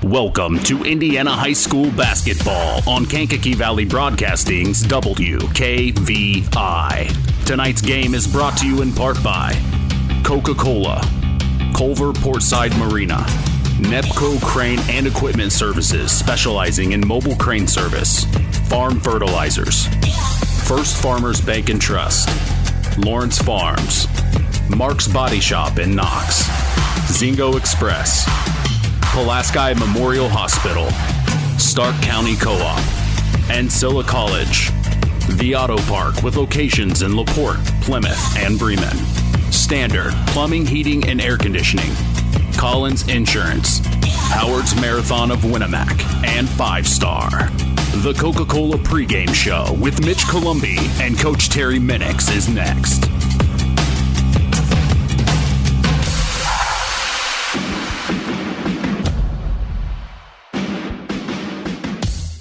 Welcome to Indiana High School basketball on Kankakee Valley Broadcasting's WKVI. Tonight's game is brought to you in part by Coca-Cola, Culver Portside Marina, Nepco Crane and Equipment Services, specializing in mobile crane service, Farm Fertilizers, First Farmers Bank and Trust, Lawrence Farms, Mark's Body Shop in Knox, Zingo Express, Pulaski Memorial Hospital, Stark County Co-op, and Silla College. The Auto Park with locations in LaPorte, Plymouth, and Bremen. Standard Plumbing, Heating, and Air Conditioning. Collins Insurance, Howard's Marathon of Winnemac, and 5 Star. The Coca-Cola pregame show with Mitch Columbi and Coach Terry Minix is next.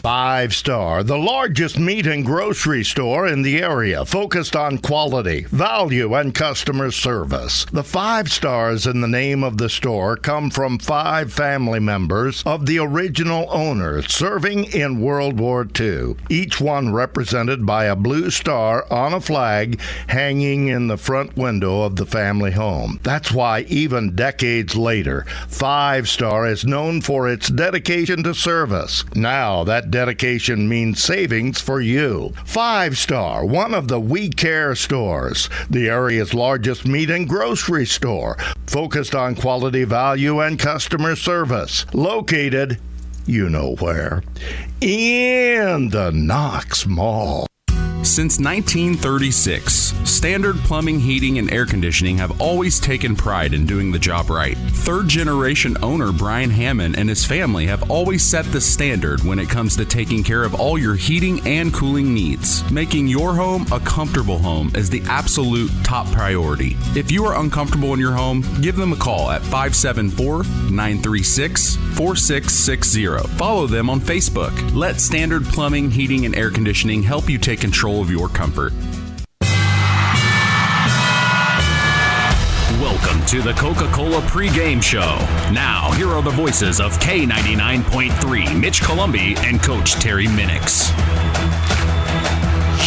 Five Star, the largest meat and grocery store in the area, focused on quality, value, and customer service. The 5 stars in the name of the store come from 5 family members of the original owner serving in World War II, each one represented by a blue star on a flag hanging in the front window of the family home. That's why even decades later, 5 Star is known for its dedication to service. Now that dedication means savings for you. 5 Star, one of the We Care stores, the area's largest meat and grocery store, focused on quality, value, and customer service. Located, you know where, in the Knox Mall. Since 1936, Standard Plumbing, Heating, and Air Conditioning have always taken pride in doing the job right. Third-generation owner Brian Hammond and his family have always set the standard when it comes to taking care of all your heating and cooling needs. Making your home a comfortable home is the absolute top priority. If you are uncomfortable in your home, give them a call at 574-936-4660. Follow them on Facebook. Let Standard Plumbing, Heating, and Air Conditioning help you take control of your comfort. Welcome to the Coca-Cola pregame show. Now, here are the voices of K99.3, Mitch Columbi and Coach Terry Minix.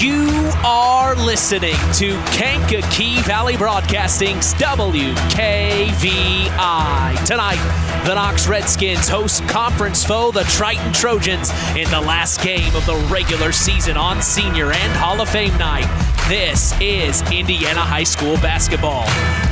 You are listening to Kankakee Valley Broadcasting's WKVI. Tonight, the Knox Redskins host conference foe, the Triton Trojans, in the last game of the regular season on Senior and Hall of Fame night. This is Indiana High School basketball.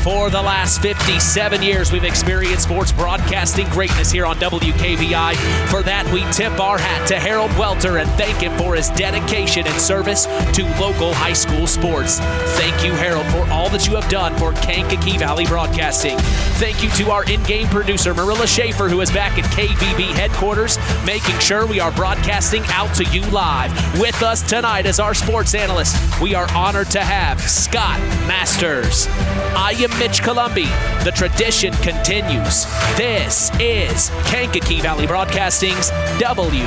For the last 57 years, we've experienced sports broadcasting greatness here on WKVI. For that, we tip our hat to Harold Welter and thank him for his dedication and service to local high school sports. Thank you, Harold, for all that you have done for Kankakee Valley Broadcasting. Thank you to our in-game producer, Marilla Schaefer, who is back at KVB headquarters, making sure we are broadcasting out to you live. With us tonight as our sports analyst, we are honored to have Scott Masters. I am Mitch Columbi. The tradition continues. This is Kankakee Valley Broadcasting's WKVI.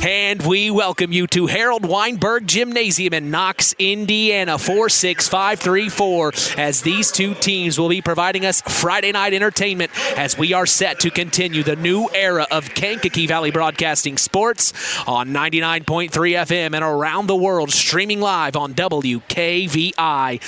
And we welcome you to Harold Weinberg Gymnasium in Knox, Indiana, 46534, as these two teams will be providing us Friday night entertainment as we are set to continue the new era of Kankakee Valley Broadcasting sports on 99.3 FM and around the world, streaming live on WKVI.com.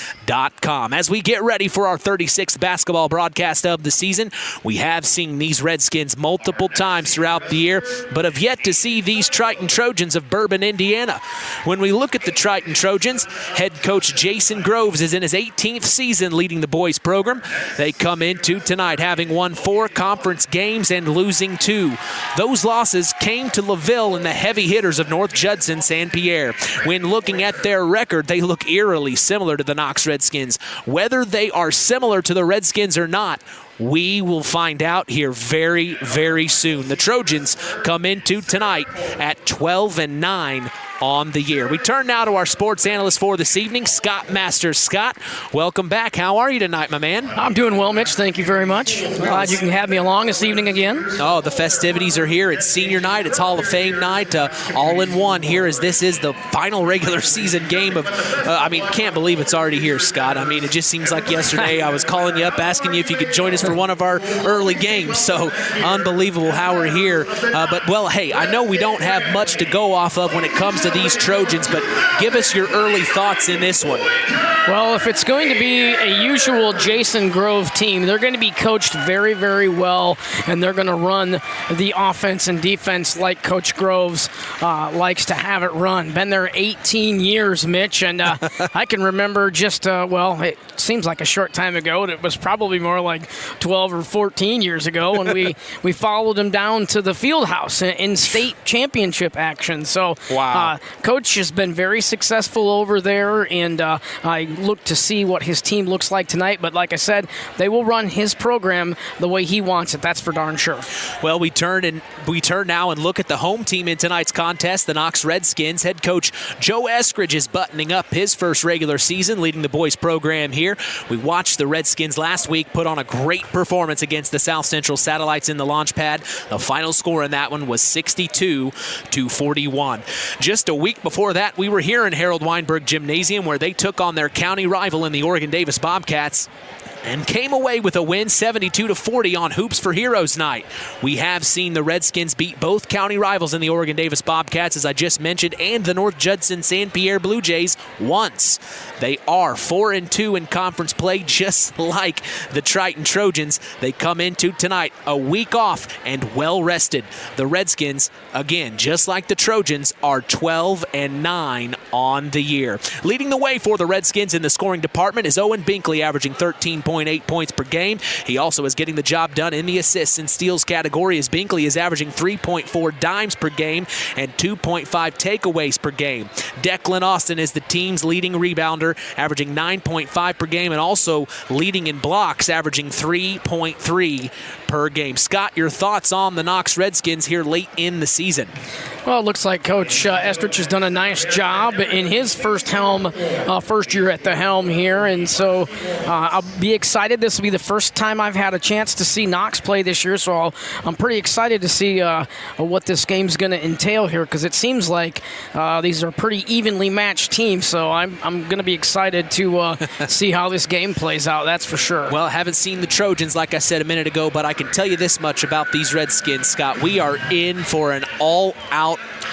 As we get ready for our 36th basketball broadcast of the season, we have seen these Redskins multiple times throughout the year, but have yet to see these Triton Trojans of Bourbon, Indiana. When we look at the Triton Trojans, head coach Jason Groves is in his 18th season leading the boys program. They come into tonight having won 4 conference games and losing 2. Those losses came to LaVille and the heavy hitters of North Judson St. Pierre. When looking at their record, they look eerily similar to the Knox Redskins. Whether they are similar to the Redskins or not, we will find out here very, very soon. The Trojans come into tonight at 12-9 on the year. We turn now to our sports analyst for this evening, Scott Masters. Scott, welcome back. How are you tonight, my man? I'm doing well, Mitch. Thank you very much. Glad you can have me along this evening again. Oh, the festivities are here. It's senior night. It's Hall of Fame night. All in one here, as this is the final regular season game of, can't believe it's already here, Scott. I mean, it just seems like yesterday I was calling you up, asking you if you could join us for one of our early games. So unbelievable how we're here. Hey, I know we don't have much to go off of when it comes to these Trojans, but give us your early thoughts in this one. Well, if it's going to be a usual Jason Grove team, they're going to be coached very, very well, and they're going to run the offense and defense like Coach Groves likes to have it run. Been there 18 years, Mitch, and I can remember it seems like a short time ago. It was probably more like 12 or 14 years ago when we followed him down to the field house in state championship action. So wow. Coach has been very successful over there, and I look to see what his team looks like tonight. But like I said, they will run his program the way he wants it. That's for darn sure. Well, we turn now and look at the home team in tonight's contest, the Knox Redskins. Head coach Joe Eskridge is buttoning up his first regular season, leading the boys program here. We watched the Redskins last week put on a great performance against the South Central Satellites in the launch pad. The final score in that one was 62-41. Just a week before that, we were here in Harold Weinberg Gymnasium, where they took on their county rival in the Oregon Davis Bobcats and came away with a win 72-40 on Hoops for Heroes night. We have seen the Redskins beat both county rivals in the Oregon Davis Bobcats, as I just mentioned, and the North Judson San Pierre Blue Jays once. They are 4-2 in conference play, just like the Triton Trojans. They come into tonight a week off and well rested. The Redskins, again, just like the Trojans, are 12-9 on the year. Leading the way for the Redskins in the scoring department is Owen Binkley, averaging 13.8 points per game. He also is getting the job done in the assists and steals category, as Binkley is averaging 3.4 dimes per game and 2.5 takeaways per game. Declan Austin is the team's leading rebounder, averaging 9.5 per game, and also leading in blocks, averaging 3.3 per game. Scott, your thoughts on the Knox Redskins here late in the season? Well, it looks like Coach Estrich has done a nice job in his first year at the helm here, and so I'll be excited. This will be the first time I've had a chance to see Knox play this year, so I'm pretty excited to see what this game's going to entail here, because it seems like these are pretty evenly matched teams, so I'm going to be excited to see how this game plays out, that's for sure. Well, I haven't seen the Trojans, like I said a minute ago, but I can tell you this much about these Redskins, Scott. We are in for an all-out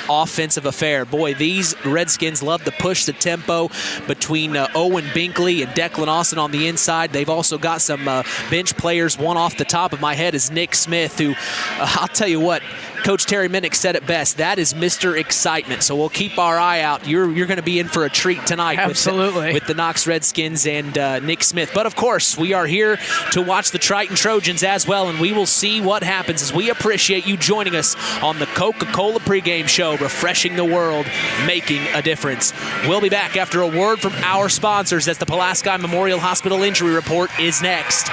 offensive affair. Boy, these Redskins love to push the tempo between Owen Binkley and Declan Austin on the inside. They've also got some bench players. One off the top of my head is Nick Smith, who, I'll tell you what, Coach Terry Minnick said it best. That is Mr. Excitement. So we'll keep our eye out. You're going to be in for a treat tonight. Absolutely. With the Knox Redskins and Nick Smith. But, of course, we are here to watch the Triton Trojans as well, and we will see what happens as we appreciate you joining us on the Coca-Cola pregame show, refreshing the world, making a difference. We'll be back after a word from our sponsors as the Pulaski Memorial Hospital Injury Report is next.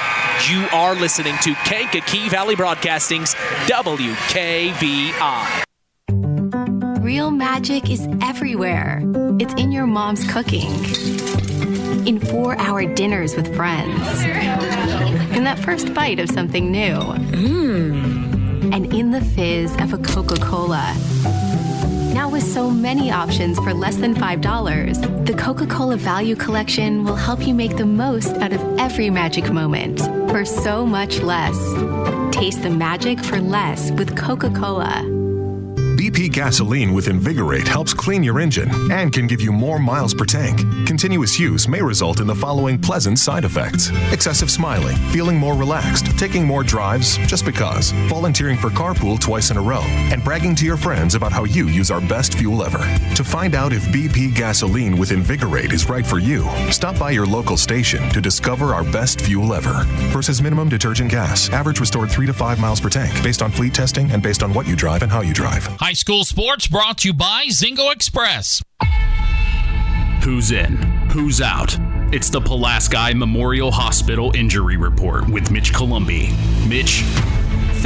You are listening to Kankakee Valley Broadcasting's WKVI. Real magic is everywhere. It's in your mom's cooking, in 4-hour dinners with friends, in that first bite of something new, and in the fizz of a Coca-Cola. Now with so many options for less than $5, the Coca-Cola Value Collection will help you make the most out of every magic moment for so much less. Taste the magic for less with Coca-Cola. BP gasoline with Invigorate helps clean your engine and can give you more miles per tank. Continuous use may result in the following pleasant side effects: excessive smiling, feeling more relaxed, taking more drives just because, volunteering for carpool twice in a row, and bragging to your friends about how you use our best fuel ever. To find out if BP gasoline with Invigorate is right for you, stop by your local station to discover our best fuel ever. Versus minimum detergent gas. Average restored 3 to 5 miles per tank, based on fleet testing and based on what you drive and how you drive. High school sports brought to you by Zingo Express. Who's in? Who's out? It's the Pulaski Memorial Hospital Injury Report with Mitch Columbi. Mitch?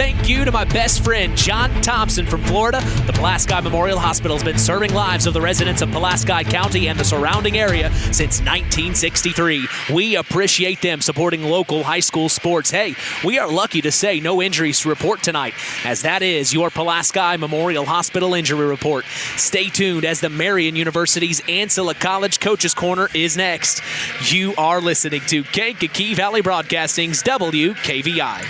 thank you to my best friend, John Thompson from Florida. The Pulaski Memorial Hospital has been serving lives of the residents of Pulaski County and the surrounding area since 1963. We appreciate them supporting local high school sports. Hey, we are lucky to say no injuries to report tonight, as that is your Pulaski Memorial Hospital injury report. Stay tuned as the Marian University's Ancilla College Coaches Corner is next. You are listening to Kankakee Valley Broadcasting's WKVI.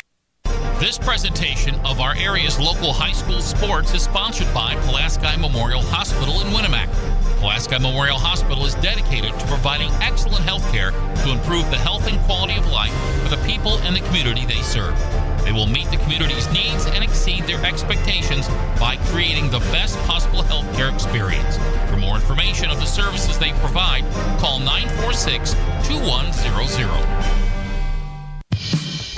This presentation of our area's local high school sports is sponsored by Pulaski Memorial Hospital in Winnemac. Pulaski Memorial Hospital is dedicated to providing excellent health care to improve the health and quality of life for the people and the community they serve. They will meet the community's needs and exceed their expectations by creating the best possible health care experience. For more information of the services they provide, call 946-2100.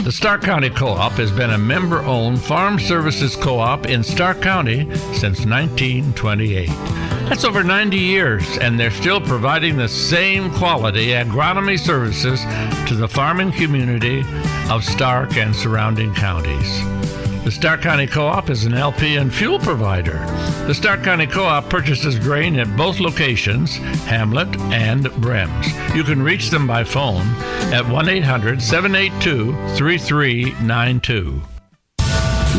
The Stark County Co-op has been a member-owned farm services co-op in Stark County since 1928. That's over 90 years, and they're still providing the same quality agronomy services to the farming community of Stark and surrounding counties. The Stark County Co-op is an LP and fuel provider. The Stark County Co-op purchases grain at both locations, Hamlet and Brems. You can reach them by phone at 1-800-782-3392.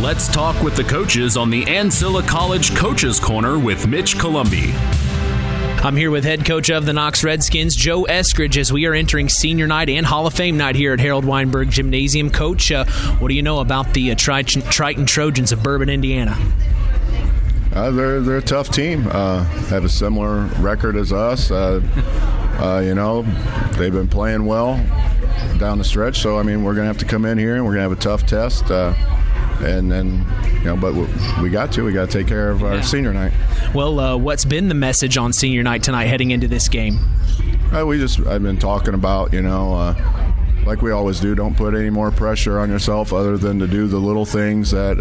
Let's talk with the coaches on the Ancilla College Coaches Corner with Mitch Columbi. I'm here with head coach of the Knox Redskins, Joe Eskridge, as we are entering senior night and Hall of Fame night here at Harold Weinberg Gymnasium. Coach, what do you know about the Triton Trojans of Bourbon, Indiana? They're a tough team. Have a similar record as us. They've been playing well down the stretch. So, we're going to have to come in here and we're going to have a tough test. But we got to take care of our senior night. Well, what's been the message on senior night tonight heading into this game? I've been talking about, like we always do, don't put any more pressure on yourself other than to do the little things that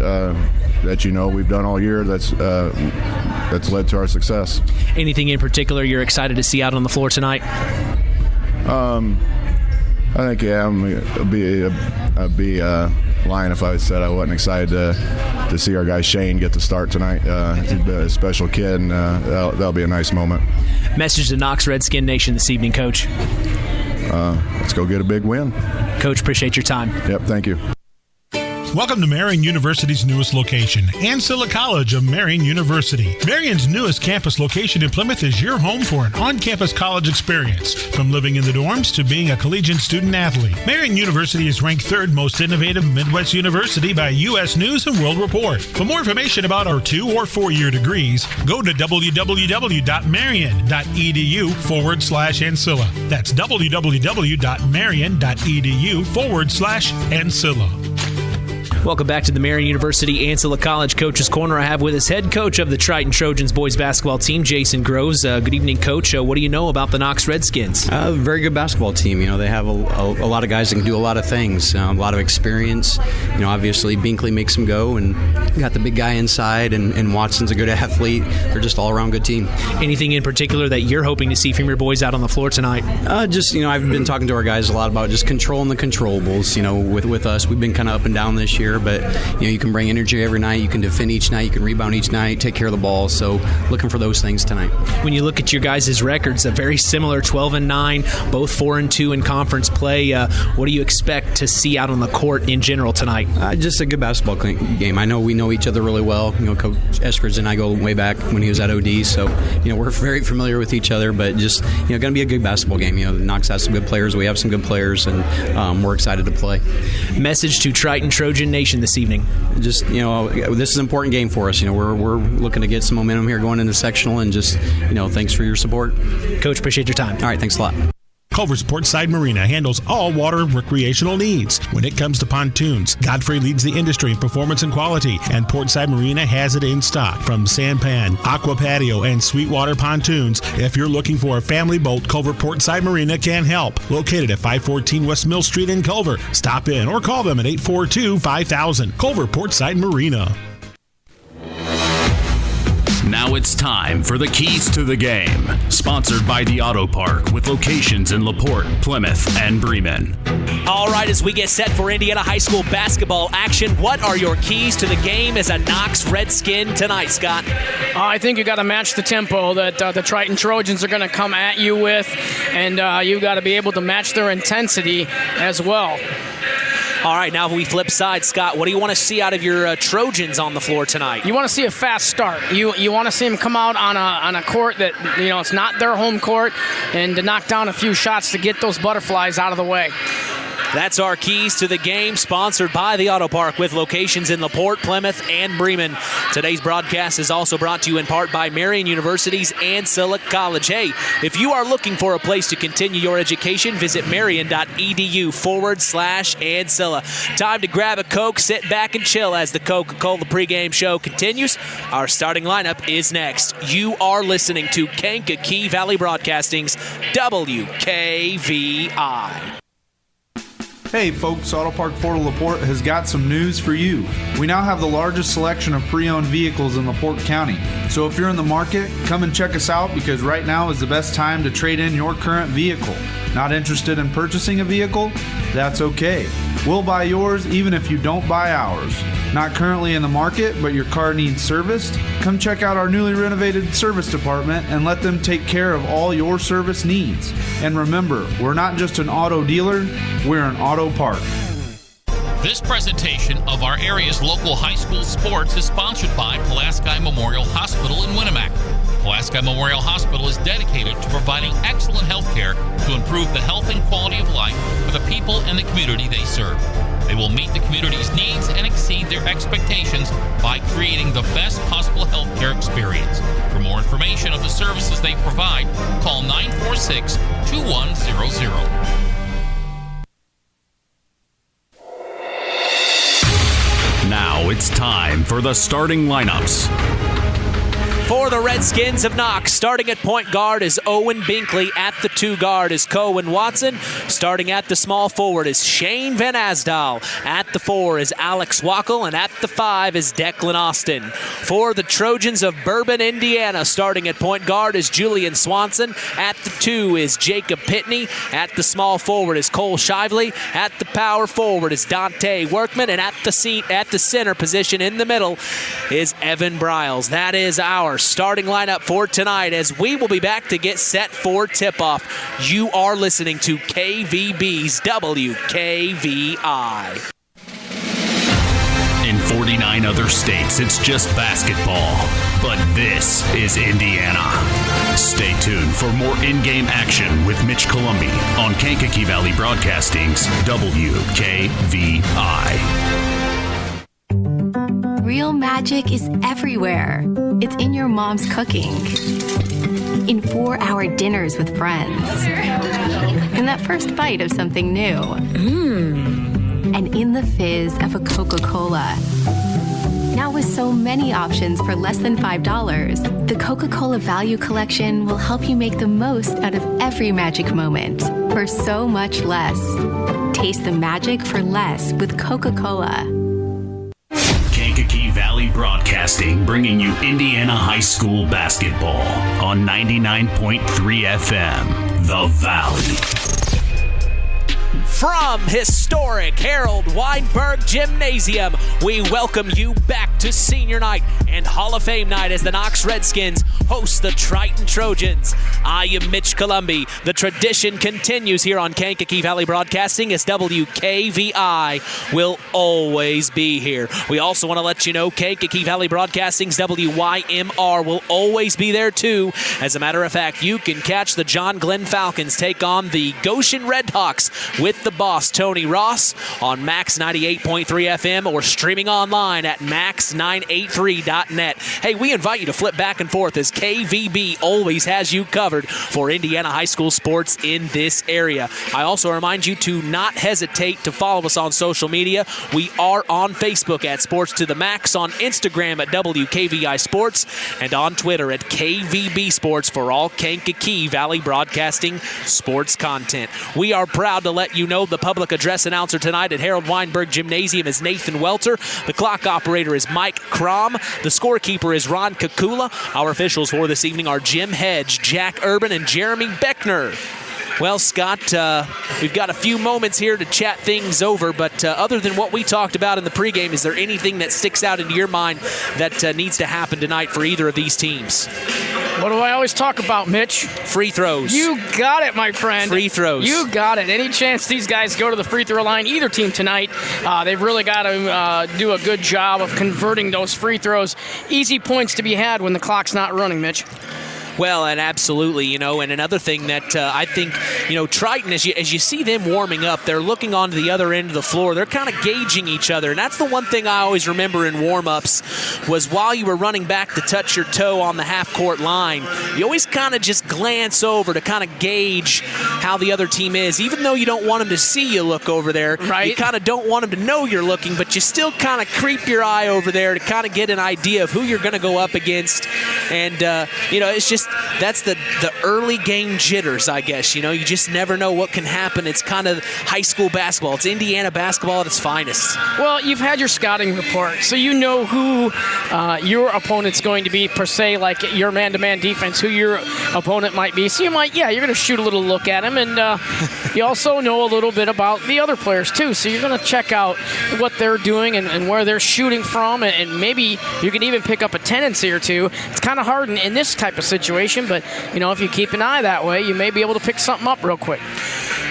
we've done all year that's led to our success. Anything in particular you're excited to see out on the floor tonight? I think, I'd be lying if I said I wasn't excited to see our guy Shane get the start tonight. He's a special kid, and that'll be a nice moment. Message to Knox Redskin Nation this evening, Coach. Let's go get a big win. Coach, appreciate your time. Yep, thank you. Welcome to Marian University's newest location, Ancilla College of Marian University. Marian's newest campus location in Plymouth is your home for an on-campus college experience. From living in the dorms to being a collegiate student-athlete, Marian University is ranked third most innovative Midwest university by U.S. News & World Report. For more information about our 2- or 4-year degrees, go to www.marian.edu/Ancilla. That's www.marian.edu/Ancilla. Welcome back to the Marian University Ancilla College Coaches Corner. I have with us head coach of the Triton Trojans boys basketball team, Jason Groves. Good evening, Coach. What do you know about the Knox Redskins? Very good basketball team. They have a lot of guys that can do a lot of things, a lot of experience. Obviously Binkley makes them go, and you got the big guy inside, and Watson's a good athlete. They're just all-around good team. Anything in particular that you're hoping to see from your boys out on the floor tonight? I've been talking to our guys a lot about just controlling the controllables. With us, we've been kind of up and down this year, but you can bring energy every night, you can defend each night, you can rebound each night, take care of the ball. So looking for those things tonight. When you look at your guys' records, a very similar 12-9, both 4-2 in conference play. What do you expect to see out on the court in general tonight? Just a good basketball game. I know we know each other really well. Coach Eskridge and I go way back when he was at OD, so we're very familiar with each other. But just going to be a good basketball game. Knox has some good players, we have some good players, and we're excited to play. Message to Triton Trojan Nation this evening. Just this is an important game for us. We're looking to get some momentum here going into sectional, and just thanks for your support. Coach, appreciate your time. All right, thanks a lot. Culver's Portside Marina handles all water recreational needs. When it comes to pontoons, Godfrey leads the industry in performance and quality, and Portside Marina has it in stock. From sampan, aqua patio, and sweetwater pontoons, if you're looking for a family boat, Culver Portside Marina can help. Located at 514 West Mill Street in Culver. Stop in or call them at 842-5000. Culver Portside Marina. Now Now it's time for the Keys to the Game, sponsored by the Auto Park with locations in LaPorte, Plymouth, and Bremen. All right, as we get set for Indiana High School basketball action, what are your keys to the game as a Knox Redskin tonight, Scott? I think you got to match the tempo that the Triton Trojans are going to come at you with, and you got to be able to match their intensity as well. All right, now we flip side, Scott. What do you want to see out of your Trojans on the floor tonight? You want to see a fast start. You want to see them come out on a court that, it's not their home court, and to knock down a few shots to get those butterflies out of the way. That's our keys to the game, sponsored by the Auto Park with locations in LaPorte, Plymouth, and Bremen. Today's broadcast is also brought to you in part by Marian University's Ancilla College. Hey, if you are looking for a place to continue your education, visit marian.edu/Ancilla. Time to grab a Coke, sit back, and chill as the Coca-Cola pregame show continues. Our starting lineup is next. You are listening to Kankakee Valley Broadcasting's WKVI. Hey folks, Auto Park Ford of LaPorte has got some news for you. We now have the largest selection of pre-owned vehicles in LaPorte County. So if you're in the market, come and check us out because right now is the best time to trade in your current vehicle. Not interested in purchasing a vehicle? That's okay. We'll buy yours even if you don't buy ours. Not currently in the market, but your car needs serviced? Come check out our newly renovated service department and let them take care of all your service needs. And remember, we're not just an auto dealer, we're an auto park. This presentation of our area's local high school sports is sponsored by Pulaski Memorial Hospital in Winamac. Pulaski Memorial Hospital is dedicated to providing excellent health care to improve the health and quality of life for the people and the community they serve. They will meet the community's needs and exceed their expectations by creating the best possible health care experience. For more information of the services they provide, call 946-2100. Now it's time for the starting lineups. For the Redskins of Knox, starting at point guard is Owen Binkley. At the 2 guard is Cohen Watson. Starting at the small forward is Shane Van Asdal. At the 4 is Alex Wackel. And at the 5 is Declan Austin. For the Trojans of Bourbon, Indiana, starting at point guard is Julian Swanson. At the 2 is Jacob Pitney. At the small forward is Cole Shively. At the power forward is Dante Workman. And at the center position in the middle is Evan Briles. That is our starting lineup for tonight as we will be back to get set for tip-off. You are listening to KVB's WKVI. In 49 other states, it's just basketball. But this is Indiana. Stay tuned for more in-game action with Mitch Columbi on Kankakee Valley Broadcasting's WKVI. Real magic is everywhere. It's in your mom's cooking, in 4-hour dinners with friends, in that first bite of something new, and in the fizz of a Coca-Cola. Now with so many options for less than $5, the Coca-Cola Value Collection will help you make the most out of every magic moment for so much less. Taste the magic for less with Coca-Cola. Kankakee Valley Broadcasting, bringing you Indiana High School basketball on 99.3 FM, The Valley. From historic Harold Weinberg Gymnasium, we welcome you back to Senior Night and Hall of Fame Night as the Knox Redskins host the Triton Trojans. I am Mitch Columbi. The tradition continues here on Kankakee Valley Broadcasting as WKVI will always be here. We also want to let you know Kankakee Valley Broadcasting's WYMR will always be there too. As a matter of fact, you can catch the John Glenn Falcons take on the Goshen Redhawks with the boss, Tony Ross, on Max 98.3 FM or streaming online at max983.net. Hey, we invite you to flip back and forth as KVB always has you covered for Indiana high school sports in this area. I also remind you to not hesitate to follow us on social media. We are on Facebook at Sports to the Max, on Instagram at WKVI Sports, and on Twitter at KVB Sports for all Kankakee Valley Broadcasting sports content. We are proud to let let you know the public address announcer tonight at Harold Weinberg Gymnasium is Nathan Welter. The clock operator is Mike Crom. The scorekeeper is Ron Kakula. Our officials for this evening are Jim Hedge, Jack Urban, and Jeremy Beckner. Well, Scott, we've got a few moments here to chat things over, but other than what we talked about in the pregame, is there anything that sticks out into your mind that needs to happen tonight for either of these teams? What do I always talk about, Mitch? Free throws. You got it, my friend. Free throws. You got it. Any chance these guys go to the free throw line, either team tonight, they've really got to do a good job of converting those free throws. Easy points to be had when the clock's not running, Mitch. Well, and absolutely, and another thing that I think, Triton, as you see them warming up, they're looking onto the other end of the floor. They're kind of gauging each other, and that's the one thing I always remember in warm-ups was while you were running back to touch your toe on the half-court line, you always kind of just glance over to kind of gauge how the other team is. Even though you don't want them to see you look over there, right? You kind of don't want them to know you're looking, but you still kind of creep your eye over there to kind of get an idea of who you're going to go up against. And, it's just that's the early game jitters, I guess. You just never know what can happen. It's kind of high school basketball. It's Indiana basketball at its finest. Well, you've had your scouting report, so you know who your opponent's going to be, per se, like your man-to-man defense, who your opponent might be. So you're going to shoot a little look at him, and you also know a little bit about the other players, too. So you're going to check out what they're doing and where they're shooting from, and maybe you can even pick up a tendency or two. It's kind of hard in this type of situation, but, if you keep an eye that way, you may be able to pick something up real quick.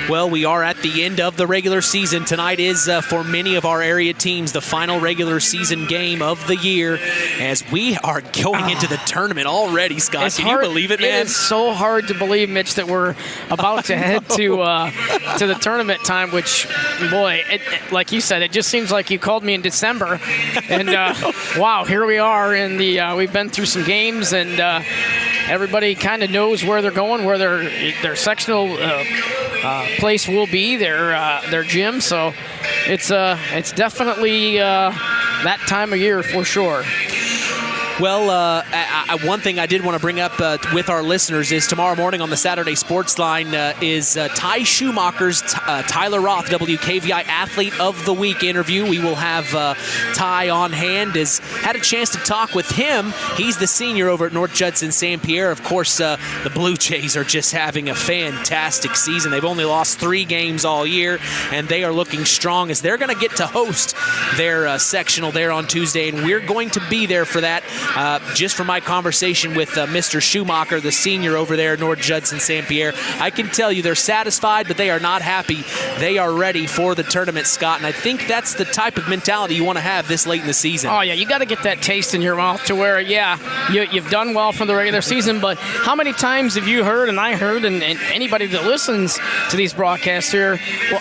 Well, we are at the end of the regular season. Tonight is, for many of our area teams, the final regular season game of the year as we are going into the tournament already, Scott. Can you believe it, man? It is so hard to believe, Mitch, that we're about to head to the tournament time, which, boy, like you said, it just seems like you called me in December. And, wow, here we are. We've been through some games, and everybody kind of knows where they're going, where their sectional place will be, their gym. So it's definitely that time of year for sure. Well, one thing I did want to bring up with our listeners is tomorrow morning on the Saturday Sports Line is Ty Schumacher's Tyler Roth WKVI Athlete of the Week interview. We will have Ty on hand. Had a chance to talk with him. He's the senior over at North Judson St. Pierre. Of course, the Blue Jays are just having a fantastic season. They've only lost 3 games all year, and they are looking strong as they're going to get to host their sectional there on Tuesday, and we're going to be there for that. Just from my conversation with Mr. Schumacher, the senior over there at North Judson St. Pierre, I can tell you they're satisfied, but they are not happy. They are ready for the tournament, Scott, and I think that's the type of mentality you want to have this late in the season. Oh, yeah, you got to get that taste in your mouth to where, you've done well from the regular season, but how many times have you heard, and I heard, and anybody that listens to these broadcasts here,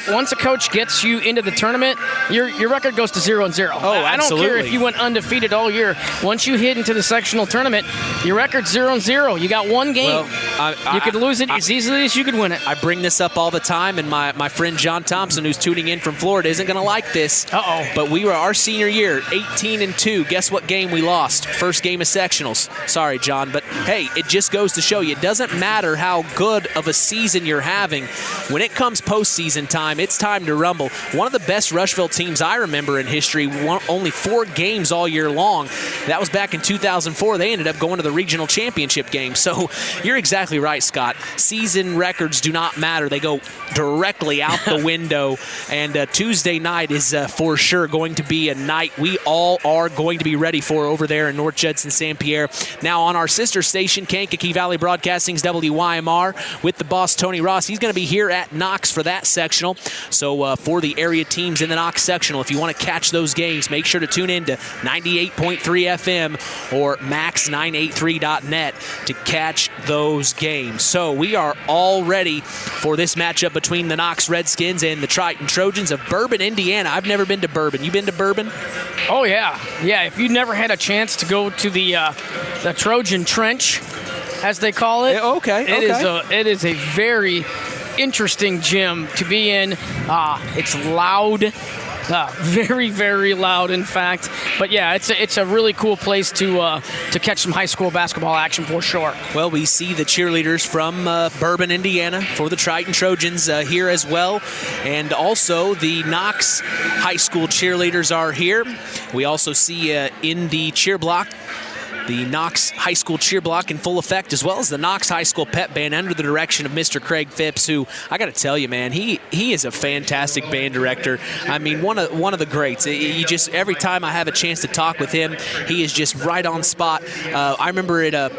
once a coach gets you into the tournament, your record goes to 0-0. Oh, absolutely. I don't care if you went undefeated all year. Once you hit into the sectional tournament, your record's 0-0. You got one game. Well, you could lose it as easily as you could win it. I bring this up all the time, and my friend John Thompson, who's tuning in from Florida, isn't going to like this. Uh-oh. But we were our senior year, 18-2. Guess what game we lost? First game of sectionals. Sorry, John, but hey, it just goes to show you, it doesn't matter how good of a season you're having. When it comes postseason time, it's time to rumble. One of the best Rushville teams I remember in history won only 4 games all year long. That was back in 2004. They ended up going to the regional championship game. So you're exactly right, Scott. Season records do not matter. They go directly out the window. And Tuesday night is for sure going to be a night we all are going to be ready for over there in North Judson St. Pierre. Now on our sister station, Kankakee Valley Broadcasting's WYMR with the boss, Tony Ross. He's going to be here at Knox for that sectional. So for the area teams in the Knox sectional, if you want to catch those games, make sure to tune in to 98.3 FM or max983.net to catch those games. So we are all ready for this matchup between the Knox Redskins and the Triton Trojans of Bourbon, Indiana. I've never been to Bourbon. You been to Bourbon? Oh, yeah. Yeah, if you've never had a chance to go to the Trojan Trench, as they call it. Okay. It is a very interesting gym to be in. It's loud. Very, very loud, in fact. But yeah, it's a really cool place to catch some high school basketball action for sure. Well, we see the cheerleaders from Bourbon, Indiana, for the Triton Trojans here as well, and also the Knox High School cheerleaders are here. We also see in the cheer block the Knox High School cheer block in full effect, as well as the Knox High School pep band under the direction of Mr. Craig Phipps, who I got to tell you, man, he is a fantastic band director. I mean, one of the greats. He just, every time I have a chance to talk with him, he is just right on spot. I remember at a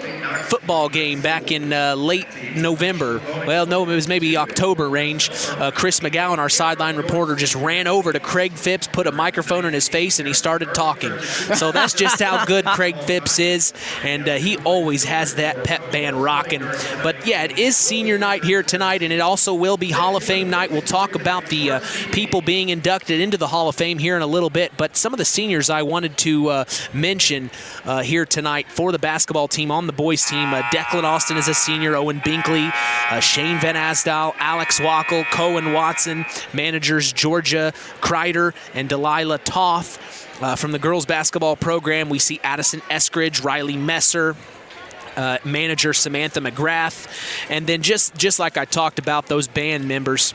football game back in late November. Well, no, it was maybe October range. Chris McGowan, our sideline reporter, just ran over to Craig Phipps, put a microphone in his face, and he started talking. So that's just how good Craig Phipps is. And he always has that pep band rocking. But yeah, it is senior night here tonight, and it also will be Hall of Fame night. We'll talk about the people being inducted into the Hall of Fame here in a little bit, but some of the seniors I wanted to mention here tonight for the basketball team. On the boys team, Declan Austin is a senior, Owen Binkley, Shane Van Asdal, Alex Wackel, Cohen Watson, managers Georgia Kreider and Delilah Toth. From the girls basketball program, we see Addison Eskridge, Riley Messer, manager Samantha McGrath, and then just like I talked about, those band members.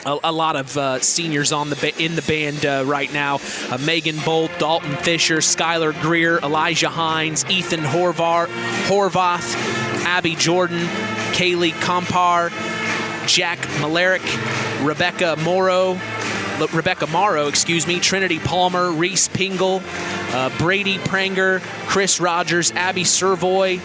A lot of seniors in the band right now. Megan Bolt, Dalton Fisher, Skylar Greer, Elijah Hines, Ethan Horvath, Abby Jordan, Kaylee Kompar, Jack Malerick, Rebecca Morrow, Trinity Palmer, Reese Pingle, Brady Pranger, Chris Rogers, Abby Servoy,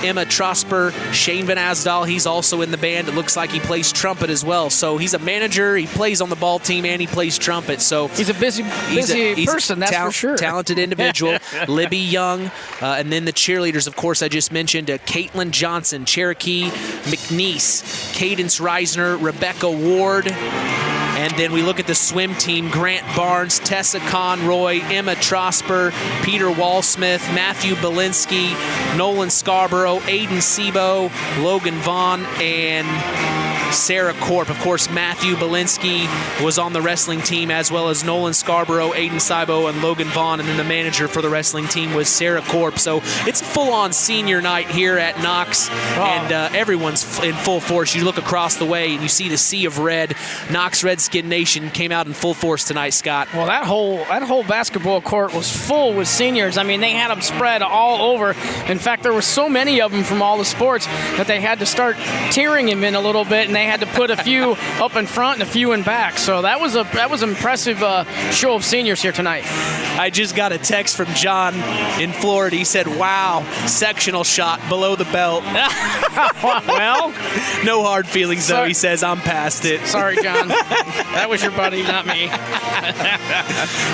Emma Trosper, Shane Van Asdal. He's also in the band. It looks like he plays trumpet as well. So he's a manager, he plays on the ball team, and he plays trumpet. So he's a busy person, that's for sure. Talented individual. Libby Young. And then the cheerleaders, of course, I just mentioned Caitlin Johnson, Cherokee McNeese, Cadence Reisner, Rebecca Ward. And then we look at the swim team: Grant Barnes, Tessa Conroy, Emma Trosper, Peter Walsmith, Matthew Belinsky, Nolan Scarborough, Aiden Sebo, Logan Vaughn, and Sarah Korp. Of course, Matthew Belinsky was on the wrestling team, as well as Nolan Scarborough, Aiden Sebo, and Logan Vaughn. And then the manager for the wrestling team was Sarah Korp. So it's a full-on senior night here at Knox, and everyone's in full force. You look across the way and you see the sea of red. Knox Redskin Nation came out in full force tonight, Scott. Well, that whole basketball court was full with seniors. I mean, they had them spread all over. In fact, there were so many of them from all the sports that they had to start tiering them in a little bit, and they had to put a few up in front and a few in back. So that was an impressive show of seniors here tonight. I just got a text from John in Florida. He said, "Wow, sectional shot below the belt." Well, no hard feelings though. He says, "I'm past it." Sorry, John. That was your buddy, not me.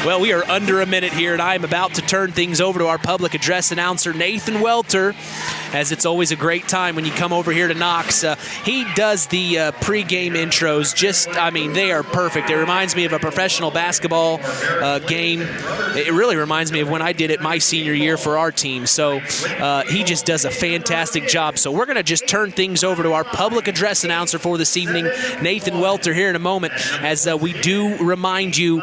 Well, we are under a minute here, and I am about to turn things over to our public address announcer, Nathan Welter, as it's always a great time when you come over here to Knox. He does the pregame intros. They are perfect. It reminds me of a professional basketball game. It really reminds me of when I did it my senior year for our team. So he just does a fantastic job. So we're going to just turn things over to our public address announcer for this evening, Nathan Welter, here in a moment, as we do remind you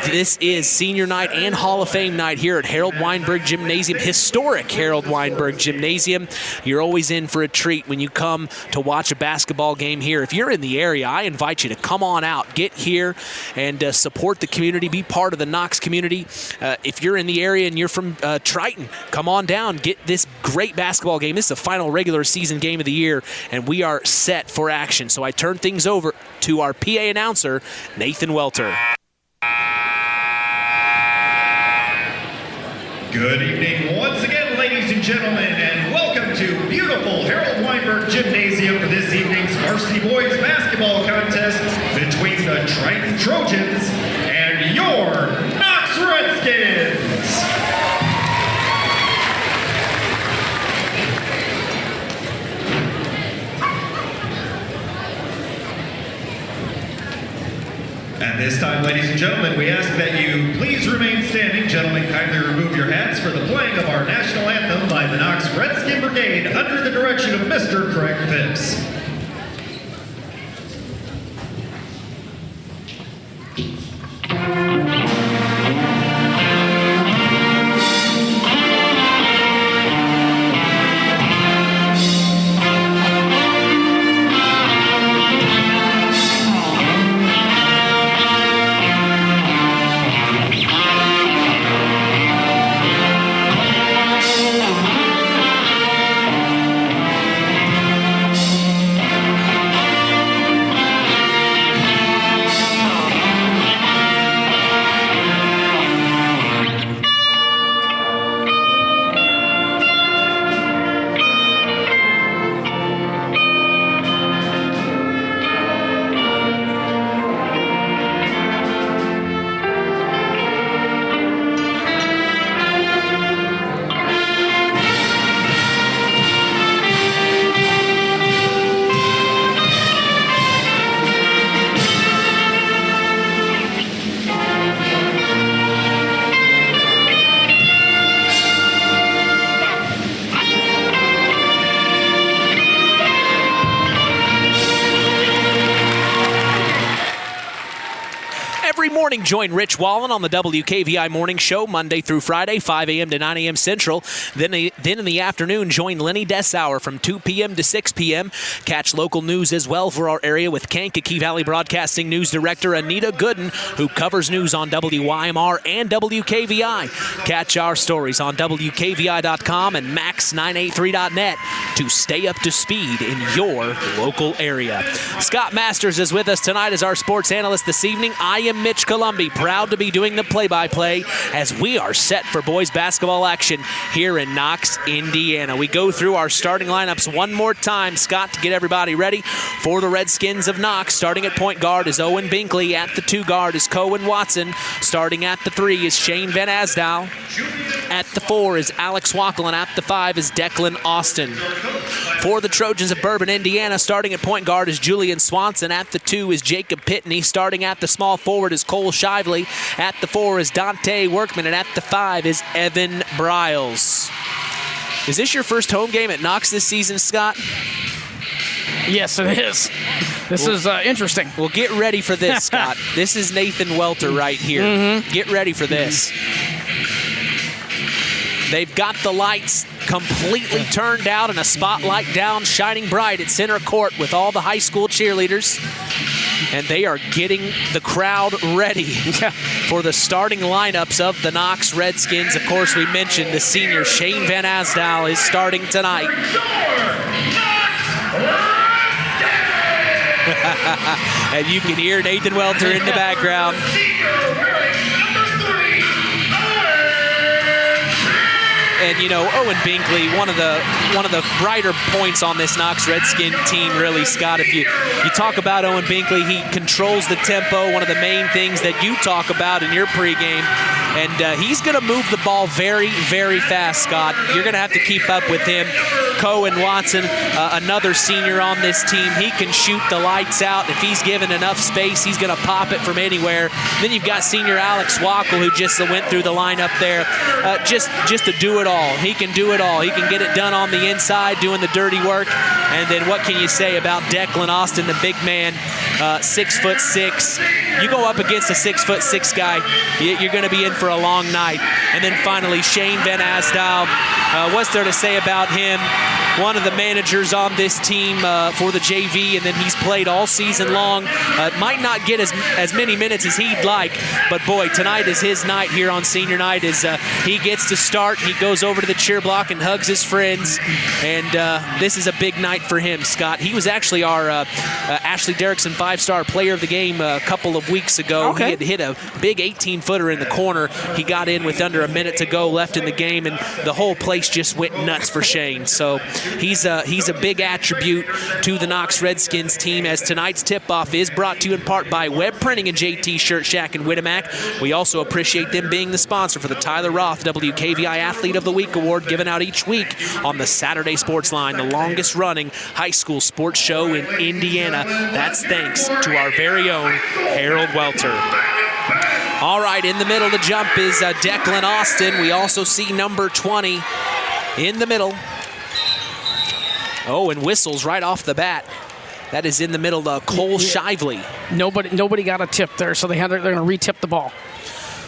this is senior night and Hall of Fame night here at Harold Weinberg Gymnasium, historic Harold Weinberg Gymnasium. You're always in for a treat when you come to watch a basketball game here. If you're in the area, I invite you to come on out, get here, and support the community, be part of the Knox community. If you're in the area and you're from Triton, come on down, get this great basketball game. This is the final regular season game of the year, and we are set for action. So I turn things over to our PA announcer, Nathan Welter. Good evening once again, ladies and gentlemen, and welcome to beautiful Harold Weinberg Gymnasium for this evening's varsity boys basketball contest between the Triton Trojans and your Knox Redskins. At this time, ladies and gentlemen, we ask that you please remain standing. Gentlemen, kindly remove your hats for the playing of our national anthem by the Knox Redskin Brigade under the direction of Mr. Craig Phipps. Every morning, join Rich Wallen on the WKVI Morning Show, Monday through Friday, 5 a.m. to 9 a.m. Central. Then in the afternoon, join Lenny Dessauer from 2 p.m. to 6 p.m. Catch local news as well for our area with Kankakee Valley Broadcasting News Director Anita Gooden, who covers news on WYMR and WKVI. Catch our stories on WKVI.com and Max983.net to stay up to speed in your local area. Scott Masters is with us tonight as our sports analyst this evening. I am Mitch Columbi, proud to be doing the play-by-play as we are set for boys basketball action here in Knox, Indiana. We go through our starting lineups one more time, Scott, to get everybody ready for the Redskins of Knox. Starting at point guard is Owen Binkley. At the 2 guard is Cohen Watson. Starting at the 3 is Shane Van Asdale. At the 4 is Alex Wackel, and at the 5 is Declan Austin. For the Trojans of Bourbon, Indiana, starting at point guard is Julian Swanson. At the 2 is Jacob Pitney. Starting at the small forward is Cole Shively. At the 4 is Dante Workman, and at the 5 is Evan Bryles. Is this your first home game at Knox this season, Scott? Yes, it is. This is interesting. Well, get ready for this, Scott. This is Nathan Welter right here. Mm-hmm. Get ready for this. They've got the lights completely turned out and a spotlight down, shining bright at center court with all the high school cheerleaders. And they are getting the crowd ready for the starting lineups of the Knox Redskins. Of course, we mentioned the senior Shane Van Asdale is starting tonight. And you can hear Nathan Welter in the background. And, you know, Owen Binkley, one of the brighter points on this Knox Redskin team, really, Scott. If you talk about Owen Binkley, he controls the tempo, one of the main things that you talk about in your pregame. And he's going to move the ball very, very fast, Scott. You're going to have to keep up with him. Cohen Watson, another senior on this team, he can shoot the lights out. If he's given enough space, he's going to pop it from anywhere. Then you've got senior Alex Wackel, who just went through the lineup there, just to do it all. He can do it all. He can get it done on the inside, doing the dirty work. And then what can you say about Declan Austin, the big man, 6'6". You go up against a 6'6" guy, you're going to be in for a long night. And then finally, Shane Van Asdale. What's there to say about him? One of the managers on this team for the JV, and then he's played all season long. Might not get as many minutes as he'd like, but boy, tonight is his night here on senior night. As he gets to start, he goes over to the cheer block and hugs his friends, and this is a big night for him, Scott. He was actually our Ashley Derrickson 5-star player of the game a couple of weeks ago. Okay. He had hit a big 18-footer in the corner. He got in with under a minute to go left in the game, and the whole place just went nuts for Shane. So he's a big attribute to the Knox Redskins team, as tonight's tip-off is brought to you in part by Web Printing and JT Shirt Shack in Winamac. We also appreciate them being the sponsor for the Tyler Roth WKVI Athlete of the Week Award, given out each week on the Saturday Sports Line, the longest-running high school sports show in Indiana. That's thanks to our very own Harold Welter. All right, in the middle to jump is Declan Austin. We also see number 20 in the middle. Oh, and whistles right off the bat. That is in the middle to Cole Shively. Nobody got a tip there, so they're going to re-tip the ball.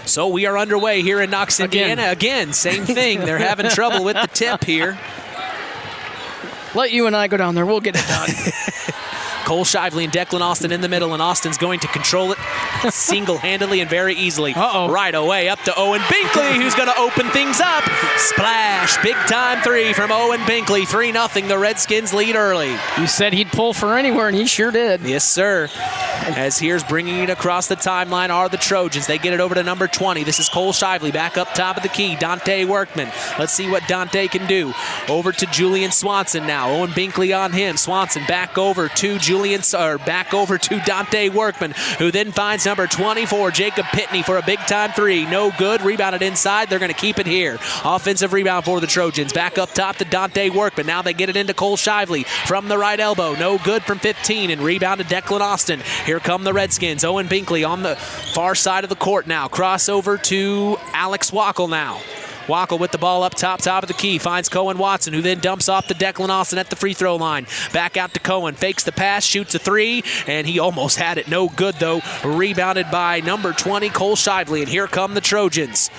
So we are underway here in Knox, Indiana. Again, same thing. They're having trouble with the tip here. Let you and I go down there. We'll get it done. Cole Shively and Declan Austin in the middle, and Austin's going to control it single-handedly and very easily. Right away up to Owen Binkley, who's going to open things up. Splash, big-time 3 from Owen Binkley. 3-0, the Redskins lead early. You said he'd pull for anywhere, and he sure did. Yes, sir. As here's bringing it across the timeline are the Trojans. They get it over to number 20. This is Cole Shively back up top of the key. Dante Workman. Let's see what Dante can do. Over to Julian Swanson now. Owen Binkley on him. Swanson back over to Dante Workman, who then finds number 24, Jacob Pitney, for a big-time 3. No good. Rebounded inside. They're going to keep it here. Offensive rebound for the Trojans. Back up top to Dante Workman. Now they get it into Cole Shively from the right elbow. No good from 15, and rebound to Declan Austin. Here come the Redskins. Owen Binkley on the far side of the court now. Crossover to Alex Wackel now. Wackel with the ball up top of the key. Finds Cohen Watson, who then dumps off to Declan Austin at the free throw line. Back out to Cohen. Fakes the pass, shoots a three, and he almost had it. No good, though. Rebounded by number 20, Cole Shively, and here come the Trojans.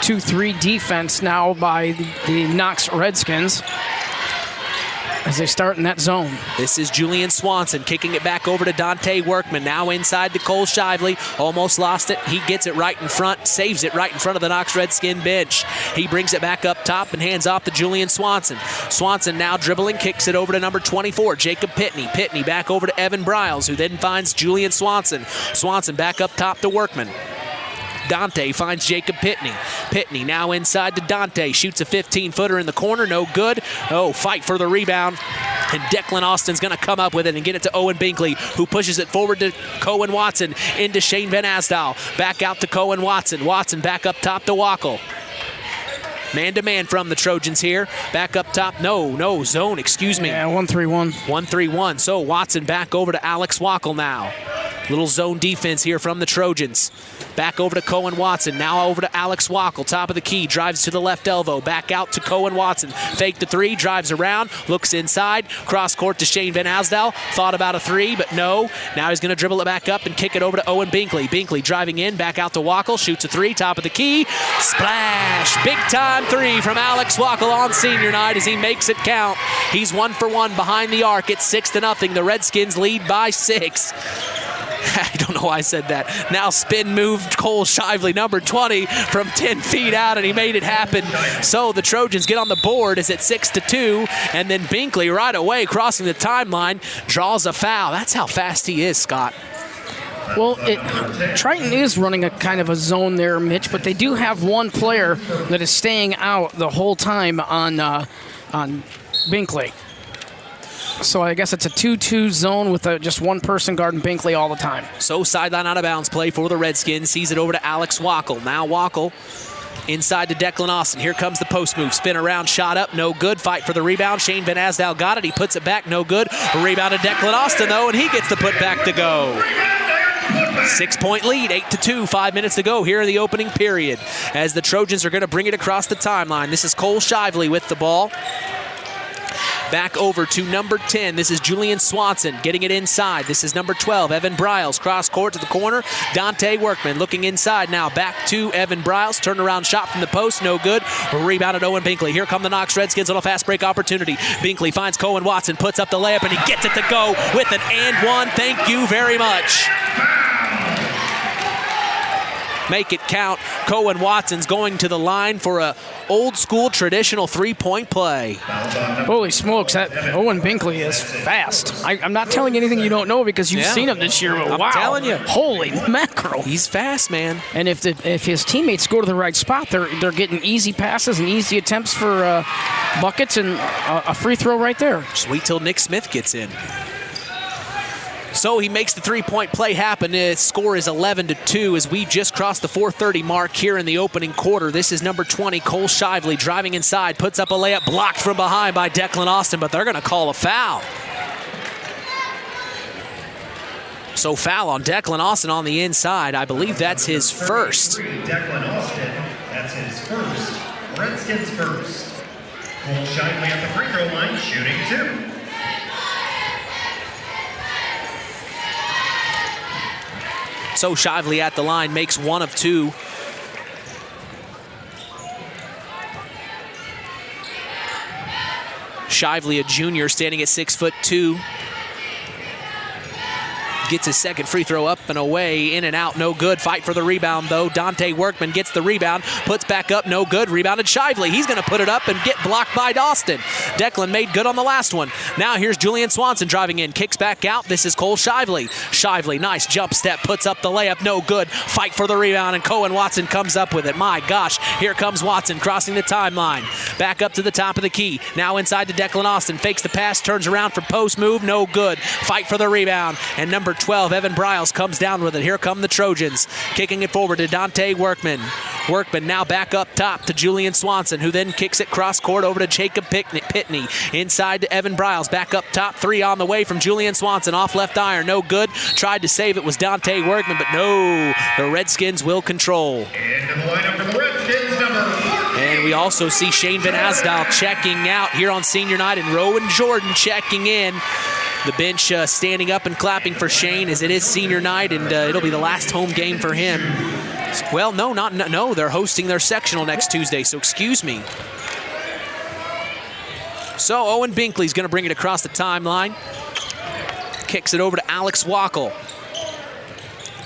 2-3 defense now by the Knox Redskins as they start in that zone. This is Julian Swanson kicking it back over to Dante Workman. Now inside to Cole Shively. Almost lost it. He gets it right in front, saves it right in front of the Knox Redskin bench. He brings it back up top and hands off to Julian Swanson. Swanson now dribbling, kicks it over to number 24, Jacob Pitney. Pitney back over to Evan Briles, who then finds Julian Swanson. Swanson back up top to Workman. Dante finds Jacob Pitney. Pitney now inside to Dante. Shoots a 15-footer in the corner. No good. Oh, fight for the rebound. And Declan Austin's going to come up with it and get it to Owen Binkley, who pushes it forward to Cohen Watson. Into Shane Van Asdal. Back out to Cohen Watson. Watson back up top to Wackel. Man-to-man from the Trojans here. Back up top. No, zone, excuse me. Yeah, 1-3-1. 1-3-1. So Watson back over to Alex Wackel now. Little zone defense here from the Trojans. Back over to Cohen Watson. Now over to Alex Wackel. Top of the key. Drives to the left elbow. Back out to Cohen Watson. Fake the three. Drives around. Looks inside. Cross court to Shane Van Asdal. Thought about a three, but no. Now he's going to dribble it back up and kick it over to Owen Binkley. Binkley driving in. Back out to Wackel. Shoots a three. Top of the key. Splash. Big time three from Alex Wackel on senior night as he makes it count. He's 1 for 1 behind the arc. It's 6-0. The Redskins lead by 6. I don't know why I said that. Now spin move Cole Shively, number 20, from 10 feet out, and he made it happen. So the Trojans get on the board as it's 6-2, and then Binkley right away crossing the timeline draws a foul. That's how fast he is, Scott. Well, Triton is running a kind of a zone there, Mitch, but they do have one player that is staying out the whole time on Binkley. So I guess it's a 2-2 zone with just one person guarding Binkley all the time. So sideline out of bounds play for the Redskins. Sees it over to Alex Wackel. Now Wackel inside to Declan Austin. Here comes the post move. Spin around, shot up, no good. Fight for the rebound. Shane Van Asdal got it. He puts it back, no good. Rebound to Declan Austin, though, and he gets the putback to go. 6-point lead, 8-2, 5 minutes to go here in the opening period as the Trojans are going to bring it across the timeline. This is Cole Shively with the ball. Back over to number 10. This is Julian Swanson getting it inside. This is number 12, Evan Briles. Cross court to the corner. Dante Workman looking inside now. Back to Evan Briles. Turnaround shot from the post. No good. Rebounded Owen Binkley. Here come the Knox Redskins on a fast break opportunity. Binkley finds Cohen Watson. Puts up the layup and he gets it to go with an and one. Thank you very much. Make it count. Cohen Watson's going to the line for a old school traditional 3-point play. Holy smokes, that Owen Binkley is fast. I'm not telling you anything you don't know because you've seen him this year, but I'm wow. telling you. Holy mackerel. He's fast, man. And if his teammates go to the right spot, they're getting easy passes and easy attempts for buckets and a free throw right there. Just wait till Nick Smith gets in. So he makes the 3-point play happen. His score is 11-2 as we just crossed the 4:30 mark here in the opening quarter. This is number 20, Cole Shively, driving inside, puts up a layup, blocked from behind by Declan Austin, but they're going to call a foul. So foul on Declan Austin on the inside. I believe that's his first. Declan Austin, that's his first. Redskins first. Cole Shively at the free throw line, shooting 2. So Shively at the line makes 1 of 2. Shively, a junior, standing at 6'2". Gets his second free throw up and away, in and out, no good. Fight for the rebound, though. Dante Workman gets the rebound, puts back up, no good. Rebounded Shively. He's going to put it up and get blocked by Austin. Declan made good on the last one. Now here's Julian Swanson driving in, kicks back out. This is Cole Shively. Shively, nice jump step, puts up the layup, no good. Fight for the rebound, and Cohen Watson comes up with it. My gosh, here comes Watson crossing the timeline. Back up to the top of the key. Now inside to Declan Austin. Fakes the pass, turns around for post move, no good. Fight for the rebound, and number 12, Evan Briles, comes down with it. Here come the Trojans, kicking it forward to Dante Workman. Workman now back up top to Julian Swanson, who then kicks it cross court over to Jacob Pitney. Inside to Evan Briles, back up top, 3 on the way from Julian Swanson, off left iron, no good. Tried to save it was Dante Workman, but no, the Redskins will control. Into the lineup for the Redskins, we also see Shane Van Asdale checking out here on senior night, and Rowan Jordan checking in. The bench standing up and clapping for Shane as it is senior night, and it'll be the last home game for him. Well, no, they're hosting their sectional next Tuesday, so excuse me. So Owen Binkley's going to bring it across the timeline. Kicks it over to Alex Wackel.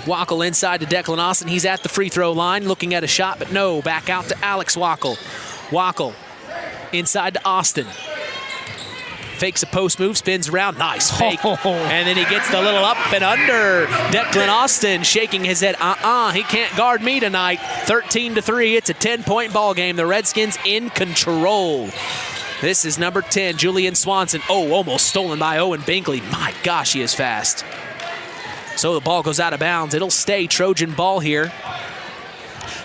Wackel inside to Declan Austin. He's at the free throw line looking at a shot, but no. Back out to Alex Wackel. Wackel inside to Austin. Fakes a post move, spins around. Nice fake. And then he gets the little up and under. Declan Austin shaking his head. He can't guard me tonight. 13-3. It's a 10-point ball game. The Redskins in control. This is number 10, Julian Swanson. Almost stolen by Owen Binkley. My gosh, he is fast. So the ball goes out of bounds. It'll stay Trojan ball here.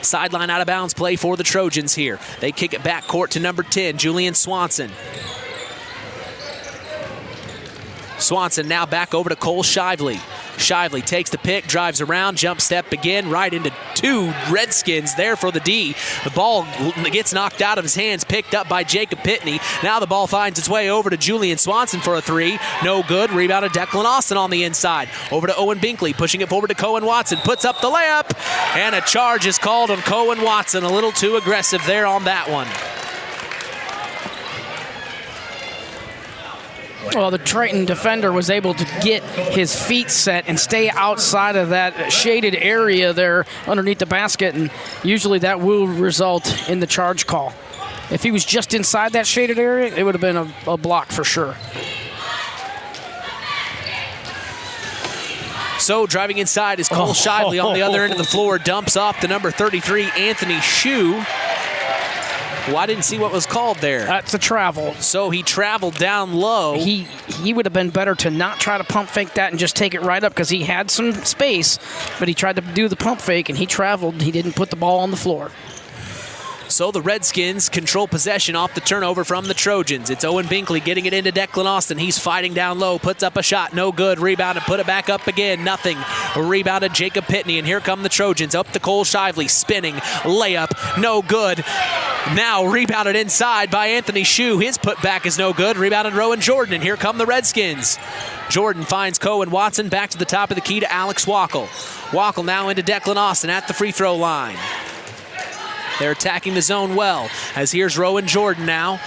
Sideline out of bounds play for the Trojans here. They kick it back court to number 10, Julian Swanson. Swanson now back over to Cole Shively. Shively takes the pick, drives around, jump step again, right into two Redskins there for the D. The ball gets knocked out of his hands, picked up by Jacob Pitney. Now the ball finds its way over to Julian Swanson for a three. No good. Rebounded Declan Austin on the inside. Over to Owen Binkley, pushing it forward to Cohen Watson. Puts up the layup, and a charge is called on Cohen Watson. A little too aggressive there on that one. Well, the Triton defender was able to get his feet set and stay outside of that shaded area there underneath the basket, and usually that will result in the charge call. If he was just inside that shaded area, it would have been a block for sure. So driving inside is Cole Shively on the other end of the floor, dumps off to number 33, Anthony Shue. Well, I didn't see what was called there. That's a travel. So he traveled down low. He would have been better to not try to pump fake that and just take it right up, because he had some space, but he tried to do the pump fake and he traveled. He didn't put the ball on the floor. So the Redskins control possession off the turnover from the Trojans. It's Owen Binkley getting it into Declan Austin. He's fighting down low, puts up a shot, no good. Rebounded, put it back up again, nothing. Rebounded Jacob Pitney, and here come the Trojans. Up to Cole Shively, spinning, layup, no good. Now rebounded inside by Anthony Shue. His putback is no good. Rebounded Rowan Jordan, and here come the Redskins. Jordan finds Cohen Watson, back to the top of the key to Alex Wackel. Wackel now into Declan Austin at the free throw line. They're attacking the zone well, as here's Rowan Jordan now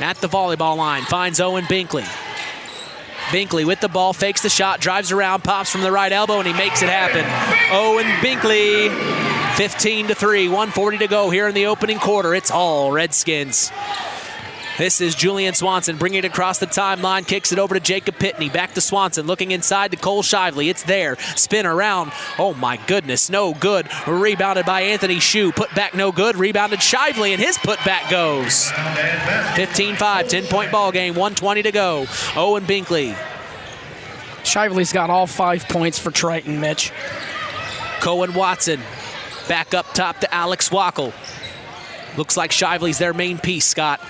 at the volleyball line. Finds Owen Binkley. Binkley with the ball, fakes the shot, drives around, pops from the right elbow, and he makes it happen. Owen Binkley, 15-3, 1:40 to go here in the opening quarter. It's all Redskins. This is Julian Swanson bringing it across the timeline, kicks it over to Jacob Pitney. Back to Swanson, looking inside to Cole Shively. It's there. Spin around. Oh, my goodness. No good. Rebounded by Anthony Shue. Put back no good. Rebounded Shively, and his putback goes. 15-5, 10-point ball game, 1:20 to go. Owen Binkley. Shively's got all 5 points for Triton, Mitch. Cohen Watson. Back up top to Alex Wackel. Looks like Shively's their main piece, Scott.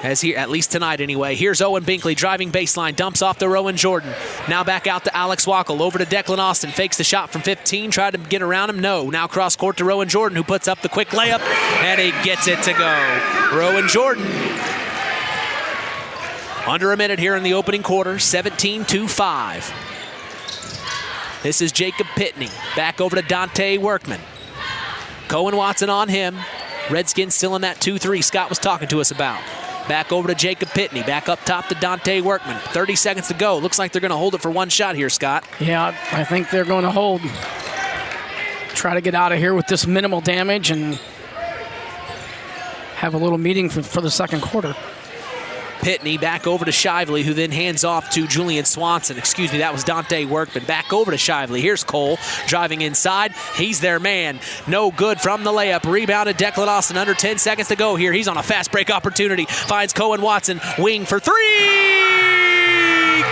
As here, at least tonight anyway. Here's Owen Binkley driving baseline, dumps off to Rowan Jordan. Now back out to Alex Wackel, over to Declan Austin, fakes the shot from 15, tried to get around him, no. Now cross court to Rowan Jordan, who puts up the quick layup, and he gets it to go. Rowan Jordan. Under a minute here in the opening quarter, 17-5. This is Jacob Pitney, back over to Dante Workman. Cohen Watson on him. Redskins still in that 2-3 Scott was talking to us about. Back over to Jacob Pitney. Back up top to Dante Workman. 30 seconds to go. Looks like they're going to hold it for one shot here, Scott. Yeah, I think they're going to hold. Try to get out of here with this minimal damage and have a little meeting for the second quarter. Pitney back over to Shively, who then hands off to Julian Swanson. Excuse me, that was Dante Workman. Back over to Shively. Here's Cole driving inside. He's their man. No good from the layup. Rebounded Declan Austin. Under 10 seconds to go here. He's on a fast break opportunity. Finds Cohen Watson. Wing for three.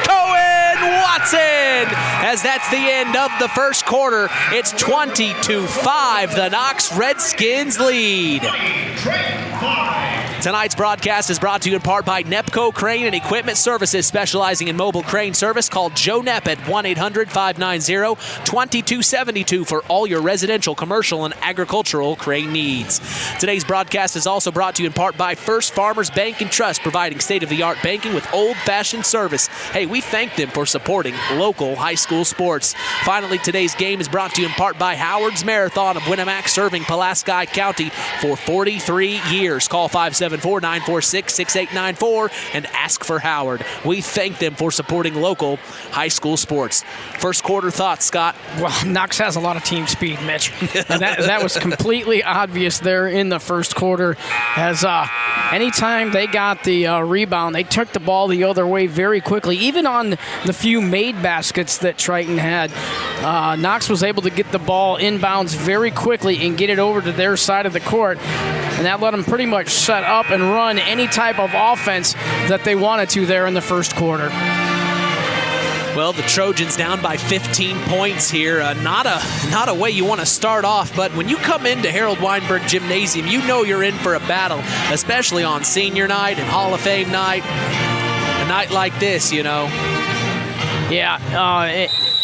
Cohen Watson! As that's the end of the first quarter. It's 20-5. The Knox Redskins lead. Triton 5. Tonight's broadcast is brought to you in part by Nepco Crane and Equipment Services, specializing in mobile crane service. Call Joe Nepp at 1-800-590-2272 for all your residential, commercial, and agricultural crane needs. Today's broadcast is also brought to you in part by First Farmers Bank and Trust, providing state-of-the-art banking with old-fashioned service. Hey, we thank them for supporting local high school sports. Finally, today's game is brought to you in part by Howard's Marathon of Winamac, serving Pulaski County for 43 years. Call 574-946-6894 and ask for Howard. We thank them for supporting local high school sports. First quarter thoughts, Scott? Well, Knox has a lot of team speed, Mitch. And that was completely obvious there in the first quarter, as anytime they got the rebound, they took the ball the other way very quickly. Even on the few made baskets that Triton had, Knox was able to get the ball inbounds very quickly and get it over to their side of the court. And that let them pretty much set up and run any type of offense that they wanted to there in the first quarter. Well, the Trojans down by 15 points here. Not a way you want to start off, but when you come into Harold Weinberg Gymnasium, you know you're in for a battle, especially on senior night and Hall of Fame night. A night like this, you know. Yeah,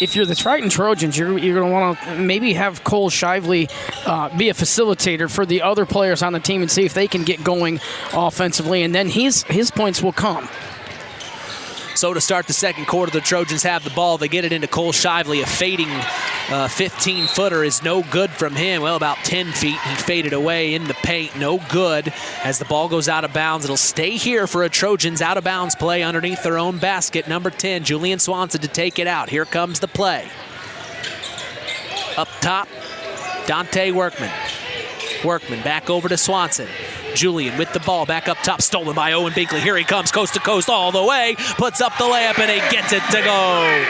if you're the Triton Trojans, you're going to want to maybe have Cole Shively be a facilitator for the other players on the team and see if they can get going offensively, and then his points will come. So to start the second quarter, the Trojans have the ball. They get it into Cole Shively. A fading 15-footer is no good from him. Well, about 10 feet. He faded away in the paint. No good as the ball goes out of bounds. It'll stay here for a Trojans out-of-bounds play underneath their own basket. Number 10, Julian Swanson to take it out. Here comes the play. Up top, Dante Workman. Workman back over to Swanson. Julian with the ball back up top, stolen by Owen Binkley. Here he comes, coast to coast all the way, puts up the layup, and he gets it to go.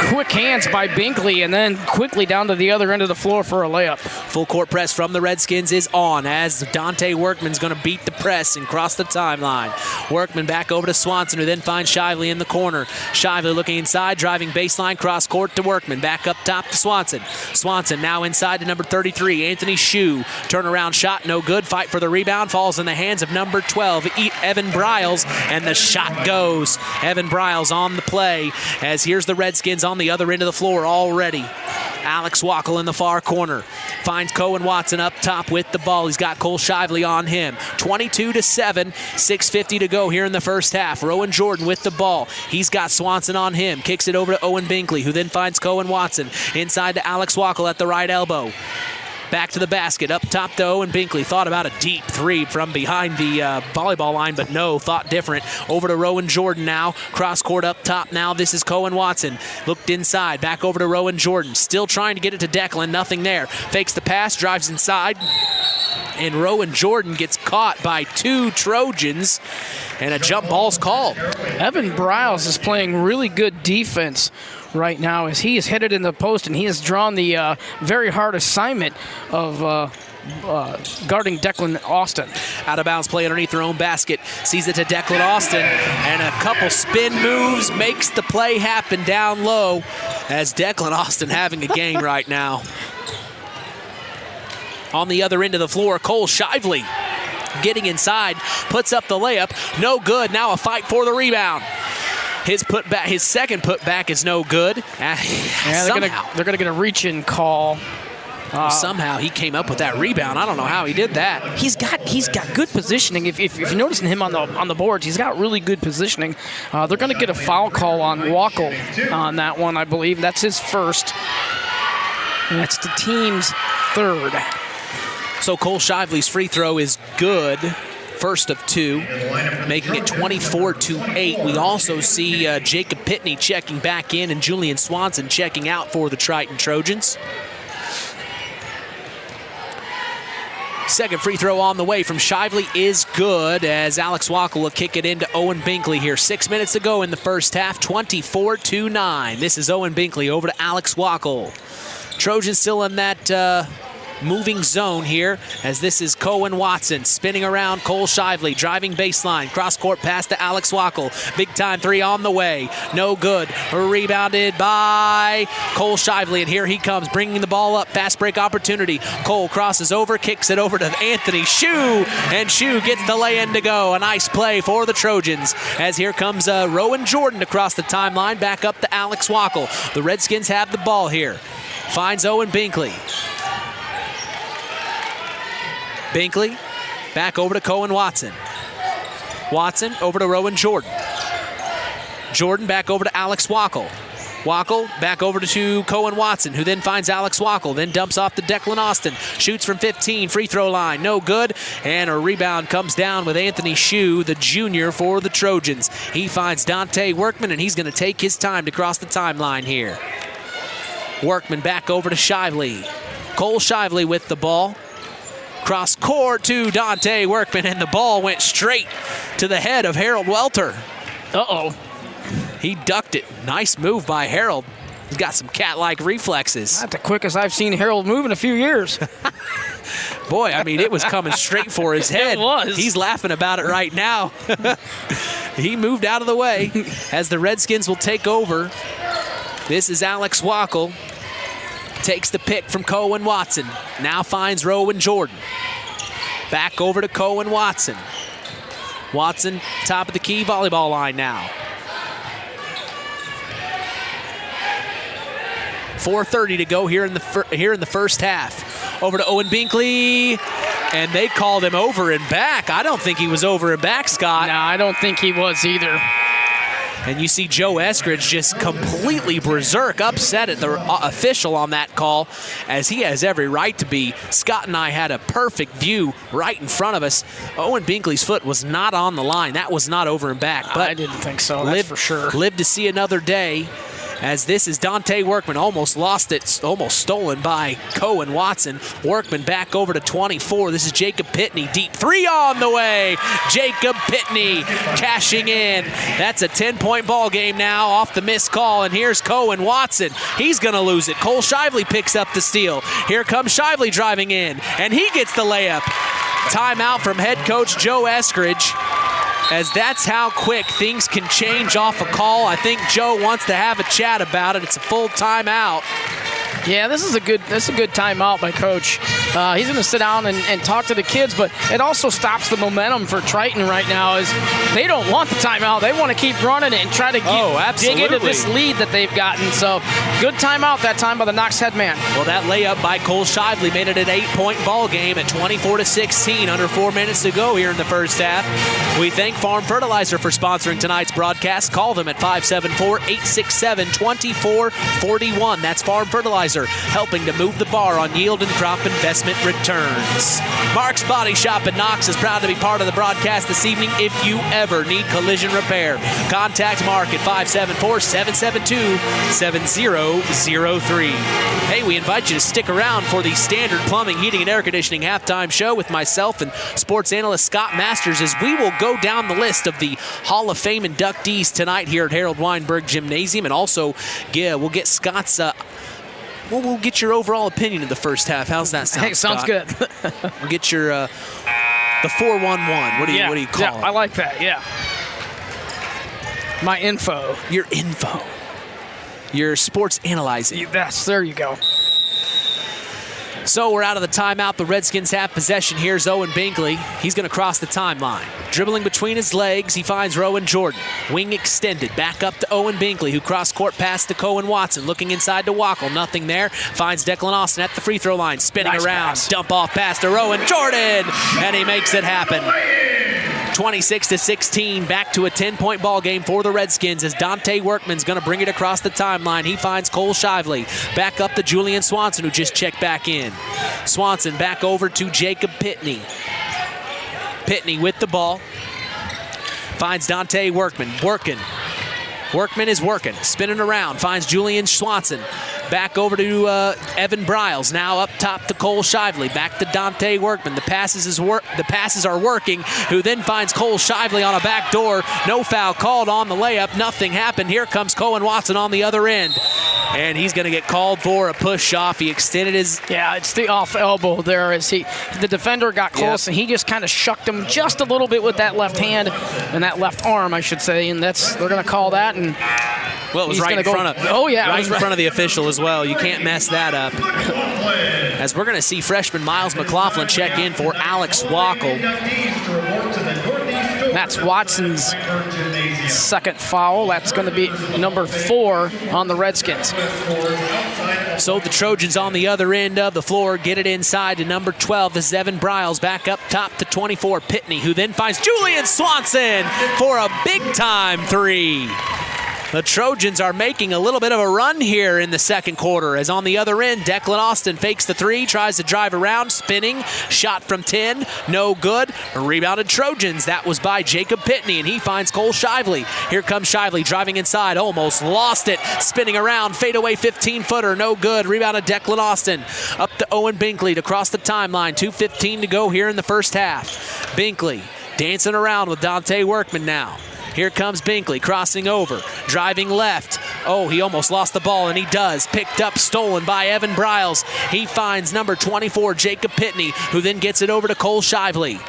Quick hands by Binkley, and then quickly down to the other end of the floor for a layup. Full court press from the Redskins is on as Dante Workman's going to beat the press and cross the timeline. Workman back over to Swanson, who then finds Shively in the corner. Shively looking inside, driving baseline, cross court to Workman. Back up top to Swanson. Swanson now inside to number 33, Anthony Shue. Turnaround shot, no good. Fight for the rebound, falls in the hands of number 12, Evan Briles, and the shot goes. Evan Briles on the play, as here's the Redskins on the other end of the floor already. Alex Wackel in the far corner. Finds Cohen Watson up top with the ball. He's got Cole Shively on him. 22-7, 6:50 to go here in the first half. Rowan Jordan with the ball. He's got Swanson on him. Kicks it over to Owen Binkley, who then finds Cohen Watson. Inside to Alex Wackel at the right elbow. Back to the basket, up top to Owen Binkley. Thought about a deep three from behind the volleyball line, but no, thought different. Over to Rowan Jordan now. Cross court up top now. This is Cohen Watson. Looked inside, back over to Rowan Jordan. Still trying to get it to Declan, nothing there. Fakes the pass, drives inside. And Rowan Jordan gets caught by two Trojans, and a jump ball's called. Evan Briles is playing really good defense right now as he is headed in the post, and he has drawn the very hard assignment of guarding Declan Austin. Out of bounds play underneath their own basket. Sees it to Declan Austin, and a couple spin moves makes the play happen down low, as Declan Austin having a game right now. On the other end of the floor, Cole Shively getting inside, puts up the layup, no good. Now a fight for the rebound. His second putback is no good. Yeah, they're gonna get a reach-in call. Somehow he came up with that rebound. I don't know how he did that. He's got good positioning. If you're noticing him on the boards, he's got really good positioning. They're going to get a foul call on Wackel on that one, I believe. That's his first. And that's the team's third. So Cole Shively's free throw is good. First of two, making it 24-8. We also see Jacob Pitney checking back in and Julian Swanson checking out for the Triton Trojans. Second free throw on the way from Shively is good, as Alex Wackel will kick it into Owen Binkley here. 6 minutes to go in the first half, 24-9. This is Owen Binkley over to Alex Wackel. Trojans still in that moving zone here, as this is Cohen Watson spinning around Cole Shively, driving baseline, cross-court pass to Alex Wackel. Big-time three on the way. No good. Rebounded by Cole Shively, and here he comes, bringing the ball up. Fast break opportunity. Cole crosses over, kicks it over to Anthony Shue, and Shue gets the lay-in to go. A nice play for the Trojans, as here comes Rowan Jordan across the timeline, back up to Alex Wackel. The Redskins have the ball here. Finds Owen Binkley. Binkley back over to Cohen Watson. Watson over to Rowan Jordan. Jordan back over to Alex Wackel. Wackel back over to Cohen Watson, who then finds Alex Wackel, then dumps off to Declan Austin. Shoots from 15, free throw line, no good. And a rebound comes down with Anthony Shue, the junior for the Trojans. He finds Dante Workman, and he's going to take his time to cross the timeline here. Workman back over to Shively. Cole Shively with the ball. Cross court to Dante Workman, and the ball went straight to the head of Harold Welter. Uh-oh. He ducked it. Nice move by Harold. He's got some cat-like reflexes. Not the quickest I've seen Harold move in a few years. Boy, I mean, it was coming straight for his head. It was. He's laughing about it right now. He moved out of the way as the Redskins will take over. This is Alex Wackel. Takes the pick from Cohen Watson. Now finds Rowan Jordan. Back over to Cohen Watson. Watson, top of the key, volleyball line now. 4:30 to go here in the first half. Over to Owen Binkley, and they called him over and back. I don't think he was over and back, Scott. No, I don't think he was either. And you see Joe Eskridge just completely berserk, upset at the official on that call, as he has every right to be. Scott and I had a perfect view right in front of us. Owen Binkley's foot was not on the line. That was not over and back. But I didn't think so, that's for sure. Lived to see another day, as this is Dante Workman. Almost lost it, almost stolen by Cohen Watson. Workman back over to 24. This is Jacob Pitney. Deep three on the way. Jacob Pitney cashing in. That's a 10-point ball game now off the missed call. And here's Cohen Watson. He's going to lose it. Cole Shively picks up the steal. Here comes Shively driving in, and he gets the layup. Timeout from head coach Joe Eskridge, as that's how quick things can change off a call. I think Joe wants to have a chat about it. It's a full timeout. Yeah, this is a good timeout by Coach. He's going to sit down and talk to the kids, but it also stops the momentum for Triton right now, as they don't want the timeout. They want to keep running it and try to dig into this lead that they've gotten. So good timeout that time by the Knox head man. Well, that layup by Cole Shively made it an 8-point ball game at 24-16, under 4 minutes to go here in the first half. We thank Farm Fertilizer for sponsoring tonight's broadcast. Call them at 574-867-2441. That's Farm Fertilizer, helping to move the bar on yield and crop investment returns. Mark's Body Shop in Knox is proud to be part of the broadcast this evening. If you ever need collision repair, contact Mark at 574-772-7003. Hey, we invite you to stick around for the Standard Plumbing, Heating, and Air Conditioning halftime show with myself and sports analyst Scott Masters, as we will go down the list of the Hall of Fame inductees tonight here at Harold Weinberg Gymnasium, and also we'll get Scott's we'll get your overall opinion of the first half. How's that sound? Hey, sounds Scott? good. We'll get your the 411. What do you call it? I like that. Yeah. My info. Your info. Your sports analyzing. There you go. So we're out of the timeout. The Redskins have possession. Here's Owen Binkley. He's going to cross the timeline. Dribbling between his legs, he finds Rowan Jordan. Wing extended. Back up to Owen Binkley, who cross-court pass to Cohen Watson. Looking inside to Wackel. Nothing there. Finds Declan Austin at the free throw line. Spinning around. Pass. Dump off pass to Rowan Jordan. And he makes it happen. 26-16, back to a 10-point ball game for the Redskins, as Dante Workman's going to bring it across the timeline. He finds Cole Shively. Back up to Julian Swanson, who just checked back in. Swanson back over to Jacob Pitney. Pitney with the ball. Finds Dante Workman. Workman is working. Spinning around. Finds Julian Swanson. Back over to Evan Briles. Now up top to Cole Shively. Back to Dante Workman. The passes are working, who then finds Cole Shively on a back door. No foul called on the layup. Nothing happened. Here comes Cohen Watson on the other end. And he's going to get called for a push off. He extended his... Yeah, it's the off elbow there as the defender got close, and he just kind of shucked him just a little bit with that left hand and that left arm, I should say, and they're going to call that. And well, it was right in front of... Oh, yeah. Right in front of the official as well. You can't mess that up. As we're going to see freshman Miles McLaughlin check in for Alex Wackel. That's Watson's second foul. That's going to be number 4 on the Redskins. So the Trojans on the other end of the floor get it inside to number 12. This is Evan Briles back up top to 24, Pitney, who then finds Julian Swanson for a big-time 3. The Trojans are making a little bit of a run here in the second quarter, as on the other end, Declan Austin fakes the 3, tries to drive around, spinning, shot from 10, no good. Rebounded Trojans. That was by Jacob Pitney, and he finds Cole Shively. Here comes Shively driving inside, almost lost it, spinning around, fadeaway 15-footer, no good. Rebounded Declan Austin. Up to Owen Binkley to cross the timeline. 2:15 to go here in the first half. Binkley dancing around with Dante Workman now. Here comes Binkley crossing over, driving left. Oh, he almost lost the ball, and he does. Picked up, stolen by Evan Briles. He finds number 24, Jacob Pitney, who then gets it over to Cole Shively.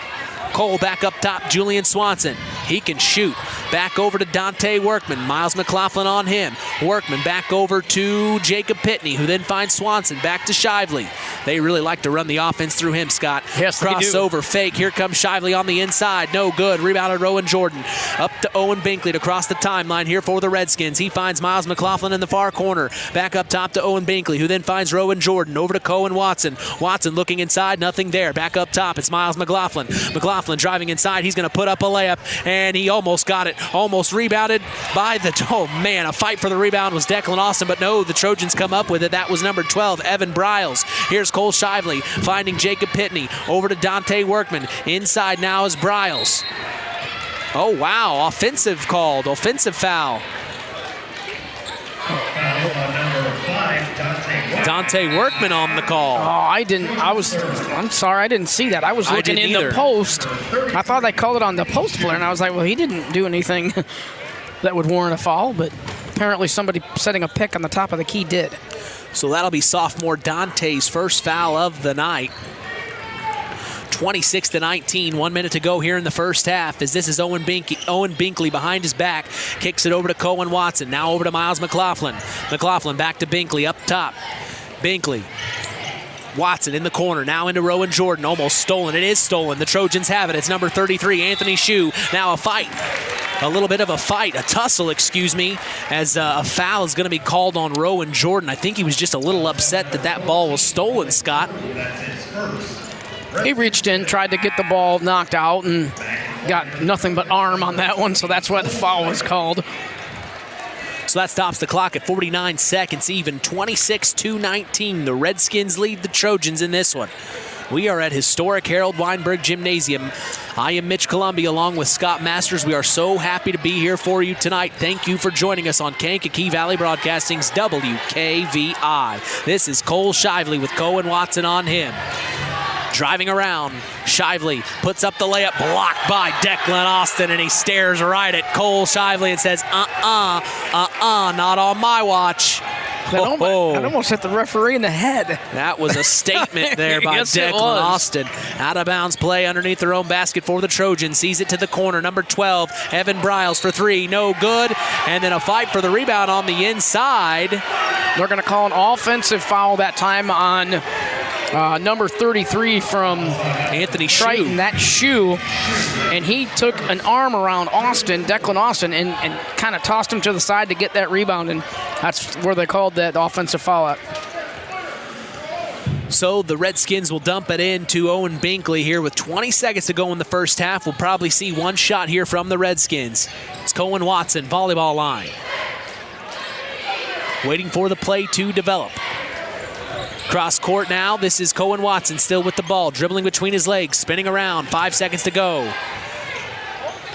Cole back up top, Julian Swanson. He can shoot. Back over to Dante Workman. Miles McLaughlin on him. Workman back over to Jacob Pitney, who then finds Swanson. Back to Shively. They really like to run the offense through him, Scott. Yes, they do. Crossover fake. Here comes Shively on the inside. No good. Rebounded Rowan Jordan. Up to Owen Binkley to cross the timeline here for the Redskins. He finds Miles McLaughlin in the far corner. Back up top to Owen Binkley, who then finds Rowan Jordan. Over to Cohen Watson. Watson looking inside. Nothing there. Back up top. It's Miles McLaughlin. McLaughlin driving inside. He's going to put up a layup, and he almost got it. Almost rebounded by the... Oh, man, a fight for the rebound was Declan Austin, but no, the Trojans come up with it. That was number 12, Evan Briles. Here's Cole Shively finding Jacob Pitney. Over to Dante Workman. Inside now is Briles. Oh, wow, offensive called. Offensive foul. Dante Workman on the call. Oh, I'm sorry, I didn't see that. I was looking in the post. I thought they called it on the post player, and I was like, well, he didn't do anything that would warrant a foul, but apparently somebody setting a pick on the top of the key did. So that'll be sophomore Dante's first foul of the night. 26-19, 1 minute to go here in the first half, as this is Owen Binkley behind his back, kicks it over to Cohen Watson, now over to Miles McLaughlin. McLaughlin back to Binkley up top. Binkley. Watson in the corner, now into Rowan Jordan, almost stolen. It is stolen. The Trojans have it. It's number 33, Anthony Shue. Now a fight. A little bit of a fight, a tussle, excuse me, as a foul is going to be called on Rowan Jordan. I think he was just a little upset that that ball was stolen, Scott. He reached in, tried to get the ball knocked out, and got nothing but arm on that one, so that's why the foul was called. So that stops the clock at 49 seconds even. 26-19. The Redskins lead the Trojans in this one. We are at historic Harold Weinberg Gymnasium. I am Mitch Columbia along with Scott Masters. We are so happy to be here for you tonight. Thank you for joining us on Kankakee Valley Broadcasting's WKVI. This is Cole Shively with Cohen Watson on him. Driving around, Shively puts up the layup, blocked by Declan Austin, and he stares right at Cole Shively and says, not on my watch. That almost hit the referee in the head. That was a statement there by Declan Austin. Out of bounds play underneath their own basket for the Trojans. Sees it to the corner. Number 12, Evan Briles for 3. No good. And then a fight for the rebound on the inside. They're going to call an offensive foul that time on number 33 from Anthony Triton, that Shue, and he took an arm around Declan Austin, and kind of tossed him to the side to get that rebound, and that's where they called that offensive foul out. So the Redskins will dump it into Owen Binkley here with 20 seconds to go in the first half. We'll probably see one shot here from the Redskins. It's Cohen Watson, volleyball line. Waiting for the play to develop. Cross court now. This is Cohen Watson still with the ball, dribbling between his legs, spinning around. 5 seconds to go.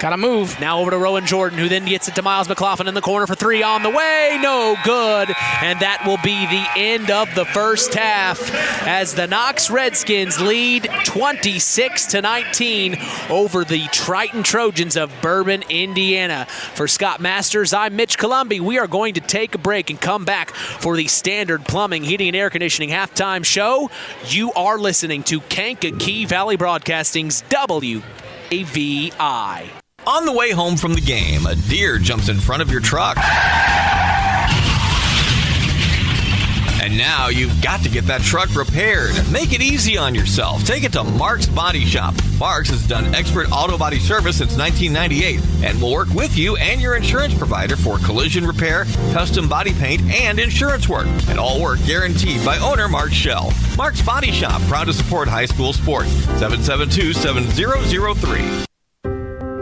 Gotta move. Now over to Rowan Jordan, who then gets it to Miles McLaughlin in the corner for three on the way. No good. And that will be the end of the first half as the Knox Redskins lead 26-19 over the Triton Trojans of Bourbon, Indiana. For Scott Masters, I'm Mitch Columbi. We are going to take a break and come back for the Standard Plumbing, Heating, and Air Conditioning halftime show. You are listening to Kankakee Valley Broadcasting's WAVI. On the way home from the game, a deer jumps in front of your truck. And now you've got to get that truck repaired. Make it easy on yourself. Take it to Mark's Body Shop. Mark's has done expert auto body service since 1998 and will work with you and your insurance provider for collision repair, custom body paint, and insurance work. And all work guaranteed by owner Mark Schell. Mark's Body Shop, proud to support high school sports. 772-7003.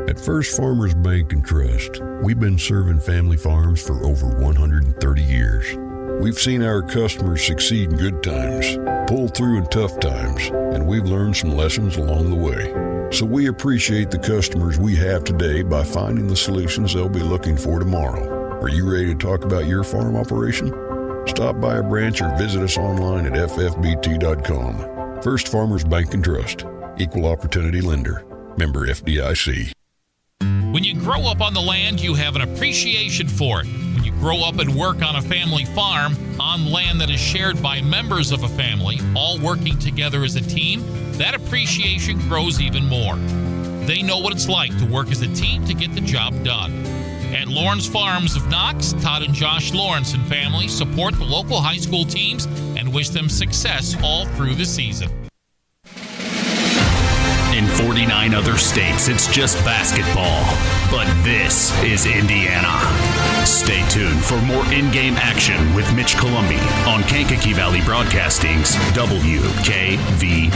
At First Farmers Bank and Trust, we've been serving family farms for over 130 years. We've seen our customers succeed in good times, pull through in tough times, and we've learned some lessons along the way. So we appreciate the customers we have today by finding the solutions they'll be looking for tomorrow. Are you ready to talk about your farm operation? Stop by a branch or visit us online at ffbt.com. First Farmers Bank and Trust, Equal Opportunity Lender, member FDIC. When you grow up on the land, you have an appreciation for it. When you grow up and work on a family farm, on land that is shared by members of a family, all working together as a team, that appreciation grows even more. They know what it's like to work as a team to get the job done. At Lawrence Farms of Knox, Todd and Josh Lawrence and family support the local high school teams and wish them success all through the season. In 49 other states, it's just basketball. But this is Indiana. Stay tuned for more in-game action with Mitch Columbi on Kankakee Valley Broadcasting's WKVI.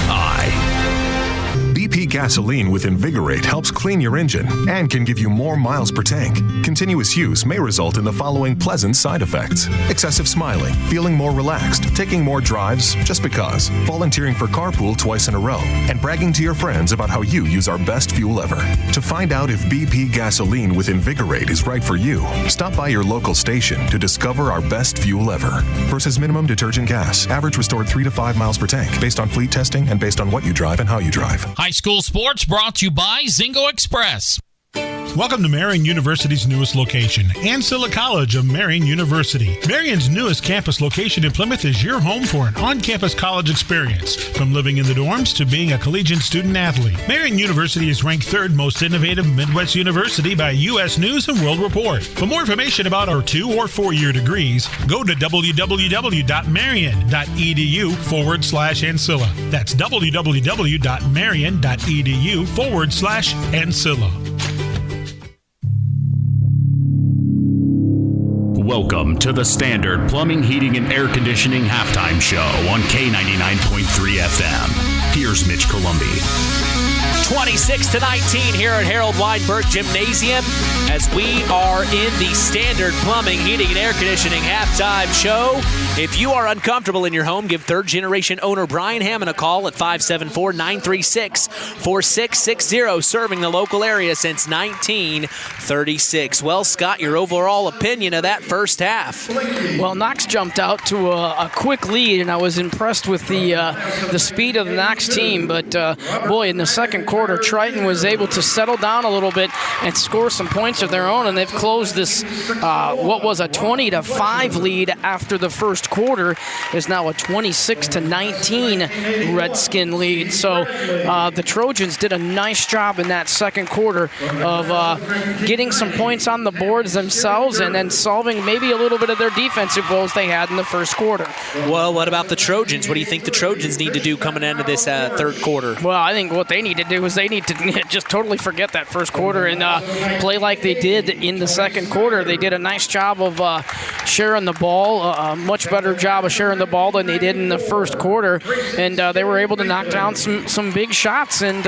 BP gasoline with Invigorate helps clean your engine and can give you more miles per tank. Continuous use may result in the following pleasant side effects: excessive smiling, feeling more relaxed, taking more drives just because, volunteering for carpool twice in a row, and bragging to your friends about how you use our best fuel ever. To find out if BP gasoline with Invigorate is right for you, stop by your local station to discover our best fuel ever. Versus minimum detergent gas, average restored 3 to 5 miles per tank, based on fleet testing and based on what you drive and how you drive. High school sports brought to you by Zingo Express. Welcome to Marion University's newest location, Ancilla College of Marion University. Marion's newest campus location in Plymouth is your home for an on-campus college experience. From living in the dorms to being a collegiate student-athlete, Marion University is ranked 3rd most innovative Midwest university by U.S. News & World Report. For more information about our 2- or 4-year degrees, go to www.marion.edu/Ancilla. That's www.marion.edu/Ancilla. Welcome to the Standard Plumbing, Heating, and Air Conditioning halftime show on K99.3 FM. Here's Mitch Columbi. 26-19 here at Harold Weinberg Gymnasium as we are in the Standard Plumbing, Heating, and Air Conditioning halftime show. If you are uncomfortable in your home, give third-generation owner Brian Hammond a call at 574-936-4660, serving the local area since 1936. Well, Scott, your overall opinion of that first half? Well, Knox jumped out to a quick lead, and I was impressed with the speed of the Knox team. But, boy, in the second quarter, Triton was able to settle down a little bit and score some points of their own, and they've closed this, what was a 20-5 lead after the first quarter, is now a 26-19 Redskin lead. So the Trojans did a nice job in that second quarter of getting some points on the boards themselves and then solving maybe a little bit of their defensive woes they had in the first quarter. Well, what about the Trojans? What do you think the Trojans need to do coming into this third quarter? Well, I think what they need to do is they need to just totally forget that first quarter and play like they did in the second quarter. They did a nice job of sharing the ball, a much better job of sharing the ball than they did in the first quarter, and they were able to knock down some big shots and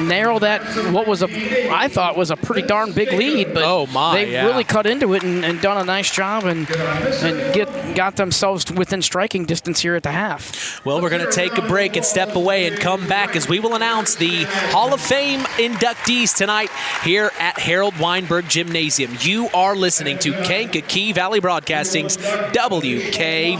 narrow that what was I thought was a pretty darn big lead. But they really cut into it and done a nice job and got themselves within striking distance here at the half. Well, we're going to take a break, and can step away and come back as we will announce the Hall of Fame inductees tonight here at Harold Weinberg Gymnasium. You are listening to Kankakee Valley Broadcasting's WKVI.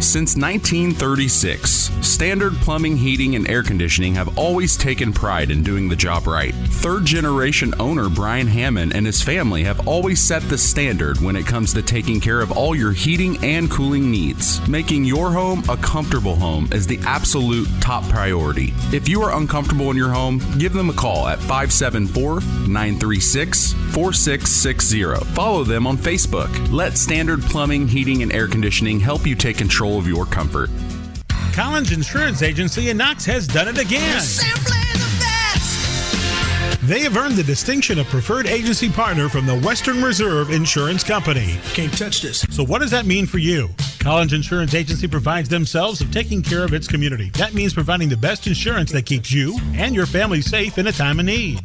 Since 1936, Standard Plumbing, Heating, and Air Conditioning have always taken pride in doing the job right. Third-generation owner Brian Hammond and his family have always set the standard when it comes to taking care of all your heating and cooling needs. Making your home a comfortable home is the absolute top priority. If you are uncomfortable in your home, give them a call at 574-936-4660. Follow them on Facebook. Let Standard Plumbing, Heating, and Air Conditioning help you take control of your comfort. Collins Insurance Agency in Knox has done it again. They have earned the distinction of preferred agency partner from the Western Reserve Insurance Company. Can't touch this. So what does that mean for you? Collins Insurance Agency provides themselves of taking care of its community. That means providing the best insurance that keeps you and your family safe in a time of need.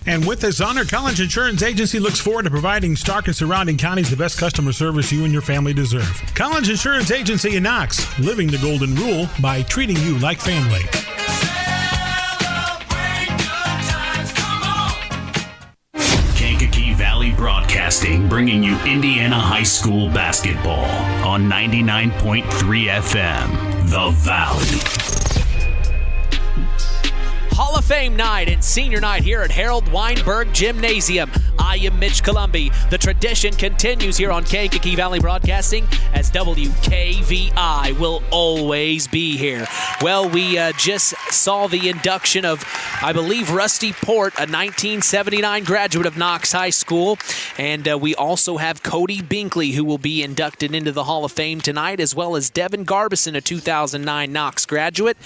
And with this honor, Collins Insurance Agency looks forward to providing Stark and surrounding counties the best customer service you and your family deserve. Collins Insurance Agency in Knox, living the golden rule by treating you like family. Kankakee Valley Broadcasting, bringing you Indiana High School basketball on 99.3 FM, The Valley. Hall of Fame night and senior night here at Harold Weinberg Gymnasium. I am Mitch Columbi. The tradition continues here on Kankakee Valley Broadcasting as WKVI will always be here. Well, we just saw the induction of, I believe, Rusty Port, a 1979 graduate of Knox High School. And we also have Cody Binkley, who will be inducted into the Hall of Fame tonight, as well as Devin Garbison, a 2009 Knox graduate.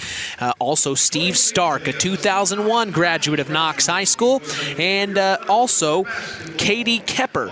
Also Steve Stark, a 2001 graduate of Knox High School. And also Katie Kepper.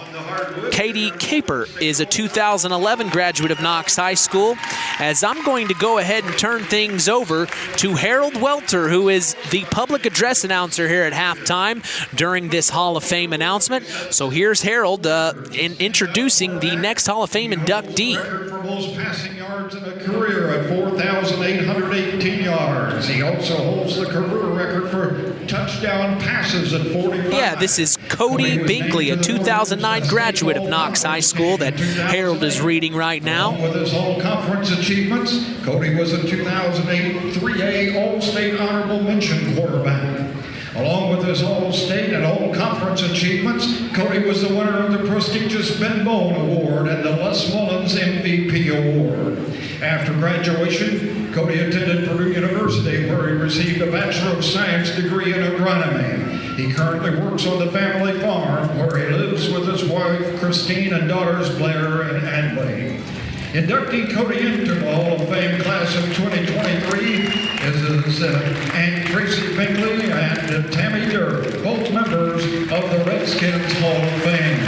Katie Caper is a 2011 graduate of Knox High School. As I'm going to go ahead and turn things over to Harold Welter, who is the public address announcer here at halftime during this Hall of Fame announcement. So here's Harold introducing the next Hall of Fame inductee. Record for most passing yards in a career at 4,818 yards. He also holds the career record for touchdown passes at 45. Yeah, this is Cody Binkley, a 2009 graduate of Knox High School that Harold is reading right now. With his all-conference achievements, Cody was a 2008 3A All-State Honorable Mention quarterback. Along with his All-State and All-Conference achievements, Cody was the winner of the prestigious Ben Bone Award and the Les Mullins MVP Award. After graduation, Cody attended Purdue University, where he received a Bachelor of Science degree in agronomy. He currently works on the family farm, where he lives with his wife, Christine, and daughters, Blair and Adley. Inducting Cody into the Hall of Fame class of 2023 is Aunt Tracy Binkley and Tammy Dirk, both members of the Redskins Hall of Fame.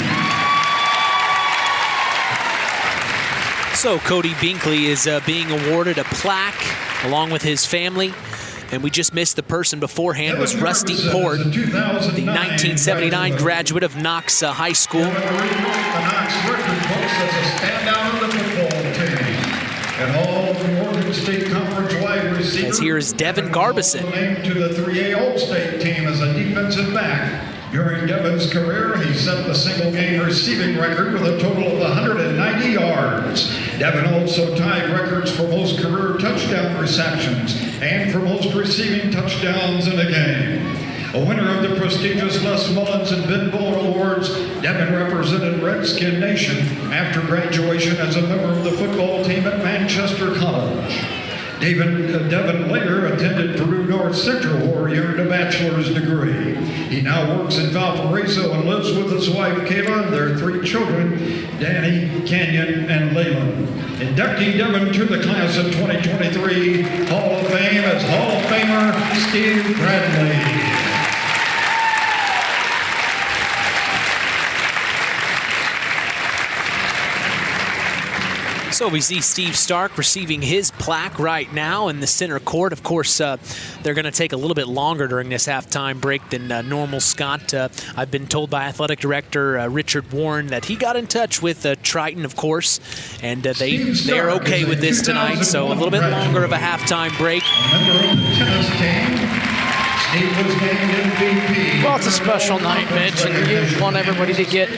So Cody Binkley is being awarded a plaque along with his family. And we just missed the person beforehand was Rusty Port, the 1979 graduate of Knox High School. The Knox record books as a standout of the football team. And all of the Oregon State Conference wide receivers. As here is Devin Garbison. Named to the 3A All-State team as a defensive back. During Devin's career, he set the single-game receiving record with a total of 190 yards. Devin also tied records for most career touchdown receptions and for most receiving touchdowns in a game. A winner of the prestigious Les Mullins and Ben Bone Awards, Devin represented Redskin Nation after graduation as a member of the football team at Manchester College. Devin later attended Purdue North Central, where he earned a bachelor's degree. He now works in Valparaiso and lives with his wife, Kayla, and their 3 children, Danny, Canyon, and Layla. Inducting Devin to the class of 2023 Hall of Fame as Hall of Famer Steve Bradley. So we see Steve Stark receiving his plaque right now in the center court. Of course, they're going to take a little bit longer during this halftime break than normal, Scott. I've been told by Athletic Director Richard Warren that he got in touch with Triton, of course, and they're okay with this tonight, so a little bit longer of a halftime break. Well, it's a special night, Mitch, and you want everybody to get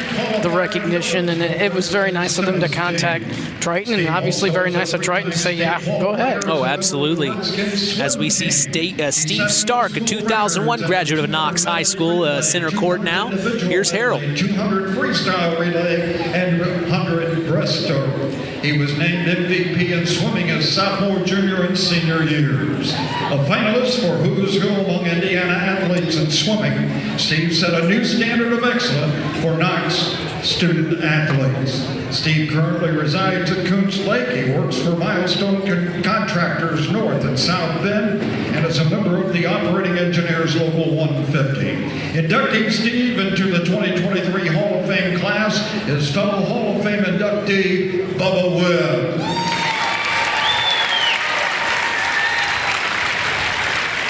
the recognition, and it was very nice of them to contact Triton, and obviously very nice of Triton to say, yeah, go ahead. Oh, absolutely. As we see Steve Stark, a 2001 graduate of Knox High School, center court now. Here's Harold. 200 freestyle relay and 100 breaststroke. He was named MVP in swimming his sophomore, junior, and senior years. A finalist for Who's Who among Indiana athletes in swimming, Steve set a new standard of excellence for Knox student athletes. Steve currently resides at Coons Lake. He works for Milestone Contractors North and South Bend and is a member of the Operating Engineers Local 150. Inducting Steve into the 2023 Hall of Fame class is fellow Hall of Fame inductee Bubba Webb.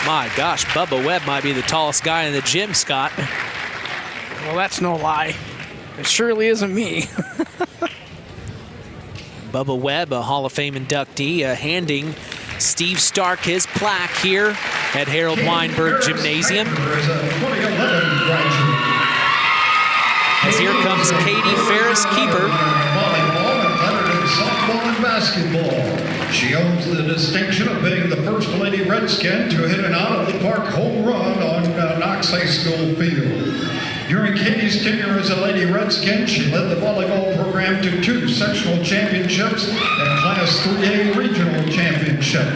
My gosh, Bubba Webb might be the tallest guy in the gym, Scott. Well, that's no lie. It surely isn't me. Bubba Webb, a Hall of Fame inductee, handing Steve Stark his plaque here at Harold Weinberg Gymnasium. As here comes Katie Ferris, keeper. Softball and basketball. She owns the distinction of being the first Lady Redskin to hit an out-of-the-park home run on Knox High School field. During Katie's tenure as a Lady Redskin, she led the volleyball program to 2 sectional championships and Class 3A regional championship.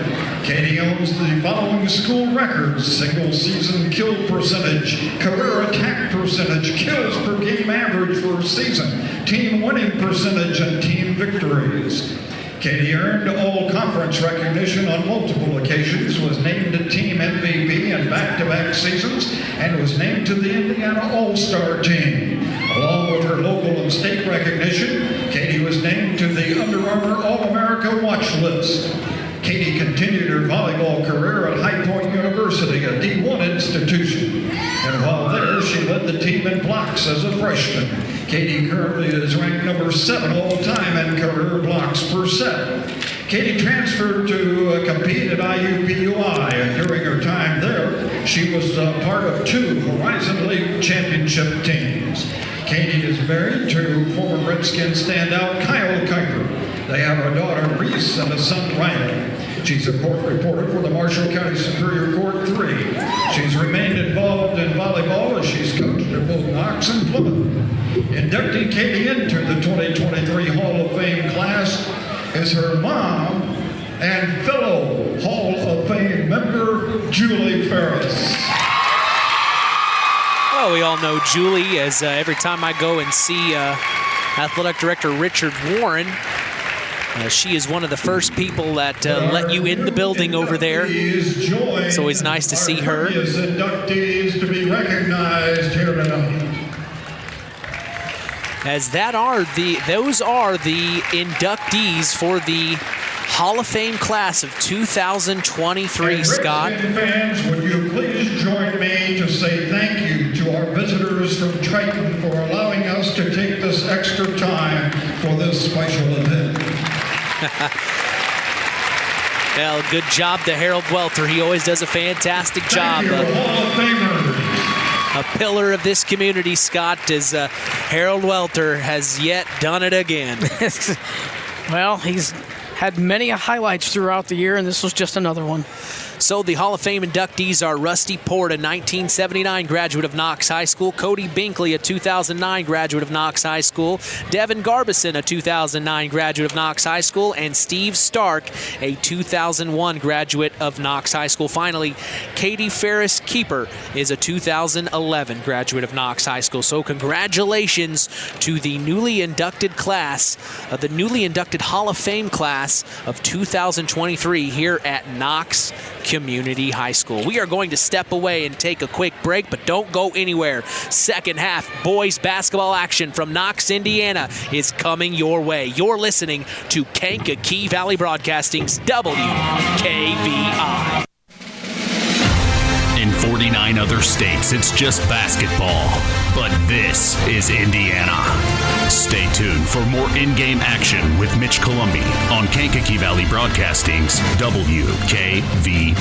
Katie owns the following school records: single season kill percentage, career attack percentage, kills per game average for a season, team winning percentage, and team victories. Katie earned all-conference recognition on multiple occasions, was named a team MVP in back-to-back seasons, and was named to the Indiana All-Star team. Along with her local and state recognition, Katie was named to the Under Armour All-America watch list. Katie continued her volleyball career at High Point University, a D1 institution. And while there, she led the team in blocks as a freshman. Katie currently is ranked number 7 all-time in career blocks per set. Katie transferred to compete at IUPUI, and during her time there, she was part of 2 Horizon League championship teams. Katie is married to former Redskin standout Kyle Kuiper. They have a daughter, Reese, and a son, Riley. She's a court reporter for the Marshall County Superior Court 3. She's remained involved in volleyball as she's coached at both Knox and Plymouth. Inducting Katie into the 2023 Hall of Fame class is her mom and fellow Hall of Fame member, Julie Ferris. Well, we all know Julie, as every time I go and see Athletic Director Richard Warren, she is one of the first people that let you in the building over there. It's always nice to see her. Inductees to be recognized here tonight. As those are the inductees for the Hall of Fame class of 2023, Scott. Fans, would you please join me to say thank you to our visitors from Triton for allowing us to take this extra time for this special event. Well, good job to Harold Welter. He always does a fantastic job. A pillar of this community, Scott, as Harold Welter has yet done it again. Well, he's had many highlights throughout the year, and this was just another one. So the Hall of Fame inductees are Rusty Port, a 1979 graduate of Knox High School, Cody Binkley, a 2009 graduate of Knox High School, Devin Garbison, a 2009 graduate of Knox High School, and Steve Stark, a 2001 graduate of Knox High School. Finally, Katie Ferris Keeper is a 2011 graduate of Knox High School. So congratulations to the newly inducted class, the newly inducted Hall of Fame class class of 2023 here at Knox Community High School. We are going to step away and take a quick break, but don't go anywhere. Second half boys basketball action from Knox, Indiana is coming your way. You're listening to Kankakee Valley Broadcasting's WKVI. In 49 other states, it's just basketball. But this is Indiana. Stay tuned for more in-game action with Mitch Columbi on Kankakee Valley Broadcasting's WKVI.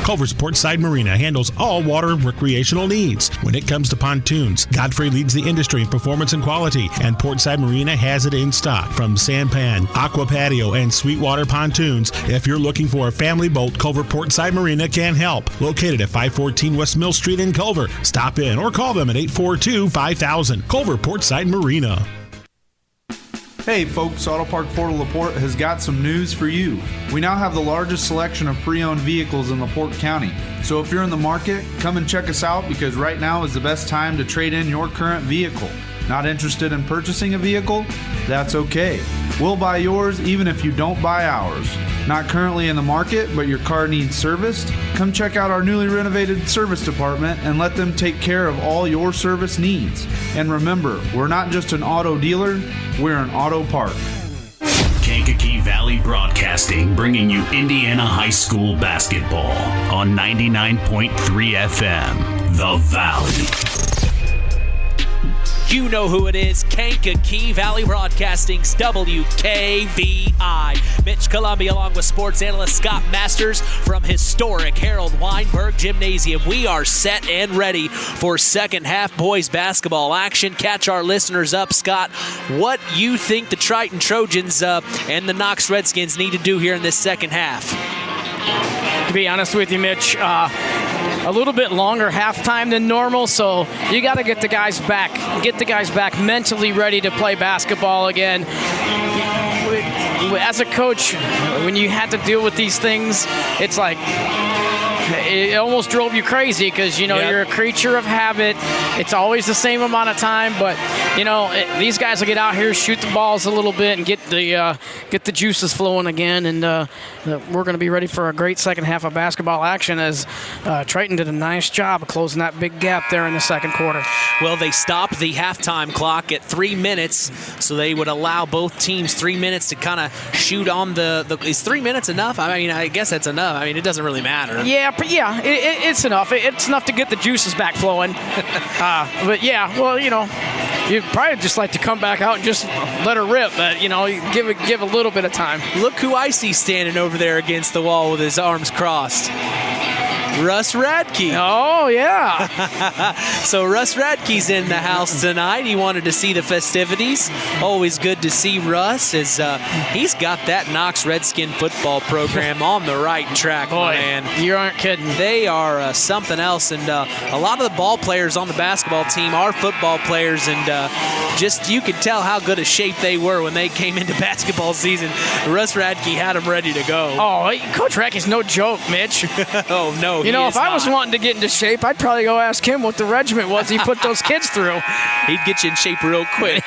Culver's Portside Marina handles all water recreational needs. When it comes to pontoons, Godfrey leads the industry in performance and quality, and Portside Marina has it in stock. From sampan, aqua patio, and sweetwater pontoons, if you're looking for a family boat, Culver Portside Marina can help. Located at 514 West Mill Street in Culver. Stop in or call them at 842-5000. Culver Portside Marina. Hey folks, Auto Park Fort LaPorte has got some news for you. We now have the largest selection of pre-owned vehicles in LaPorte County. So if you're in the market, come and check us out because right now is the best time to trade in your current vehicle. Not interested in purchasing a vehicle? That's okay. We'll buy yours even if you don't buy ours. Not currently in the market, but your car needs serviced? Come check out our newly renovated service department and let them take care of all your service needs. And remember, we're not just an auto dealer, we're an auto park. Kankakee Valley Broadcasting, bringing you Indiana High School basketball on 99.3 FM, The Valley. You know who it is, Kankakee Valley Broadcasting's WKVI. Mitch Columbi along with sports analyst Scott Masters from historic Harold Weinberg Gymnasium. We are set and ready for second half boys basketball action. Catch our listeners up, Scott. What you think the Triton Trojans and the Knox Redskins need to do here in this second half? To be honest with you, Mitch, a little bit longer halftime than normal, so you got to get the guys back mentally ready to play basketball again. As a coach, when you had to deal with these things, it's like it almost drove you crazy because, you're a creature of habit. It's always the same amount of time, but, these guys will get out here, shoot the balls a little bit, and get the juices flowing again, and we're going to be ready for a great second half of basketball action as Triton did a nice job of closing that big gap there in the second quarter. Well, they stopped the halftime clock at 3 minutes, so they would allow both teams 3 minutes to kind of shoot on the is 3 minutes enough? I mean, I guess that's enough. I mean, it doesn't really matter. Yeah, it's enough. It's enough to get the juices back flowing. But yeah, well, you'd probably just like to come back out and just let her rip, but give a little bit of time. Look who I see standing over there against the wall with his arms crossed. Russ Radke. Oh, yeah. So Russ Radke's in the house tonight. He wanted to see the festivities. Always good to see Russ as he's got that Knox Redskin football program on the right track, man. You aren't kidding. They are something else, and a lot of the ball players on the basketball team are football players, and just you could tell how good a shape they were when they came into basketball season. Russ Radke had them ready to go. Oh, Coach Radke's no joke, Mitch. Oh, no. If I was wanting to get into shape, I'd probably go ask him what the regiment was he put those kids through. He'd get you in shape real quick.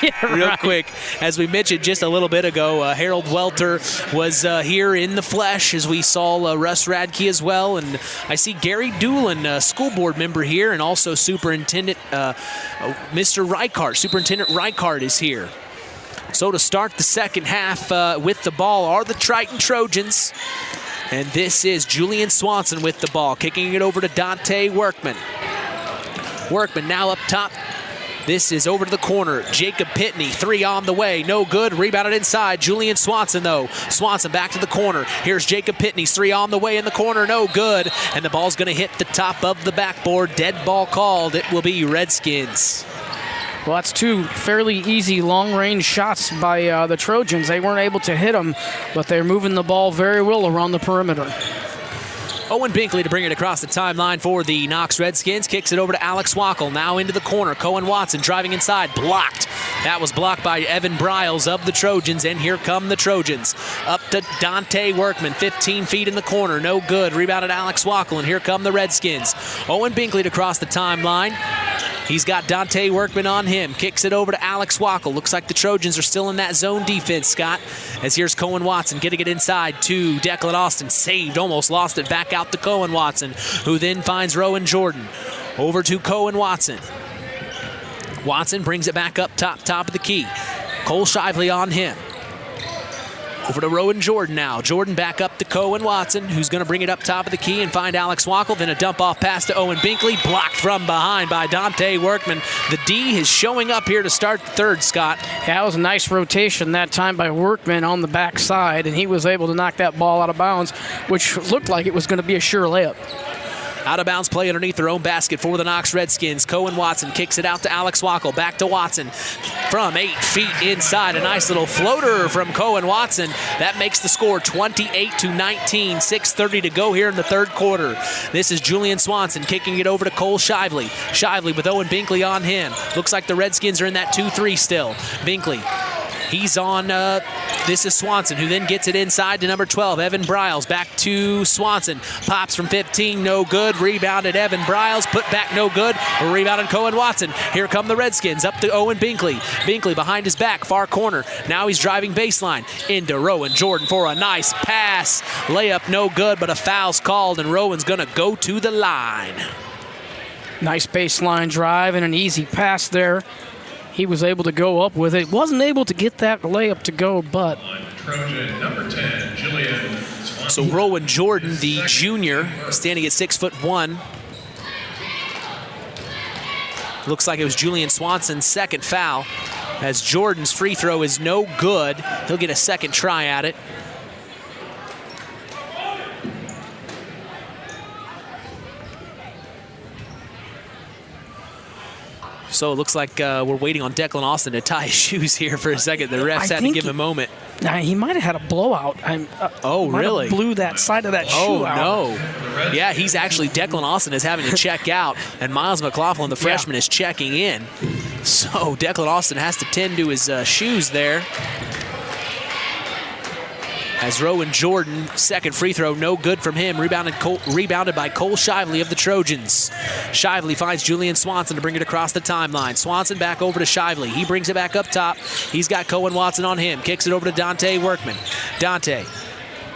Quick. As we mentioned just a little bit ago, Harold Welter was here in the flesh as we saw Russ Radke as well. And I see Gary Doolin, school board member here, and also Superintendent Mr. Reichart. Superintendent Reichart is here. So to start the second half with the ball are the Triton Trojans. And this is Julian Swanson with the ball, kicking it over to Dante Workman. Workman now up top. This is over to the corner. Jacob Pitney, three on the way. No good. Rebounded inside. Julian Swanson, though. Swanson back to the corner. Here's Jacob Pitney's three on the way in the corner. No good. And the ball's going to hit the top of the backboard. Dead ball called. It will be Redskins. Well, that's two fairly easy long-range shots by the Trojans. They weren't able to hit them, but they're moving the ball very well around the perimeter. Owen Binkley to bring it across the timeline for the Knox Redskins. Kicks it over to Alex Wackel. Now into the corner. Cohen Watson driving inside. Blocked. That was blocked by Evan Bryles of the Trojans, and here come the Trojans. Up to Dante Workman, 15 feet in the corner. No good. Rebounded Alex Wackel, and here come the Redskins. Owen Binkley to cross the timeline. He's got Dante Workman on him. Kicks it over to Alex Wackel. Looks like the Trojans are still in that zone defense, Scott. As here's Cohen Watson getting it inside to Declan Austin. Saved, almost lost it. Back out to Cohen Watson, who then finds Rowan Jordan. Over to Cohen Watson. Watson brings it back up top of the key. Cole Shively on him. Over to Rowan Jordan now. Jordan back up to Cohen Watson, who's going to bring it up top of the key and find Alex Wackel. Then a dump-off pass to Owen Binkley, blocked from behind by Dante Workman. The D is showing up here to start the third, Scott. That was a nice rotation that time by Workman on the backside, and he was able to knock that ball out of bounds, which looked like it was going to be a sure layup. Out of bounds play underneath their own basket for the Knox Redskins. Cohen Watson kicks it out to Alex Wackel. Back to Watson from 8 feet inside. A nice little floater from Cohen Watson. That makes the score 28-19. 6:30 to go here in the third quarter. This is Julian Swanson kicking it over to Cole Shively. Shively with Owen Binkley on him. Looks like the Redskins are in that 2-3 still. Binkley. He's on, this is Swanson, who then gets it inside to number 12, Evan Briles. Back to Swanson. Pops from 15, no good. Rebounded Evan Briles, put back, no good. Rebounded Cohen Watson. Here come the Redskins, up to Owen Binkley. Binkley behind his back, far corner. Now he's driving baseline into Rowan Jordan for a nice pass. Layup, no good, but a foul's called, and Rowan's going to go to the line. Nice baseline drive and an easy pass there. He was able to go up with it. Wasn't able to get that layup to go, but... Trojan, number 10, Julian Swanson. So Rowan Jordan, the junior, standing at 6'1". Looks like it was Julian Swanson's second foul, as Jordan's free throw is no good. He'll get a second try at it. So it looks like we're waiting on Declan Austin to tie his shoes here for a second. The refs had to give him a moment. He might have had a blowout. Really? Blew that side of that shoe out. Oh, no. Yeah, he's actually, Declan Austin is having to check out, and Miles McLaughlin, the freshman, is checking in. So Declan Austin has to tend to his shoes there. As Rowan Jordan, second free throw, no good from him. Rebounded by Cole Shively of the Trojans. Shively finds Julian Swanson to bring it across the timeline. Swanson back over to Shively. He brings it back up top. He's got Cohen Watson on him. Kicks it over to Dante Workman. Dante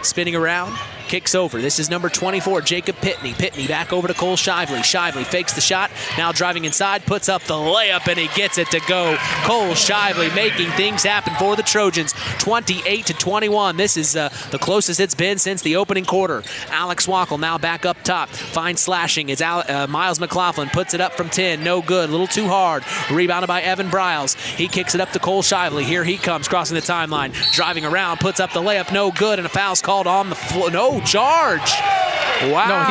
spinning around. Kicks over. This is number 24, Jacob Pitney. Pitney back over to Cole Shively. Shively fakes the shot. Now driving inside, puts up the layup, and he gets it to go. Cole Shively making things happen for the Trojans. 28-21. This is the closest it's been since the opening quarter. Alex Wackel now back up top. Fine slashing. It's Miles McLaughlin puts it up from 10. No good. A little too hard. Rebounded by Evan Briles. He kicks it up to Cole Shively. Here he comes, crossing the timeline. Driving around, puts up the layup. No good, and a foul's called on the floor. No charge. Wow. No,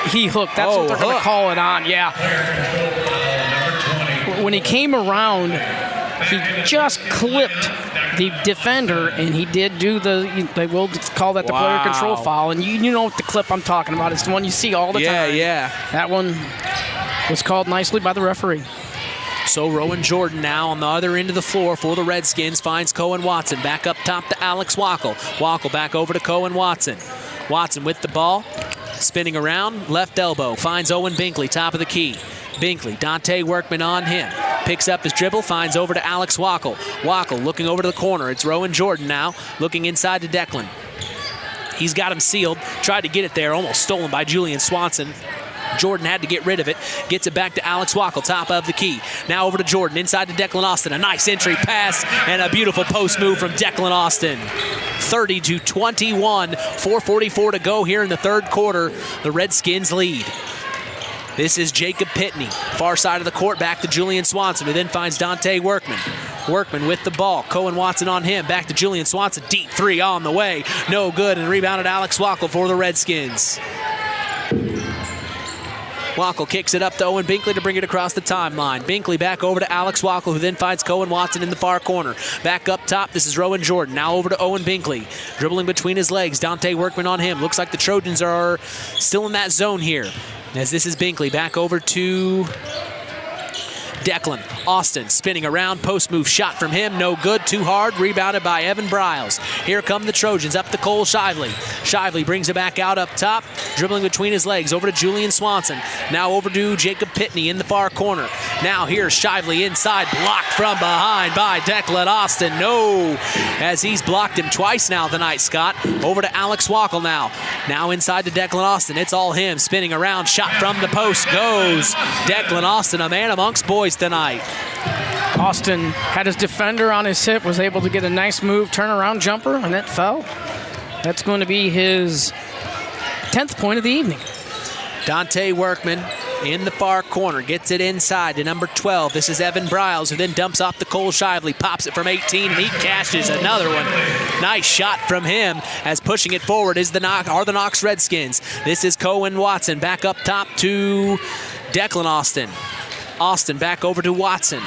he hooked. That's what they're going to call it on, yeah. When he came around, he just clipped the defender, and he did do they will call that the player control foul, and you know what the clip I'm talking about. It's the one you see all the time. Yeah. That one was called nicely by the referee. So Rowan Jordan now on the other end of the floor for the Redskins finds Cohen Watson. Back up top to Alex Wackel. Wackel back over to Cohen Watson. Watson with the ball, spinning around, left elbow, finds Owen Binkley, top of the key. Binkley, Dante Workman on him. Picks up his dribble, finds over to Alex Wackel. Wackel looking over to the corner. It's Rowan Jordan now, looking inside to Declan. He's got him sealed, tried to get it there, almost stolen by Julian Swanson. Jordan had to get rid of it. Gets it back to Alex Wackel, top of the key. Now over to Jordan, inside to Declan Austin. A nice entry pass and a beautiful post move from Declan Austin. 30-21, 4:44 to go here in the third quarter. The Redskins lead. This is Jacob Pitney. Far side of the court, back to Julian Swanson, who then finds Dante Workman. Workman with the ball. Cohen Watson on him. Back to Julian Swanson. Deep three on the way. No good, and rebounded Alex Wackel for the Redskins. Wackel kicks it up to Owen Binkley to bring it across the timeline. Binkley back over to Alex Wackel, who then finds Cohen Watson in the far corner. Back up top, this is Rowan Jordan. Now over to Owen Binkley. Dribbling between his legs. Dante Workman on him. Looks like the Trojans are still in that zone here. As this is Binkley back over to Declan. Austin spinning around, post move shot from him, no good, too hard, rebounded by Evan Briles. Here come the Trojans, up to Cole Shively. Shively brings it back out up top, dribbling between his legs, over to Julian Swanson. Now over to Jacob Pitney in the far corner. Now here's Shively inside, blocked from behind by Declan Austin. No, as he's blocked him twice now tonight, Scott. Over to Alex Wackel now. Now inside to Declan Austin. It's all him. Spinning around, shot from the post goes. Declan Austin, a man amongst boys tonight. Austin had his defender on his hip, was able to get a nice move, turnaround jumper, and it fell. That's going to be his 10th point of the evening. Dante Workman in the far corner, gets it inside to number 12. This is Evan Briles, who then dumps off to Cole Shively, pops it from 18, and he cashes another one. Nice shot from him, as pushing it forward is the Knox Redskins. This is Cohen Watson, back up top to Declan Austin. Austin back over to Watson.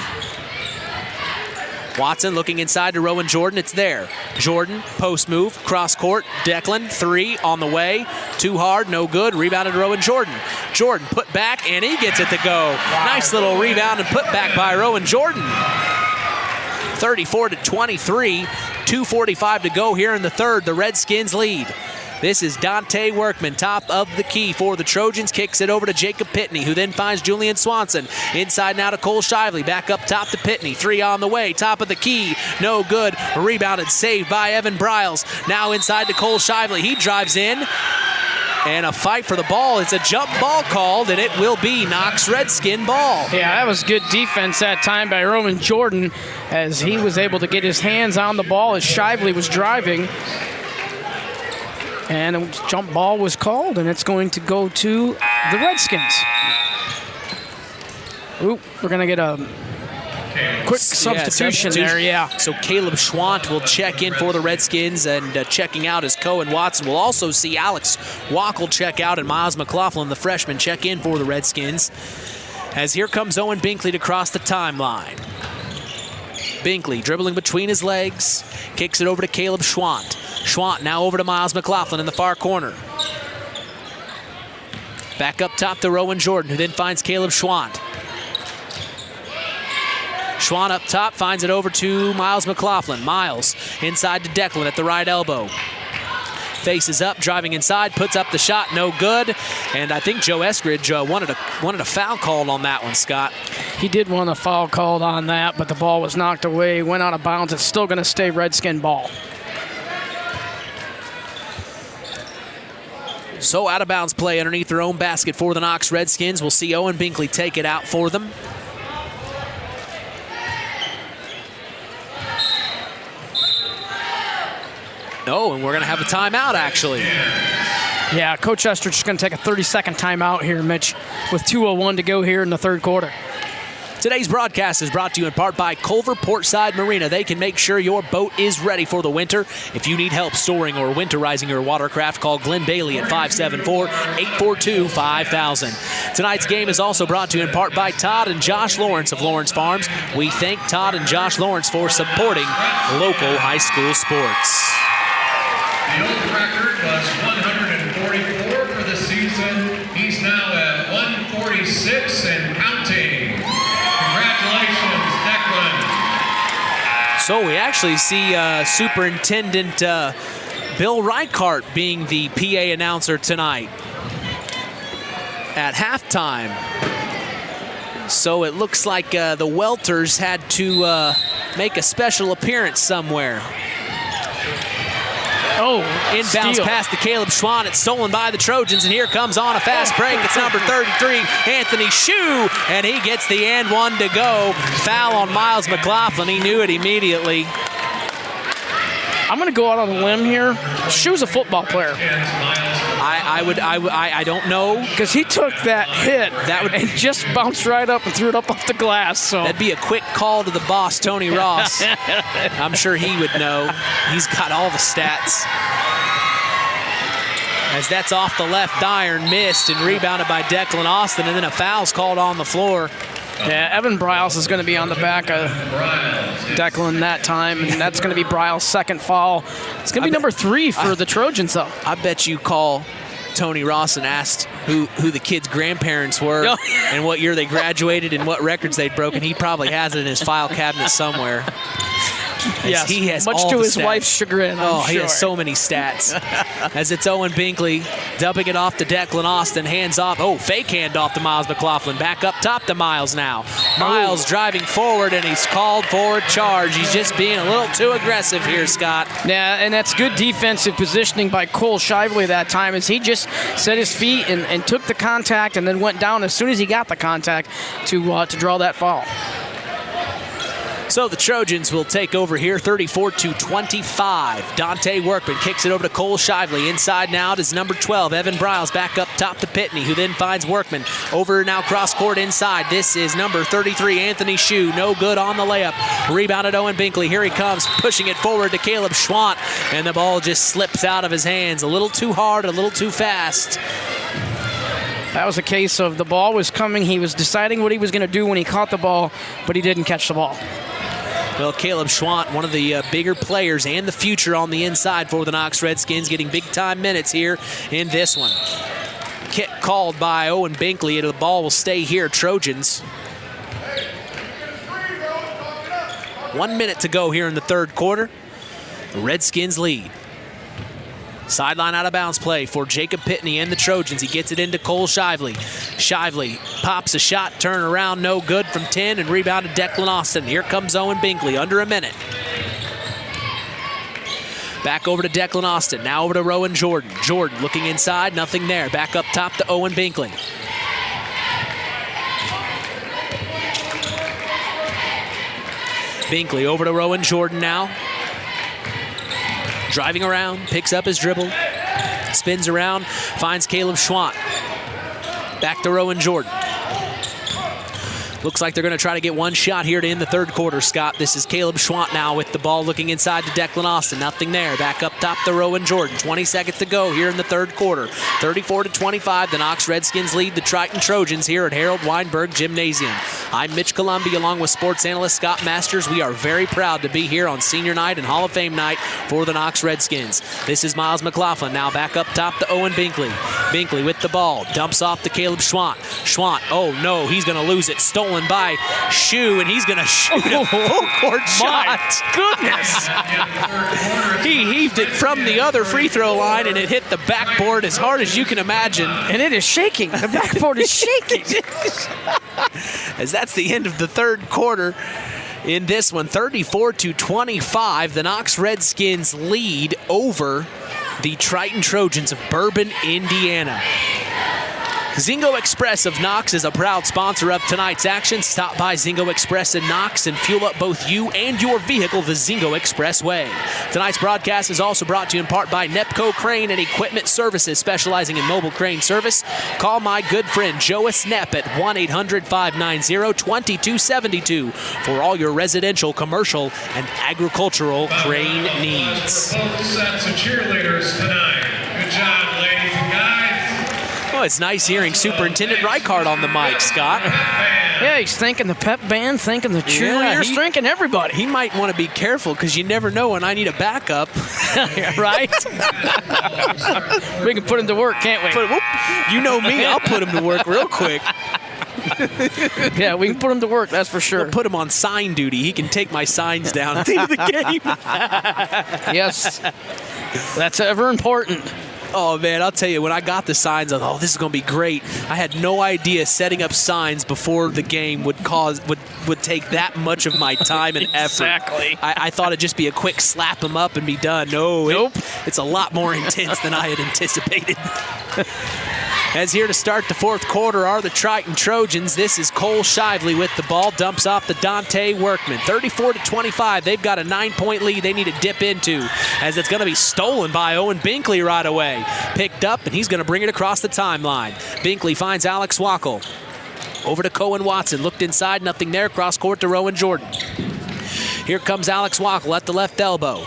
Watson looking inside to Rowan Jordan. It's there. Jordan, post move, cross court. Declan, 3 on the way. Too hard, no good. Rebounded to Rowan Jordan. Jordan put back, and he gets it to go. Nice little rebound and put back by Rowan Jordan. 34-23. 2:45 to go here in the third. The Redskins lead. This is Dante Workman, top of the key for the Trojans. Kicks it over to Jacob Pitney, who then finds Julian Swanson. Inside now to Cole Shively. Back up top to Pitney. 3 on the way. Top of the key. No good. Rebounded. Saved by Evan Briles. Now inside to Cole Shively. He drives in. And a fight for the ball. It's a jump ball called, and it will be Knox Redskin ball. Yeah, that was good defense that time by Rowan Jordan, as he was able to get his hands on the ball as Shively was driving. And a jump ball was called, and it's going to go to the Redskins. Ooh, we're going to get a quick substitution there, yeah. So Caleb Schwant will check in for the Redskins, and checking out is Cohen Watson. We'll also see Alex Wackel check out, and Miles McLaughlin, the freshman, check in for the Redskins. As here comes Owen Binkley to cross the timeline. Binkley dribbling between his legs, kicks it over to Caleb Schwant. Schwant now over to Miles McLaughlin in the far corner. Back up top to Rowan Jordan, who then finds Caleb Schwant. Schwant up top, finds it over to Miles McLaughlin. Miles inside to Declan at the right elbow. Faces up, driving inside, puts up the shot, no good. And I think Joe Eskridge wanted a foul called on that one, Scott. He did want a foul called on that, but the ball was knocked away, went out of bounds. It's still going to stay Redskin ball. So out of bounds play underneath their own basket for the Knox Redskins. We'll see Owen Binkley take it out for them. Oh, and we're going to have a timeout, actually. Yeah, Coach Estridge is going to take a 30-second timeout here, Mitch, with 2:01 to go here in the third quarter. Today's broadcast is brought to you in part by Culver Portside Marina. They can make sure your boat is ready for the winter. If you need help storing or winterizing your watercraft, call Glenn Bailey at 574-842-5000. Tonight's game is also brought to you in part by Todd and Josh Lawrence of Lawrence Farms. We thank Todd and Josh Lawrence for supporting local high school sports. The old record was 144 for the season. He's now at 146 and counting. Congratulations, Declan. So we actually see Superintendent Bill Reichart being the PA announcer tonight at halftime. So it looks like the Welters had to make a special appearance somewhere. Oh, inbounds pass to Caleb Schwant. It's stolen by the Trojans, and here comes on a fast break. It's number 33, Anthony Shue, and he gets the and one to go. Foul on Miles McLaughlin. He knew it immediately. I'm going to go out on a limb here. Shue's a football player. I don't know, because he took that hit and just bounced right up and threw it up off the glass. So that'd be a quick call to the boss, Tony Ross. I'm sure he would know. He's got all the stats. As that's off the left iron, missed and rebounded by Declan Austin, and then a foul's called on the floor. Yeah, Evan Briles is going to be on the back of Declan that time, and that's going to be Briles' second foul. It's going to be number 3 for the Trojans, though. I bet you call Tony Ross and asked who the kids' grandparents were and what year they graduated and what records they'd broken. He probably has it in his file cabinet somewhere. Yes, he has much all to the his stats. wife's chagrin. I'm He sure. has so many stats. As it's Owen Binkley dumping it off to Declan Austin, hands off. Oh, fake handoff to Miles McLaughlin. Back up top to Miles now. Miles driving forward, and he's called for a charge. He's just being a little too aggressive here, Scott. Yeah, and that's good defensive positioning by Cole Shively that time, as he just set his feet and took the contact and then went down as soon as he got the contact to draw that foul. So the Trojans will take over here, 34-25. Dante Workman kicks it over to Cole Shively. Inside now to number 12, Evan Briles, back up top to Pitney, who then finds Workman. Over now cross court inside. This is number 33, Anthony Shue. No good on the layup. Rebounded Owen Binkley. Here he comes, pushing it forward to Caleb Schwant, and the ball just slips out of his hands. A little too hard, a little too fast. That was a case of the ball was coming. He was deciding what he was going to do when he caught the ball, but he didn't catch the ball. Well, Caleb Schwant, one of the bigger players and the future on the inside for the Knox Redskins, getting big-time minutes here in this one. Kick called by Owen Binkley, and the ball will stay here, Trojans. 1 minute to go here in the third quarter. The Redskins lead. Sideline out of bounds play for Jacob Pitney and the Trojans. He gets it into Cole Shively. Shively pops a shot, turn around, no good from 10, and rebounded Declan Austin. Here comes Owen Binkley, under a minute. Back over to Declan Austin, now over to Rowan Jordan. Jordan looking inside, nothing there. Back up top to Owen Binkley. Binkley over to Rowan Jordan now. Driving around, picks up his dribble, spins around, finds Caleb Schwant. Back to Rowan Jordan. Looks like they're going to try to get one shot here to end the third quarter, Scott. This is Caleb Schwant now with the ball looking inside to Declan Austin. Nothing there. Back up top to Rowan Jordan. 20 seconds to go here in the third quarter. 34-25, the Knox Redskins lead the Triton Trojans here at Harold Weinberg Gymnasium. I'm Mitch Columbi along with sports analyst Scott Masters. We are very proud to be here on Senior Night and Hall of Fame Night for the Knox Redskins. This is Miles McLaughlin now back up top to Owen Binkley. Binkley with the ball. Dumps off to Caleb Schwant. Schwant, oh no, he's going to lose it. Stolen by Shue, and he's going to shoot a full-court shot. Goodness. He heaved it from the other free throw line, and it hit the backboard as hard as you can imagine. And it is shaking. The backboard is shaking. As that's the end of the third quarter. In this one, 34-25, the Knox Redskins lead over the Triton Trojans of Bourbon, Indiana. Zingo Express of Knox is a proud sponsor of tonight's action. Stop by Zingo Express in Knox and fuel up both you and your vehicle the Zingo Express way. Tonight's broadcast is also brought to you in part by Nepco Crane and Equipment Services, specializing in mobile crane service. Call my good friend Joas Nepp at 1-800-590-2272 for all your residential, commercial, and agricultural crane needs. Both sets of cheerleaders tonight. Good job, ladies and guys. Oh, it's nice hearing Superintendent Reichard on the mic, Scott. Yeah, he's thanking the pep band, thanking the cheerleaders, thanking everybody. He might want to be careful because you never know when I need a backup. Right? We can put him to work, can't we? You know me, I'll put him to work real quick. Yeah, we can put him to work, that's for sure. We'll put him on sign duty. He can take my signs down at the end of the game. Yes. That's ever important. Oh, man, I'll tell you, when I got the signs, I thought, oh, this is going to be great. I had no idea setting up signs before the game would take that much of my time and effort. Exactly. I thought it'd just be a quick slap them up and be done. No, it's a lot more intense than I had anticipated. As here to start the fourth quarter are the Triton Trojans. This is Cole Shively with the ball. Dumps off to Dante Workman. 34-25. They've got a 9-point lead they need to dip into, as it's going to be stolen by Owen Binkley right away. Picked up, and he's going to bring it across the timeline. Binkley finds Alex Wackel. Over to Cohen Watson. Looked inside, nothing there. Cross court to Rowan Jordan. Here comes Alex Wackel at the left elbow.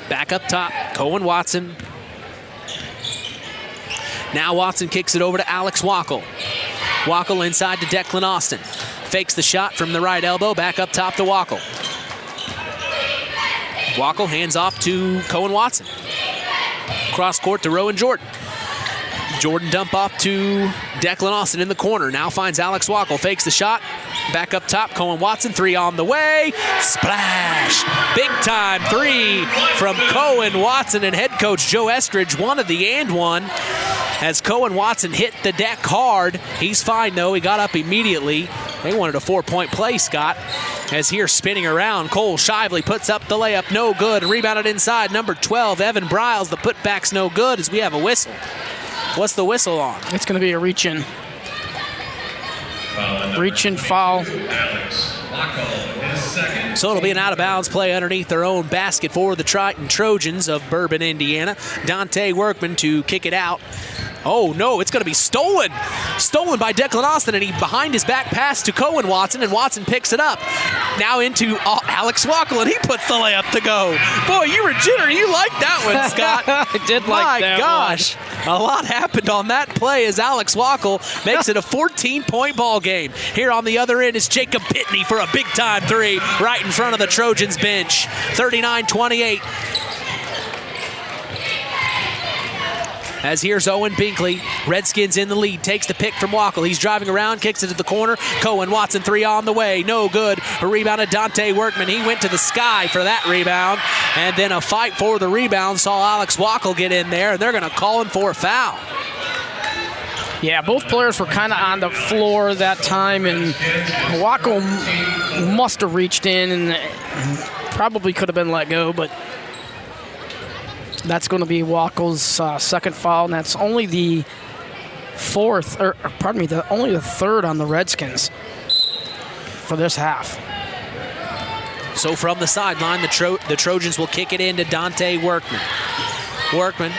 Back up top, Cohen Watson. Now Watson kicks it over to Alex Wackel. Wackel inside to Declan Austin. Fakes the shot from the right elbow, back up top to Wackel. Wackel hands off to Cohen Watson. Cross court to Rowan Jordan. Jordan dump off to Declan Austin in the corner. Now finds Alex Wackel, fakes the shot, Back up top, Cohen Watson, 3 on the way. Splash! Big time 3 from Cohen Watson, and head coach Joe Estridge wanted the and one as Cohen Watson hit the deck hard. He's fine though, he got up immediately. They wanted a 4-point play, Scott. As here spinning around, Cole Shively puts up the layup, no good. Rebounded inside, number 12, Evan Briles. The putback's no good as we have a whistle. What's the whistle on? It's going to be a reach-in. Reach-in foul. So it'll be an out-of-bounds play underneath their own basket for the Triton Trojans of Bourbon, Indiana. Dante Workman to kick it out. Oh, no, it's going to be stolen. Stolen by Declan Austin, and he behind his back pass to Cohen Watson, and Watson picks it up. Now into Alex Wackel, and he puts the layup to go. Boy, you were jittery. You liked that one, Scott. I did like that My gosh. A lot happened on that play as Alex Wackel makes it a 14-point ball game. Here on the other end is Jacob Pitney for a big-time 3 right in front of the Trojans bench. 39-28. As here's Owen Binkley. Redskins in the lead. Takes the pick from Wackel. He's driving around, kicks it to the corner. Cohen Watson 3 on the way. No good. A rebound of Dante Workman. He went to the sky for that rebound. And then a fight for the rebound. Saw Alex Wackel get in there, and they're going to call him for a foul. Yeah, both players were kind of on the floor that time, and Wackel must have reached in and probably could have been let go, but that's going to be Wackel's second foul, and that's only the only the third on the Redskins for this half. So from the sideline, the Trojans will kick it into Dante Workman. Workman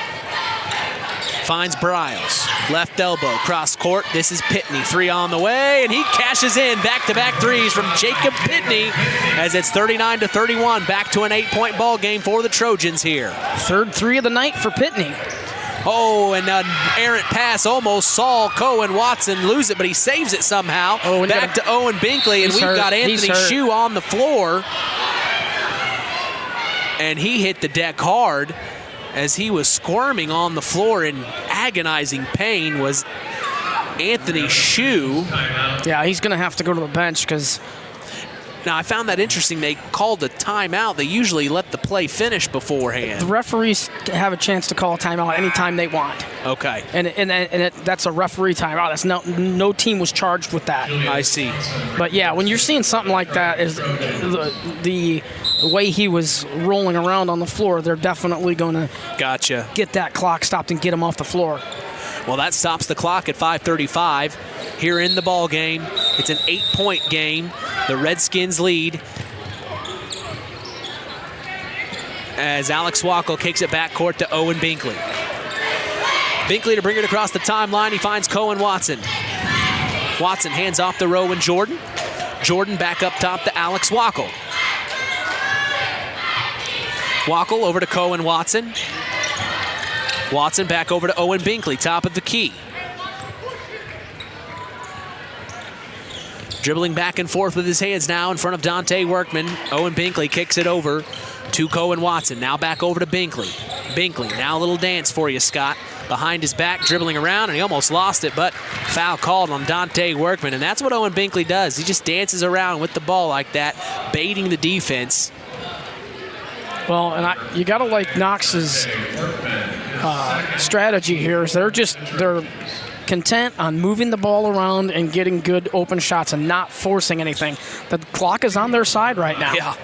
finds Briles. Left elbow, cross court. This is Pitney. 3 on the way, and he cashes in. Back-to-back threes from Jacob Pitney as it's 39-31. Back to an 8-point ball game for the Trojans here. Third 3 of the night for Pitney. Oh, and an errant pass almost saw Cohen Watson lose it, but he saves it somehow. Back to Owen Binkley, and we've got Anthony Shue on the floor. And he hit the deck hard as he was squirming on the floor in agonizing pain was Anthony Shue. Yeah, he's going to have to go to the bench because... Now, I found that interesting. They called a timeout. They usually let the play finish beforehand. The referees have a chance to call a timeout anytime they want. Okay. And that's a referee timeout. That's no team was charged with that. I see. But, yeah, when you're seeing something like that, is the way he was rolling around on the floor, they're definitely going to get that clock stopped and get him off the floor. Well, that stops the clock at 5:35 here in the ball game. It's an 8-point game. The Redskins lead as Alex Wackel kicks it back court to Owen Binkley. Binkley to bring it across the timeline. He finds Cohen Watson. Watson hands off to Rowan Jordan. Jordan back up top to Alex Wackel. Wackel over to Cohen Watson. Watson back over to Owen Binkley, top of the key. Dribbling back and forth with his hands now in front of Dante Workman. Owen Binkley kicks it over to Cohen Watson. Now back over to Binkley. Binkley, now a little dance for you, Scott. Behind his back, dribbling around, and he almost lost it, but foul called on Dante Workman. And that's what Owen Binkley does. He just dances around with the ball like that, baiting the defense. Well, and you got to like Knox's strategy here is they're content on moving the ball around and getting good open shots and not forcing anything. The clock is on their side right now. Yeah.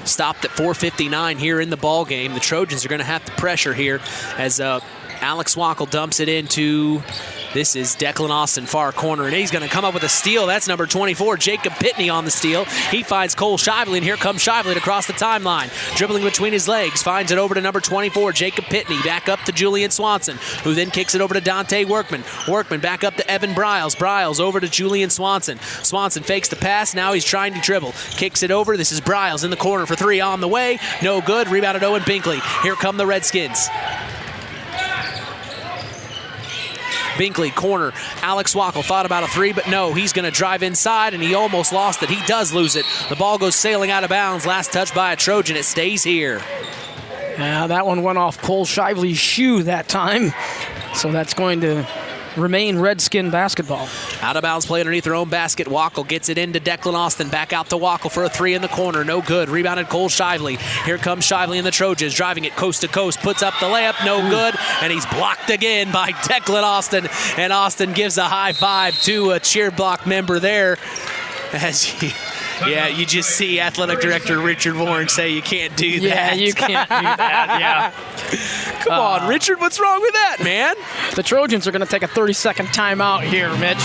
Stopped at 4:59 here in the ball game. The Trojans are going to have to pressure here as Alex Wackel dumps it into, this is Declan Austin, far corner, and he's going to come up with a steal. That's number 24, Jacob Pitney on the steal. He finds Cole Shively, and here comes Shively across the timeline. Dribbling between his legs, finds it over to number 24, Jacob Pitney. Back up to Julian Swanson, who then kicks it over to Dante Workman. Workman back up to Evan Briles. Briles over to Julian Swanson. Swanson fakes the pass. Now he's trying to dribble. Kicks it over. This is Briles in the corner for 3 on the way. No good. Rebounded Owen Binkley. Here come the Redskins. Binkley, corner. Alex Wackel thought about a 3, but no, he's going to drive inside, and he almost lost it. He does lose it. The ball goes sailing out of bounds. Last touch by a Trojan. It stays here. Yeah, that one went off Cole Shively's shoe that time, so that's going to remain Redskin basketball. Out of bounds play underneath their own basket. Wackel gets it into Declan Austin. Back out to Wackel for a three in the corner. No good. Rebounded Cole Shively. Here comes Shively and the Trojans, driving it coast to coast. Puts up the layup. No good. And he's blocked again by Declan Austin. And Austin gives a high five to a cheer block member there. You just see Athletic Director Richard Warren say you can't do that. Yeah, you can't do that, yeah. Come on, Richard, what's wrong with that, man? The Trojans are going to take a 30-second timeout here, Mitch.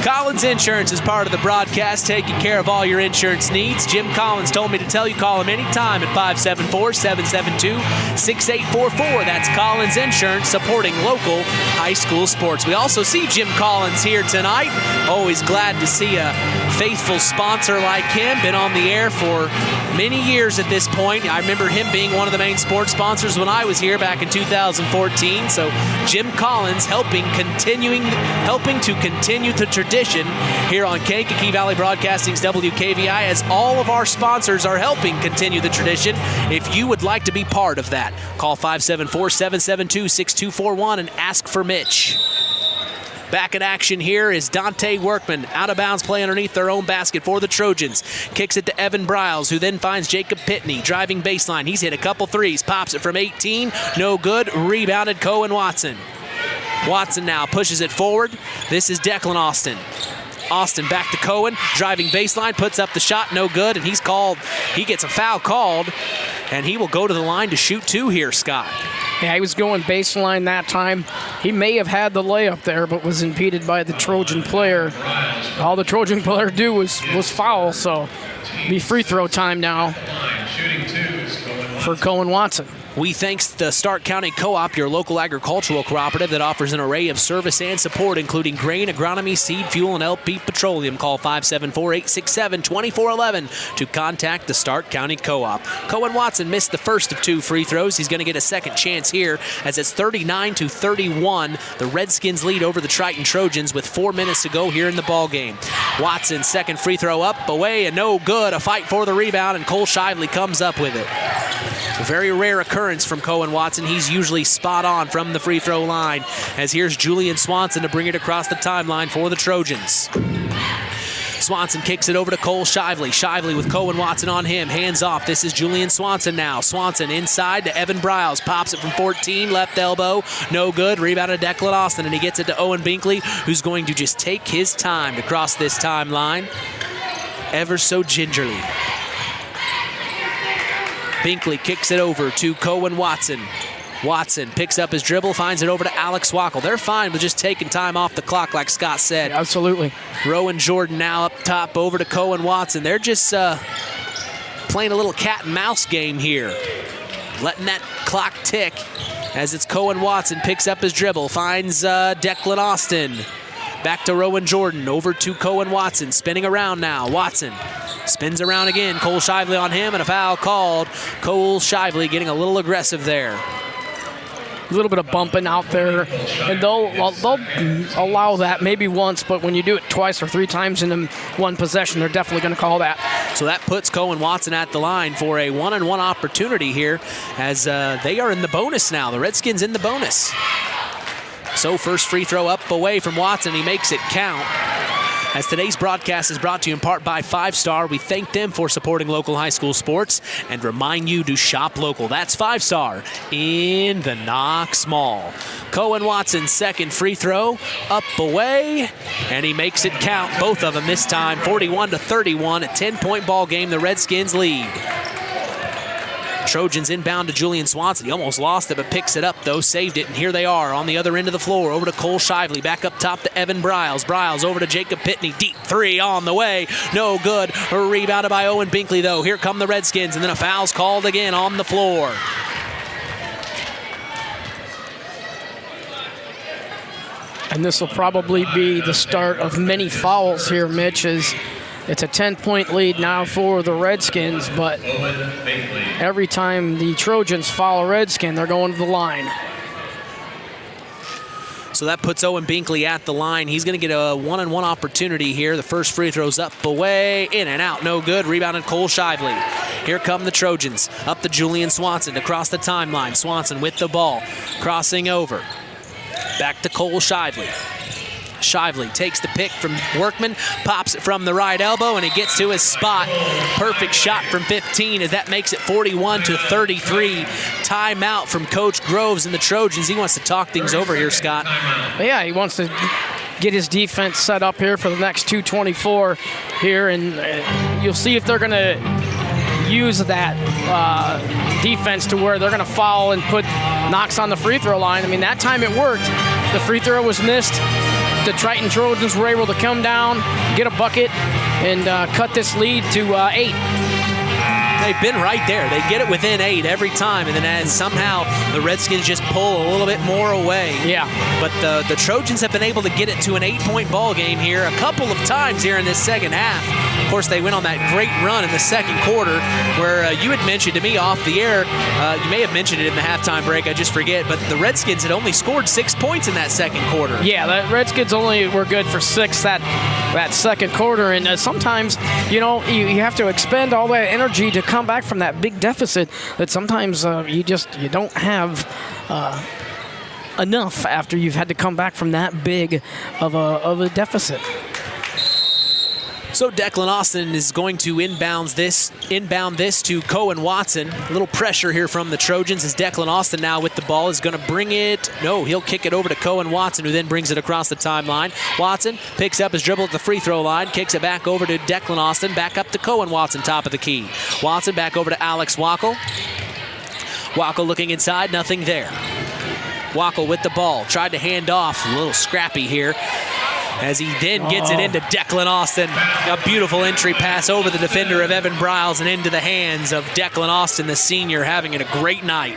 Collins Insurance is part of the broadcast, taking care of all your insurance needs. Jim Collins told me to tell you, call him anytime at 574-772-6844. That's Collins Insurance, supporting local high school sports. We also see Jim Collins here tonight. Always glad to see a faithful sponsor like him. Been on the air for many years at this point. I remember him being one of the main sports sponsors when I was here back in 2014. So Jim Collins helping to continue the tradition here on Kankakee Valley Broadcasting's WKVI, as all of our sponsors are helping continue the tradition. If you would like to be part of that, call 574-772-6241 and ask for Mitch. Back in action here is Dante Workman. Out of bounds play underneath their own basket for the Trojans. Kicks it to Evan Briles, who then finds Jacob Pitney driving baseline. He's hit a couple threes. Pops it from 18. No good. Rebounded Cohen Watson. Watson now pushes it forward. This is Declan Austin. Austin back to Cohen, driving baseline, puts up the shot, no good, and he gets a foul called, and he will go to the line to shoot two here, Scott. Yeah, he was going baseline that time. He may have had the layup there, but was impeded by the Trojan player. All the Trojan player do was foul, so be free throw time now for Cohen Watson. We thanks the Stark County Co-op, your local agricultural cooperative that offers an array of service and support, including grain, agronomy, seed, fuel, and LP petroleum. Call 574-867-2411 to contact the Stark County Co-op. Cohen Watson missed the first of two free throws. He's going to get a second chance here, as it's 39-31. The Redskins lead over the Triton Trojans with 4 minutes to go here in the ball game. Watson's second free throw up, away, and no good. A fight for the rebound, and Cole Shively comes up with it. A very rare occurrence from Cohen Watson. He's usually spot on from the free throw line, as here's Julian Swanson to bring it across the timeline for the Trojans. Swanson kicks it over to Cole Shively. Shively with Cohen Watson on him. Hands off. This is Julian Swanson now. Swanson inside to Evan Briles. Pops it from 14. Left elbow. No good. Rebounded Declan Austin, and he gets it to Owen Binkley, who's going to just take his time to cross this timeline ever so gingerly. Binkley kicks it over to Cohen Watson. Watson picks up his dribble, finds it over to Alex Wackel. They're fine with just taking time off the clock, like Scott said. Yeah, absolutely. Rowan Jordan now up top over to Cohen Watson. They're just playing a little cat and mouse game here, letting that clock tick as it's Cohen Watson picks up his dribble, finds Declan Austin. Back to Rowan Jordan, over to Cohen Watson, spinning around now. Watson spins around again. Cole Shively on him, and a foul called. Cole Shively getting a little aggressive there. A little bit of bumping out there, and they'll allow that maybe once, but when you do it twice or three times in one possession, they're definitely going to call that. So that puts Cohen Watson at the line for a one-on-one opportunity here, as they are in the bonus now. The Redskins in the bonus. So first free throw up away from Watson. He makes it count. As today's broadcast is brought to you in part by 5 Star, we thank them for supporting local high school sports and remind you to shop local. That's 5 Star in the Knox Mall. Cohen Watson's second free throw, up away, and he makes it count. Both of them this time, 41-31, a 10-point ball game. The Redskins lead. Trojans inbound to Julian Swanson. He almost lost it, but picks it up, though. Saved it, and here they are on the other end of the floor. Over to Cole Shively. Back up top to Evan Briles. Briles over to Jacob Pitney. Deep three on the way. No good. Rebounded by Owen Binkley, though. Here come the Redskins, and then a foul's called again on the floor. And this will probably be the start of many fouls here, Mitch, as it's a 10-point lead now for the Redskins, but every time the Trojans foul a Redskin, they're going to the line. So that puts Owen Binkley at the line. He's going to get a one-on-one opportunity here. The first free throw's up, away, in and out, no good. Rebounded Cole Shively. Here come the Trojans. Up to Julian Swanson to cross the timeline. Swanson with the ball, crossing over. Back to Cole Shively. Shively takes the pick from Workman, pops it from the right elbow, and he gets to his spot. Perfect shot from 15 as that makes it 41-33. Timeout from Coach Groves and the Trojans. He wants to talk things over here, Scott. Yeah, he wants to get his defense set up here for the next 2:24 here, and you'll see if they're going to use that defense to where they're going to foul and put Knox on the free throw line. I mean, that time it worked. The free throw was missed. The Triton Trojans were able to come down, get a bucket, and cut this lead to 8. They've been right there. They get it within 8 every time, and then as somehow the Redskins just pull a little bit more away. Yeah. But the Trojans have been able to get it to an 8-point ball game here a couple of times here in this second half. Of course, they went on that great run in the second quarter where you had mentioned to me off the air, you may have mentioned it in the halftime break, I just forget, but the Redskins had only scored 6 points in that second quarter. Yeah, the Redskins only were good for 6 that second quarter, and sometimes, you have to expend all that energy to come back from that big deficit that sometimes you don't have enough after you've had to come back from that big of a deficit. So Declan Austin is going to inbound this to Cohen Watson. A little pressure here from the Trojans as Declan Austin now with the ball is going to bring it. No, he'll kick it over to Cohen Watson, who then brings it across the timeline. Watson picks up his dribble at the free throw line, kicks it back over to Declan Austin, back up to Cohen Watson, top of the key. Watson back over to Alex Wackel. Wackel looking inside, nothing there. Wackel with the ball, tried to hand off, a little scrappy here, as he then gets it into Declan Austin. A beautiful entry pass over the defender of Evan Briles and into the hands of Declan Austin, the senior, having it a great night.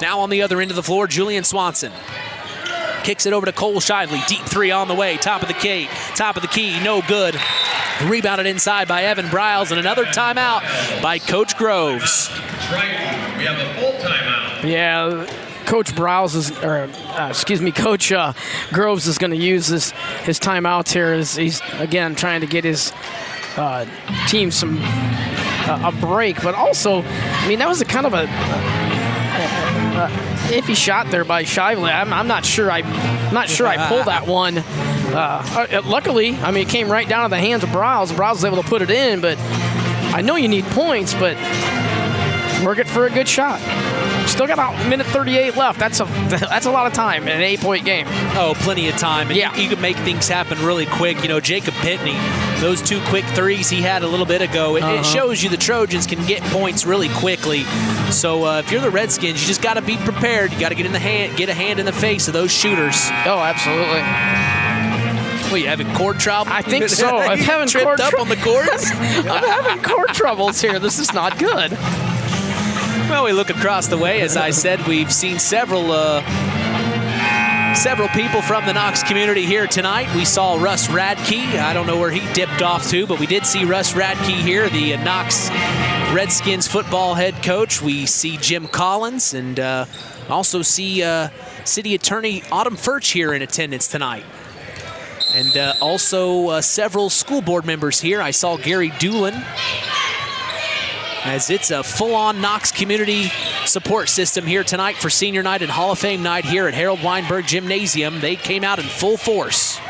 Now on the other end of the floor, Julian Swanson. Kicks it over to Cole Shively. Deep three on the way. Top of the key, no good. Rebounded inside by Evan Briles, and another timeout by Coach Groves. We have a full timeout. Yeah. Coach Groves is going to use his timeouts here as he's again trying to get his team a break, but also, I mean, that was a kind of a iffy shot there by Shively. I'm not sure I pulled that one. Luckily, I mean, it came right down to the hands of Briles. Briles was able to put it in, but I know you need points, but work it for a good shot. Still got a minute 38 left. That's a lot of time in an 8-point game. Oh, plenty of time. And yeah. You can make things happen really quick. Jacob Pitney, those 2 quick threes he had a little bit ago, it shows you the Trojans can get points really quickly. So if you're the Redskins, you just got to be prepared. You got to get a hand in the face of those shooters. Oh, absolutely. Well, you having cord trouble? I think so. I'm having tripped up on the cords. I'm having cord troubles here. This is not good. Well, we look across the way. As I said, we've seen several people from the Knox community here tonight. We saw Russ Radke. I don't know where he dipped off to, but we did see Russ Radke here, the Knox Redskins football head coach. We see Jim Collins and also see City Attorney Autumn Furch here in attendance tonight. And also several school board members here. I saw Gary Doolin, as it's a full-on Knox community support system here tonight for Senior Night and Hall of Fame Night here at Harold Weinberg Gymnasium. They came out in full force.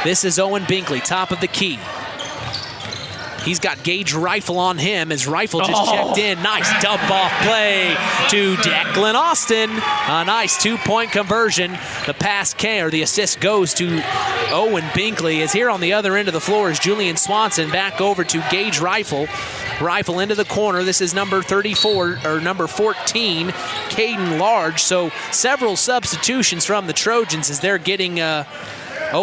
This is Owen Binkley, top of the key. He's got Gage Rifle on him as Rifle just checked in. Nice dump-off play to Declan Austin. A nice 2-point conversion. The pass the assist goes to Owen Binkley. As here on the other end of the floor is Julian Swanson back over to Gage Rifle. Rifle into the corner. This is number 34 or number 14, Caden Large. So several substitutions from the Trojans as they're getting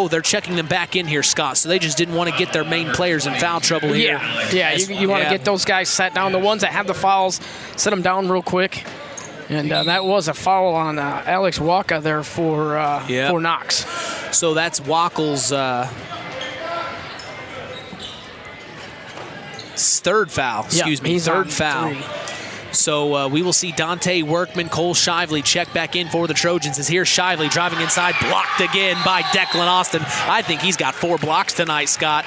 they're checking them back in here, Scott. So they just didn't want to get their main players in foul trouble here. Yeah, you want to get those guys sat down. The ones that have the fouls, set them down real quick. And that was a foul on Alex Waka there for Knox. So that's Wackel's third foul. Third foul. 3. So we will see Dante Workman, Cole Shively check back in for the Trojans. As here's Shively driving inside, blocked again by Declan Austin. I think he's got 4 blocks tonight, Scott.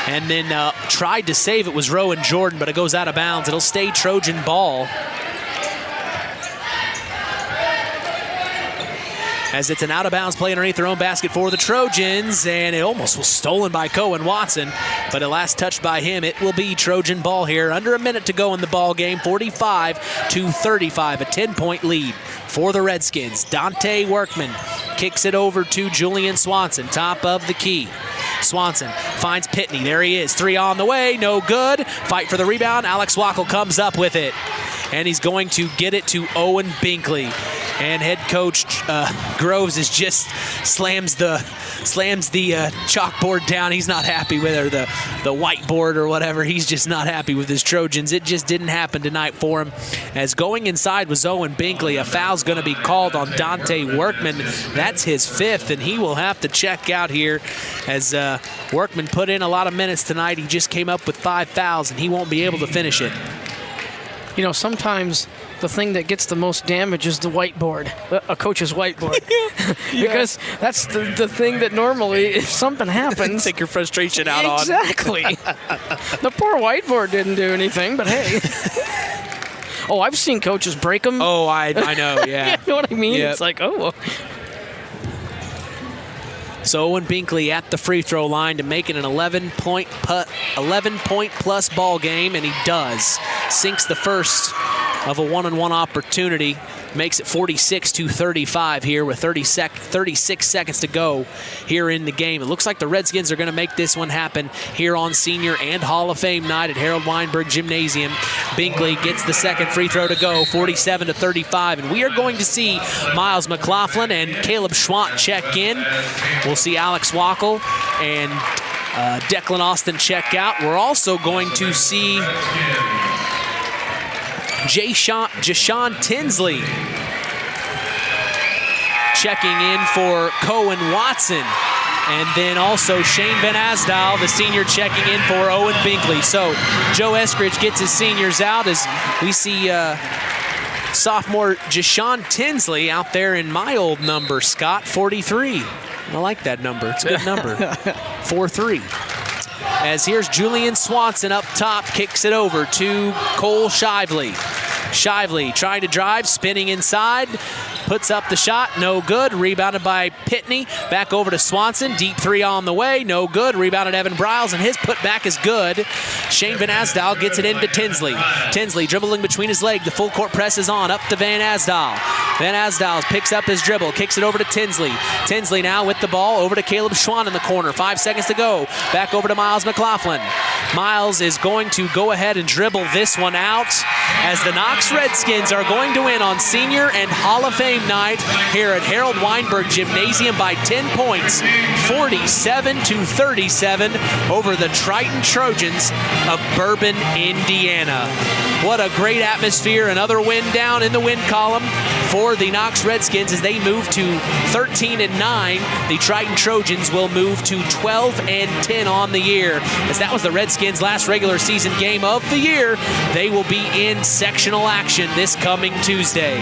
And then tried to save it was Rowan Jordan, but it goes out of bounds. It'll stay Trojan ball. as it's an out-of-bounds play underneath their own basket for the Trojans, and it almost was stolen by Cohen Watson, but at last touched by him. It will be Trojan ball here. Under a minute to go in the ball game, 45-35, a 10-point lead for the Redskins. Dante Workman kicks it over to Julian Swanson, top of the key. Swanson finds Pitney. There he is. 3 on the way. No good. Fight for the rebound. Alex Wackel comes up with it. And he's going to get it to Owen Binkley. And head coach Groves is just slams the chalkboard down. He's not happy with it, or the whiteboard or whatever. He's just not happy with his Trojans. It just didn't happen tonight for him. As going inside was Owen Binkley. A foul's going to be called on Dante Workman. That's his 5th, and he will have to check out here as Workman put in a lot of minutes tonight. He just came up with 5 fouls, and he won't be able to finish it. You know, sometimes the thing that gets the most damage is the whiteboard, a coach's whiteboard. Because that's the thing that normally, if something happens... Take your frustration out on. Exactly. The poor whiteboard didn't do anything, but hey. Oh, I've seen coaches break them. Oh, I know, yeah. You know what I mean? Yep. It's like, oh... So Owen Binkley at the free throw line to make it an 11-point plus ball game, and he does. Sinks the first of a one-on-one opportunity. Makes it 46-35 here with 36 seconds to go here in the game. It looks like the Redskins are going to make this one happen here on Senior and Hall of Fame night at Harold Weinberg Gymnasium. Binkley gets the second free throw to go, 47-35. And we are going to see Miles McLaughlin and Caleb Schwant check in. We'll see Alex Wackel and Declan Austin check out. We're also going to see Jashawn Tinsley checking in for Cohen Watson. And then also Shane Van Asdal, the senior, checking in for Owen Binkley. So Joe Eskridge gets his seniors out as we see sophomore Jashawn Tinsley out there in my old number, Scott, 43. I like that number. It's a good number. 4-3. As here's Julian Swanson up top, kicks it over to Cole Shively. Shively trying to drive, spinning inside, puts up the shot, no good. Rebounded by Pitney, back over to Swanson. Deep 3 on the way, no good. Rebounded Evan Briles, and his putback is good. Shane Van Asdal gets it into Tinsley. Tinsley dribbling between his legs. The full court press is on, up to Van Asdal. Van Asdal picks up his dribble, kicks it over to Tinsley. Tinsley now with the ball, over to Caleb Schwann in the corner. 5 seconds to go. Back over to Miles McLaughlin. Miles is going to go ahead and dribble this one out as the Knox Redskins are going to win on Senior and Hall of Fame night here at Harold Weinberg Gymnasium by 10 points, 47-37 over the Triton Trojans of Bourbon, Indiana. What a great atmosphere. Another win down in the win column for the Knox Redskins as they move to 13-9. The Triton Trojans will move to 12-10 on the year. As that was the Redskins' last regular season game of the year, they will be in sectional action this coming Tuesday.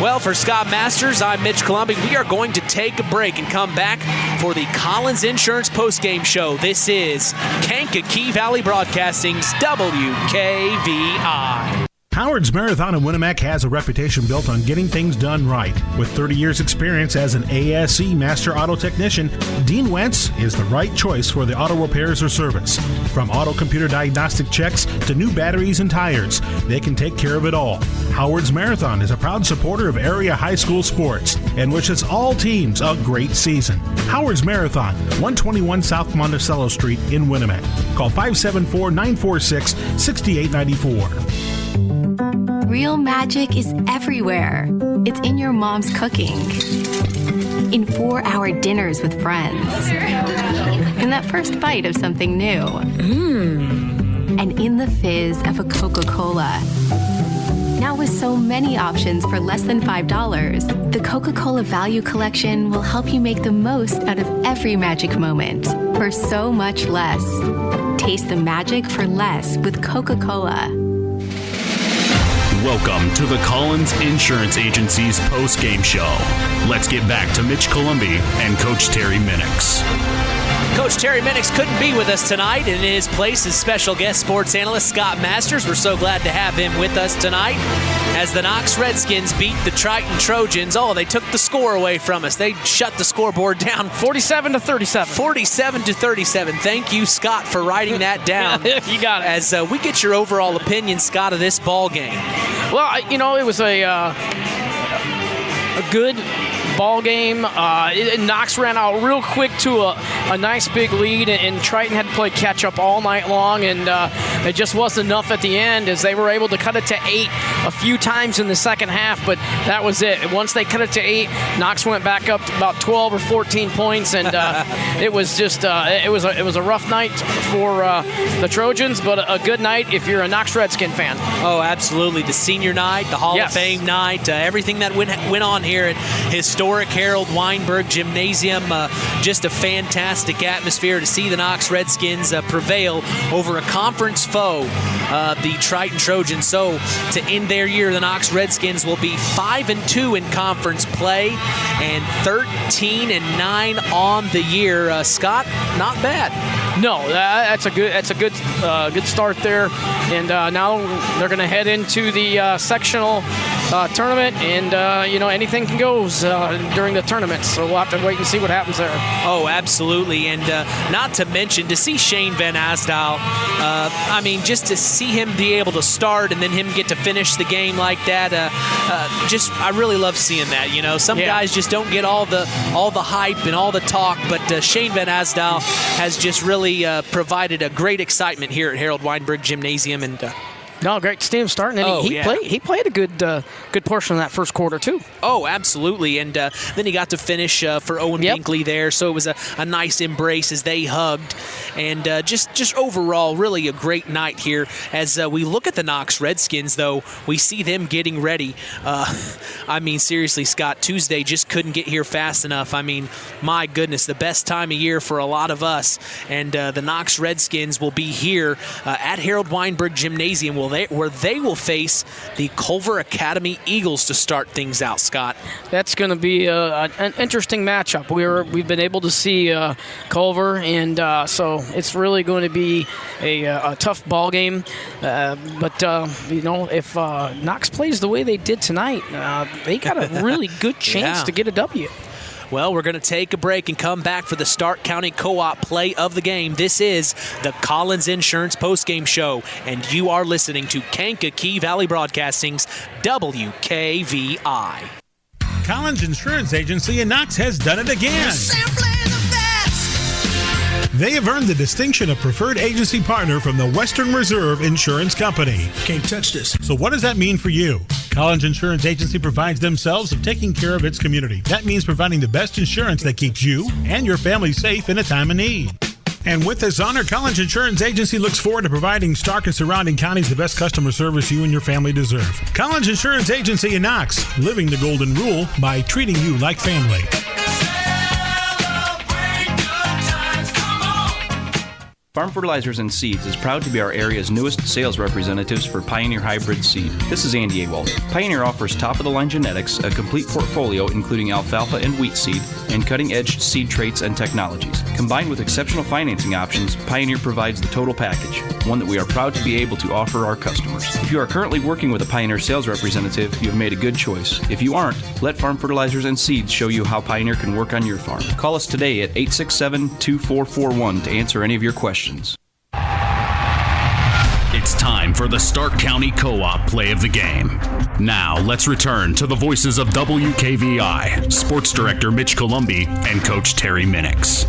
Well, for Scott Masters, I'm Mitch Columbi. We are going to take a break and come back for the Collins Insurance postgame show. This is Kankakee Valley Broadcasting's WKVI. Howard's Marathon in Winamac has a reputation built on getting things done right. With 30 years' experience as an ASE Master Auto Technician, Dean Wentz is the right choice for the auto repairs or service. From auto computer diagnostic checks to new batteries and tires, they can take care of it all. Howard's Marathon is a proud supporter of area high school sports and wishes all teams a great season. Howard's Marathon, 121 South Monticello Street in Winamac. Call 574-946-6894. Real magic is everywhere. It's in your mom's cooking, in 4-hour dinners with friends, in that first bite of something new, and in the fizz of a Coca-Cola. Now with so many options for less than $5, the Coca-Cola Value Collection will help you make the most out of every magic moment for so much less. Taste the magic for less with Coca-Cola. Welcome to the Collins Insurance Agency's post-game show. Let's get back to Mitch Columbi and Coach Terry Minix. Coach Terry Minix couldn't be with us tonight. In his place is special guest sports analyst Scott Masters. We're so glad to have him with us tonight as the Knox Redskins beat the Triton Trojans. Oh, they took the score away from us. They shut the scoreboard down 47-37. 47-37. Thank you, Scott, for writing that down. You got it. As we get your overall opinion, Scott, of this ball game. Well, it was a good ball game. Knox ran out real quick to a nice big lead, and Triton had to play catch up all night long, and it just wasn't enough at the end as they were able to cut it to 8 a few times in the second half, but that was it. Once they cut it to 8, Knox went back up to about 12 or 14 points, and it was just it was a rough night for the Trojans, but a good night if you're a Knox Redskin fan. Oh, absolutely. The senior night, the Hall of Fame night, everything that went on here at historic Harold Weinberg Gymnasium. Just a fantastic atmosphere to see the Knox Redskins prevail over a conference foe, the Triton Trojans. So to end their year, the Knox Redskins will be 5-2 in conference play and 13-9 on the year. Scott, not bad. No, that's a good start there, and now they're going to head into the sectional tournament, and anything can go during the tournament, so we'll have to wait and see what happens there. Oh, absolutely, and not to mention to see Shane Van Asdale, just to see him be able to start and then him get to finish the game like that, I really love seeing that. Some guys just don't get all the hype and all the talk, but Shane Van Asdale has just really provided a great excitement here at Harold Weinberg Gymnasium, and no, great to see him starting. And he played a good portion of that first quarter, too. Oh, absolutely. And then he got to finish for Owen Binkley there. So it was a nice embrace as they hugged. And just overall, really a great night here. As we look at the Knox Redskins, though, we see them getting ready. Seriously, Scott, Tuesday just couldn't get here fast enough. My goodness, the best time of year for a lot of us. And the Knox Redskins will be here at Harold Weinberg Gymnasium where they will face the Culver Academy Eagles to start things out, Scott. That's going to be an interesting matchup. We've been able to see Culver, and so it's really going to be a tough ball game. But if Knox plays the way they did tonight, they got a really good chance to get a W. Well, we're going to take a break and come back for the Stark County Co-op play of the game. This is the Collins Insurance Postgame Show, and you are listening to Kankakee Valley Broadcasting's WKVI. Collins Insurance Agency in Knox has done it again. They have earned the distinction of preferred agency partner from the Western Reserve Insurance Company. Can't touch this. So what does that mean for you? Collins Insurance Agency provides themselves of taking care of its community. That means providing the best insurance that keeps you and your family safe in a time of need. And with this honor, Collins Insurance Agency looks forward to providing Stark and surrounding counties the best customer service you and your family deserve. Collins Insurance Agency in Knox, living the golden rule by treating you like family. Farm Fertilizers and Seeds is proud to be our area's newest sales representatives for Pioneer Hybrid Seed. This is Andy Awald. Pioneer offers top-of-the-line genetics, a complete portfolio including alfalfa and wheat seed, and cutting-edge seed traits and technologies. Combined with exceptional financing options, Pioneer provides the total package, one that we are proud to be able to offer our customers. If you are currently working with a Pioneer sales representative, you have made a good choice. If you aren't, let Farm Fertilizers and Seeds show you how Pioneer can work on your farm. Call us today at 867-2441 to answer any of your questions. It's time for the Stark County Co-op play of the game. Now, let's return to the voices of WKVI, Sports Director Mitch Columbi and Coach Terry Minix.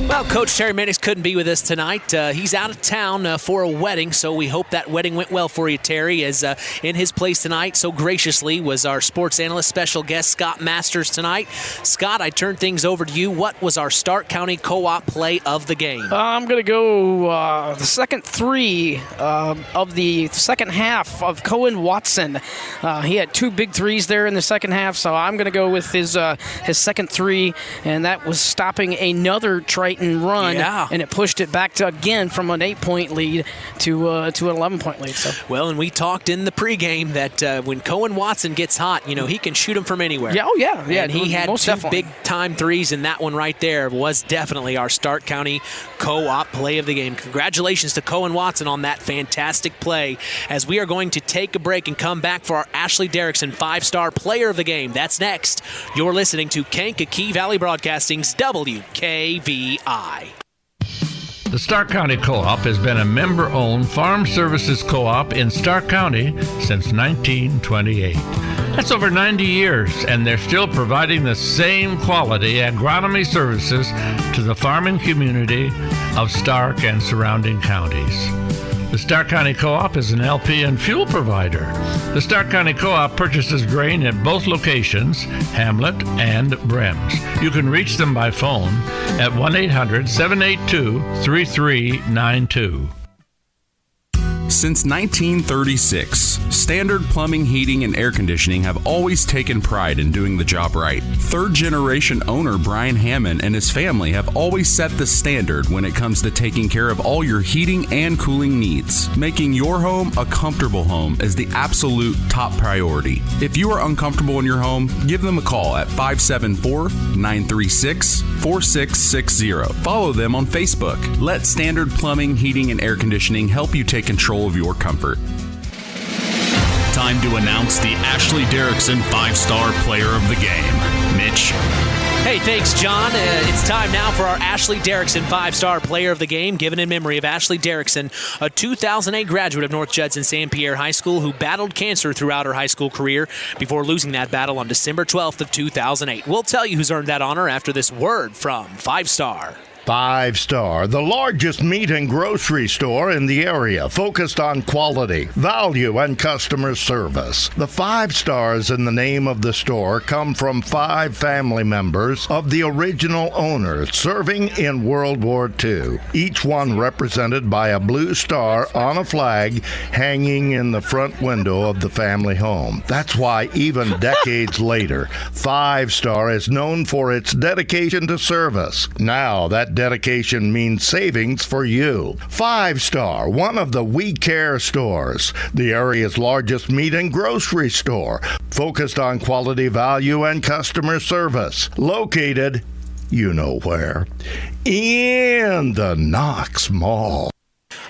Well, Coach Terry Minix couldn't be with us tonight. He's out of town for a wedding, so we hope that wedding went well for you, Terry, as in his place tonight so graciously was our sports analyst special guest, Scott Masters, tonight. Scott, I turn things over to you. What was our Stark County Co-op play of the game? I'm going to go the second three of the second half of Cohen Watson. He had 2 big threes there in the second half, so I'm going to go with his second three, and that was stopping another Triton Triton run, Yeah. and it pushed it back to again from an 8-point lead to an 11-point lead. So. Well, and we talked in the pregame that when Cohen Watson gets hot, he can shoot him from anywhere. Yeah, oh yeah. And he had most two definitely. big-time threes, and that one right there was definitely our Stark County Co-op play of the game. Congratulations to Cohen Watson on that fantastic play, as we are going to take a break and come back for our Ashley Derrickson 5-star player of the game. That's next. You're listening to Kankakee Valley Broadcasting's WKVI. The Stark County Co-op has been a member-owned farm services co-op in Stark County since 1928. That's over 90 years, and they're still providing the same quality agronomy services to the farming community of Stark and surrounding counties. The Stark County Co-op is an LP and fuel provider. The Stark County Co-op purchases grain at both locations, Hamlet and Brems. You can reach them by phone at 1-800-782-3392. Since 1936, Standard Plumbing, Heating, and Air Conditioning have always taken pride in doing the job right. Third-generation owner Brian Hammond and his family have always set the standard when it comes to taking care of all your heating and cooling needs. Making your home a comfortable home is the absolute top priority. If you are uncomfortable in your home, give them a call at 574-936-4660. Follow them on Facebook. Let Standard Plumbing, Heating, and Air Conditioning help you take control of your comfort. Time to announce the Ashley Derrickson 5-star player of the game. Mitch. Hey, thanks, John. It's time now for our Ashley Derrickson 5-star player of the game, given in memory of Ashley Derrickson, a 2008 graduate of North Judson St. Pierre High School who battled cancer throughout her high school career before losing that battle on December 12th of 2008. We'll tell you who's earned that honor after this word from 5-star. 5-Star, the largest meat and grocery store in the area, focused on quality, value, and customer service. The 5 stars in the name of the store come from 5 family members of the original owner serving in World War II, each one represented by a blue star on a flag hanging in the front window of the family home. That's why even decades later, 5-Star is known for its dedication to service. Now, that dedication means savings for you. 5-Star, one of the We Care stores, the area's largest meat and grocery store, focused on quality, value, and customer service. Located, you know where, in the Knox Mall.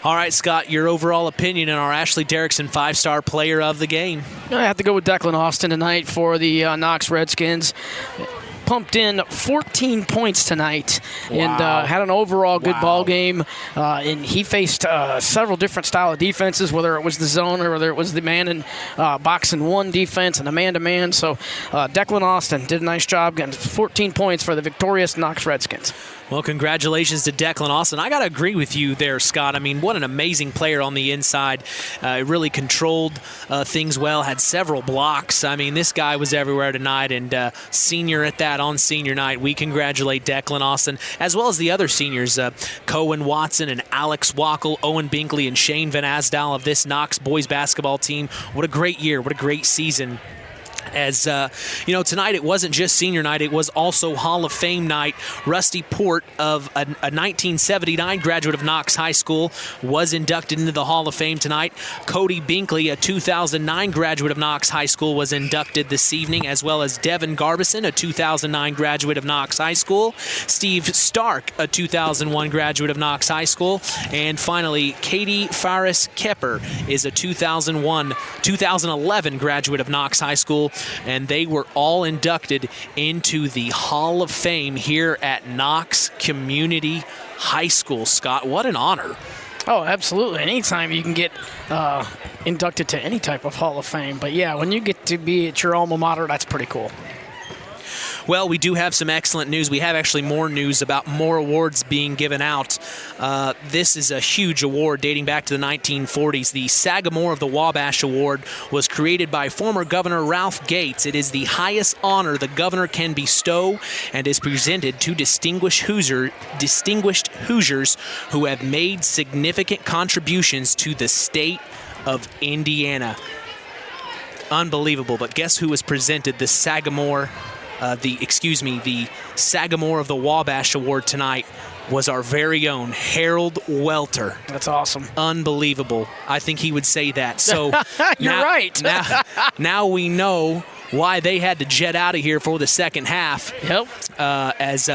All right, Scott, your overall opinion on our Ashley Derrickson 5-star player of the game. I have to go with Declan Austin tonight for the Knox Redskins. Pumped in 14 points tonight and had an overall good ball game. And he faced several different style of defenses, whether it was the zone or whether it was the man and box and one defense and the man-to-man. So Declan Austin did a nice job getting 14 points for the victorious Knox Redskins. Well, congratulations to Declan Austin. I got to agree with you there, Scott. I mean, what an amazing player on the inside. Really controlled things well, had several blocks. I mean, this guy was everywhere tonight, and senior at that on senior night. We congratulate Declan Austin, as well as the other seniors, Cohen Watson and Alex Wackel, Owen Binkley, and Shane Van Asdal of this Knox boys basketball team. What a great year. What a great season. As, tonight it wasn't just senior night, it was also Hall of Fame night. Rusty Port, of a 1979 graduate of Knox High School, was inducted into the Hall of Fame tonight. Cody Binkley, a 2009 graduate of Knox High School, was inducted this evening, as well as Devin Garbison, a 2009 graduate of Knox High School. Steve Stark, a 2001 graduate of Knox High School. And finally, Katie Faris Kepper is a 2011 graduate of Knox High School. And they were all inducted into the Hall of Fame here at Knox Community High School. Scott, what an honor. Oh, absolutely. Anytime you can get inducted to any type of Hall of Fame. But, yeah, when you get to be at your alma mater, that's pretty cool. Well, we do have some excellent news. We have actually more news about more awards being given out. This is a huge award dating back to the 1940s. The Sagamore of the Wabash Award was created by former Governor Ralph Gates. It is the highest honor the governor can bestow and is presented to distinguished Hoosiers who have made significant contributions to the state of Indiana. Unbelievable, but guess who was presented the Sagamore the Sagamore of the Wabash Award tonight? was our very own Harold Welter. That's awesome. Unbelievable. I think he would say that. So You're right. now we know why they had to jet out of here for the second half. Yep. As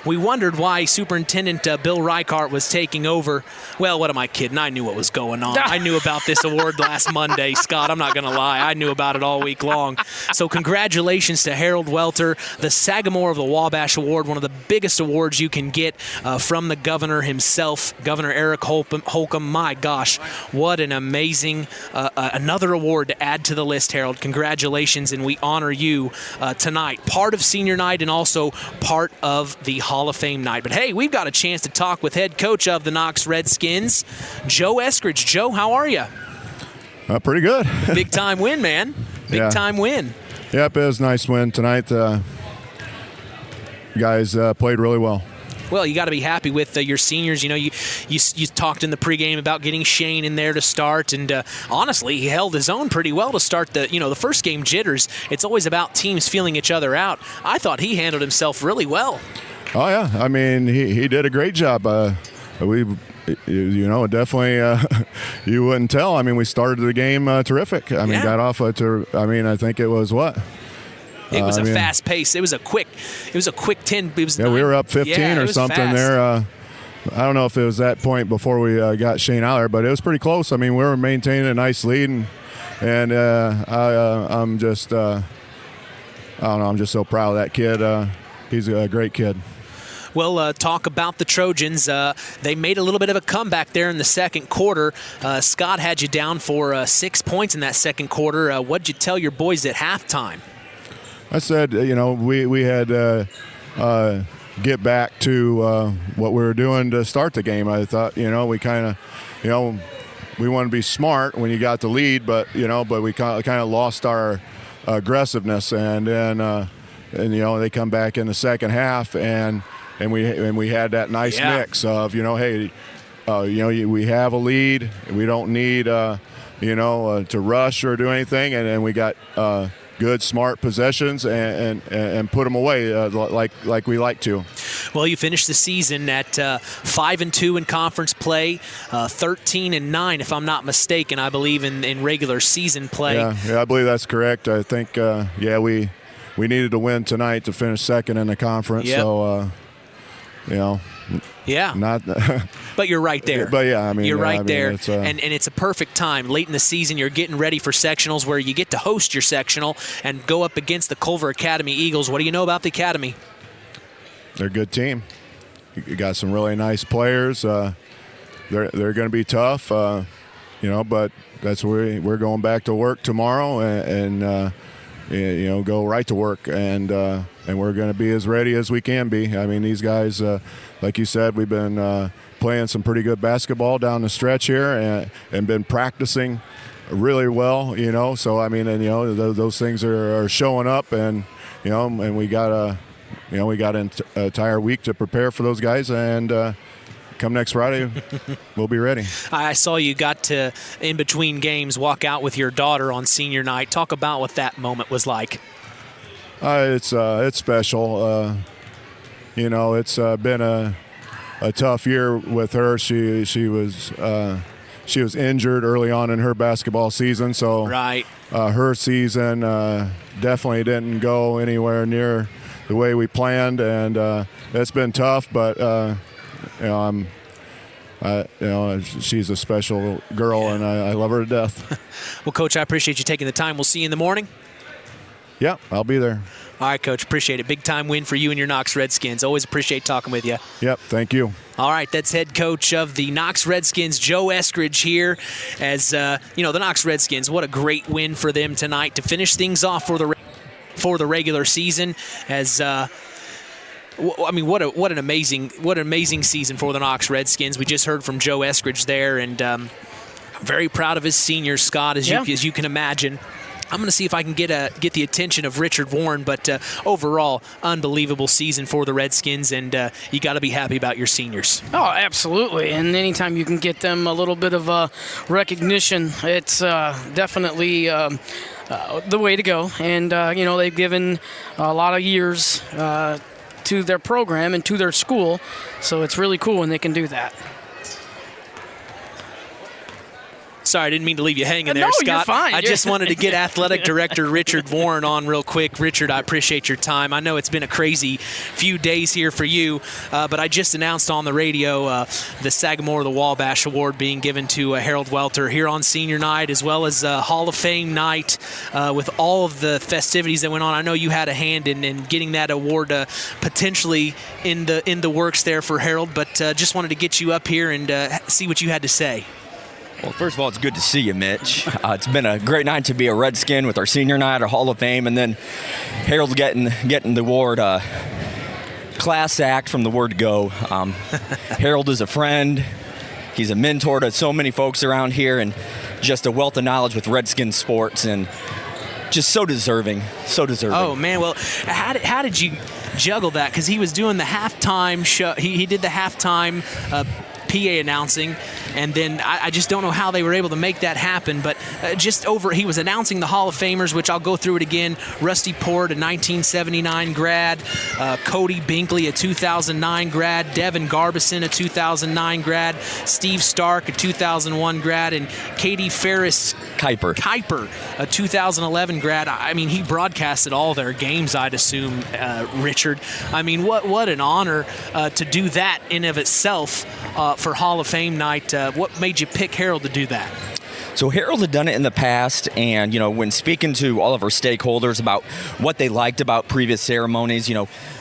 we wondered why Superintendent Bill Reichardt was taking over. Well, what am I kidding? I knew what was going on. I knew about this award last Monday, Scott. I'm not going to lie. I knew about it all week long. So congratulations to Harold Welter, the Sagamore of the Wabash Award, one of the biggest awards you can get from the governor himself, Governor Eric Holcomb. My gosh, what an amazing another award to add to the list, Harold. Congratulations. And we honor you tonight. Part of senior night and also part of the Hall of Fame night. But hey, we've got a chance to talk with head coach of the Knox Redskins, Joe Eskridge. Joe, how are you? Pretty good. Big time win, man. Big time win. Yep, it was a nice win tonight. Guys played really well. Well, you got to be happy with your seniors. You know, you talked in the pregame about getting Shane in there to start, and honestly, he held his own pretty well to start the first game jitters. It's always about teams feeling each other out. I thought he handled himself really well. Oh yeah, I mean he did a great job. Definitely you wouldn't tell. I mean, we started the game terrific. I mean, got off I think it was what. It was a fast pace. It was a quick 10. It was we were up 15 or something fast. There. I don't know if it was that point before we got Shane out there, but it was pretty close. I mean, we were maintaining a nice lead, and I'm just I don't know. I'm just so proud of that kid. He's a great kid. Well, talk about the Trojans. They made a little bit of a comeback there in the second quarter. Scott had you down for 6 points in that second quarter. What'd you tell your boys at halftime? I said, we had get back to what we were doing to start the game. I thought, we kind of, we want to be smart when you got the lead, but we kind of lost our aggressiveness, and then they come back in the second half, and we had that nice mix of we have a lead, we don't need to rush or do anything, and then we got good, smart possessions and put them away like we like to. Well, you finished the season at 5-2 in conference play, 13-9 if I'm not mistaken. I believe in regular season play. Yeah, I believe that's correct. I think we needed to win tonight to finish second in the conference. Yep. So not. But you're right there. But yeah, I mean, you're right there, and it's a perfect time. Late in the season, you're getting ready for sectionals, where you get to host your sectional and go up against the Culver Academy Eagles. What do you know about the Academy? They're a good team. You got some really nice players. They're going to be tough, but that's where we're going back to work tomorrow and go right to work, and we're going to be as ready as we can be. I mean, these guys, like you said, we've been playing some pretty good basketball down the stretch here, and been practicing really well. So I mean, and those things are showing up, and we got an entire week to prepare for those guys, and come next Friday, we'll be ready. I saw you got to, in between games, walk out with your daughter on senior night. Talk about what that moment was like. It's special. It's been a tough year with her. She was injured early on in her basketball season, so right. Her season definitely didn't go anywhere near the way we planned, and it's been tough, but. She's a special girl, and I love her to death. Well, Coach, I appreciate you taking the time. We'll see you in the morning. Yeah, I'll be there. All right, Coach, appreciate it. Big time win for you and your Knox Redskins. Always appreciate talking with you. Yep, thank you. All right, that's head coach of the Knox Redskins, Joe Eskridge, here. As the Knox Redskins, what a great win for them tonight to finish things off for the regular season. As what an amazing season for the Knox Redskins. We just heard from Joe Eskridge there, and very proud of his seniors, Scott, as you can imagine. I'm going to see if I can get the attention of Richard Warren, but overall, unbelievable season for the Redskins, and you got to be happy about your seniors. Oh, absolutely, and anytime you can get them a little bit of recognition, it's definitely the way to go. And they've given a lot of years to their program and to their school. So it's really cool when they can do that. Sorry, I didn't mean to leave you hanging there, No, Scott. you're fine. I just wanted to get Athletic Director Richard Warren on real quick. Richard, I appreciate your time. I know it's been a crazy few days here for you, but I just announced on the radio the Sagamore the Wabash Award being given to Harold Welter here on senior night, as well as Hall of Fame night with all of the festivities that went on. I know you had a hand in getting that award potentially in the works there for Harold, but just wanted to get you up here and see what you had to say. Well, first of all, it's good to see you, Mitch. It's been a great night to be a Redskin with our senior night, our Hall of Fame, and then Harold's getting the award, class act from the word go. Harold is a friend. He's a mentor to so many folks around here, and just a wealth of knowledge with Redskin sports, and just so deserving, so deserving. Oh, man. Well, how did you juggle that? Because he was doing the halftime show. He did the halftime PA announcing, and then I just don't know how they were able to make that happen, but he was announcing the Hall of Famers, which I'll go through it again. Rusty Port, a 1979 grad, Cody Binkley, a 2009 grad, Devin Garbison, a 2009 grad, Steve Stark, a 2001 grad, and Katie Ferris Kuiper, a 2011 grad. I mean, he broadcasted all their games, I'd assume, Richard. I mean, what an honor to do that in of itself for Hall of Fame night. What made you pick Harold to do that? So Harold had done it in the past, and, when speaking to all of our stakeholders about what they liked about previous ceremonies,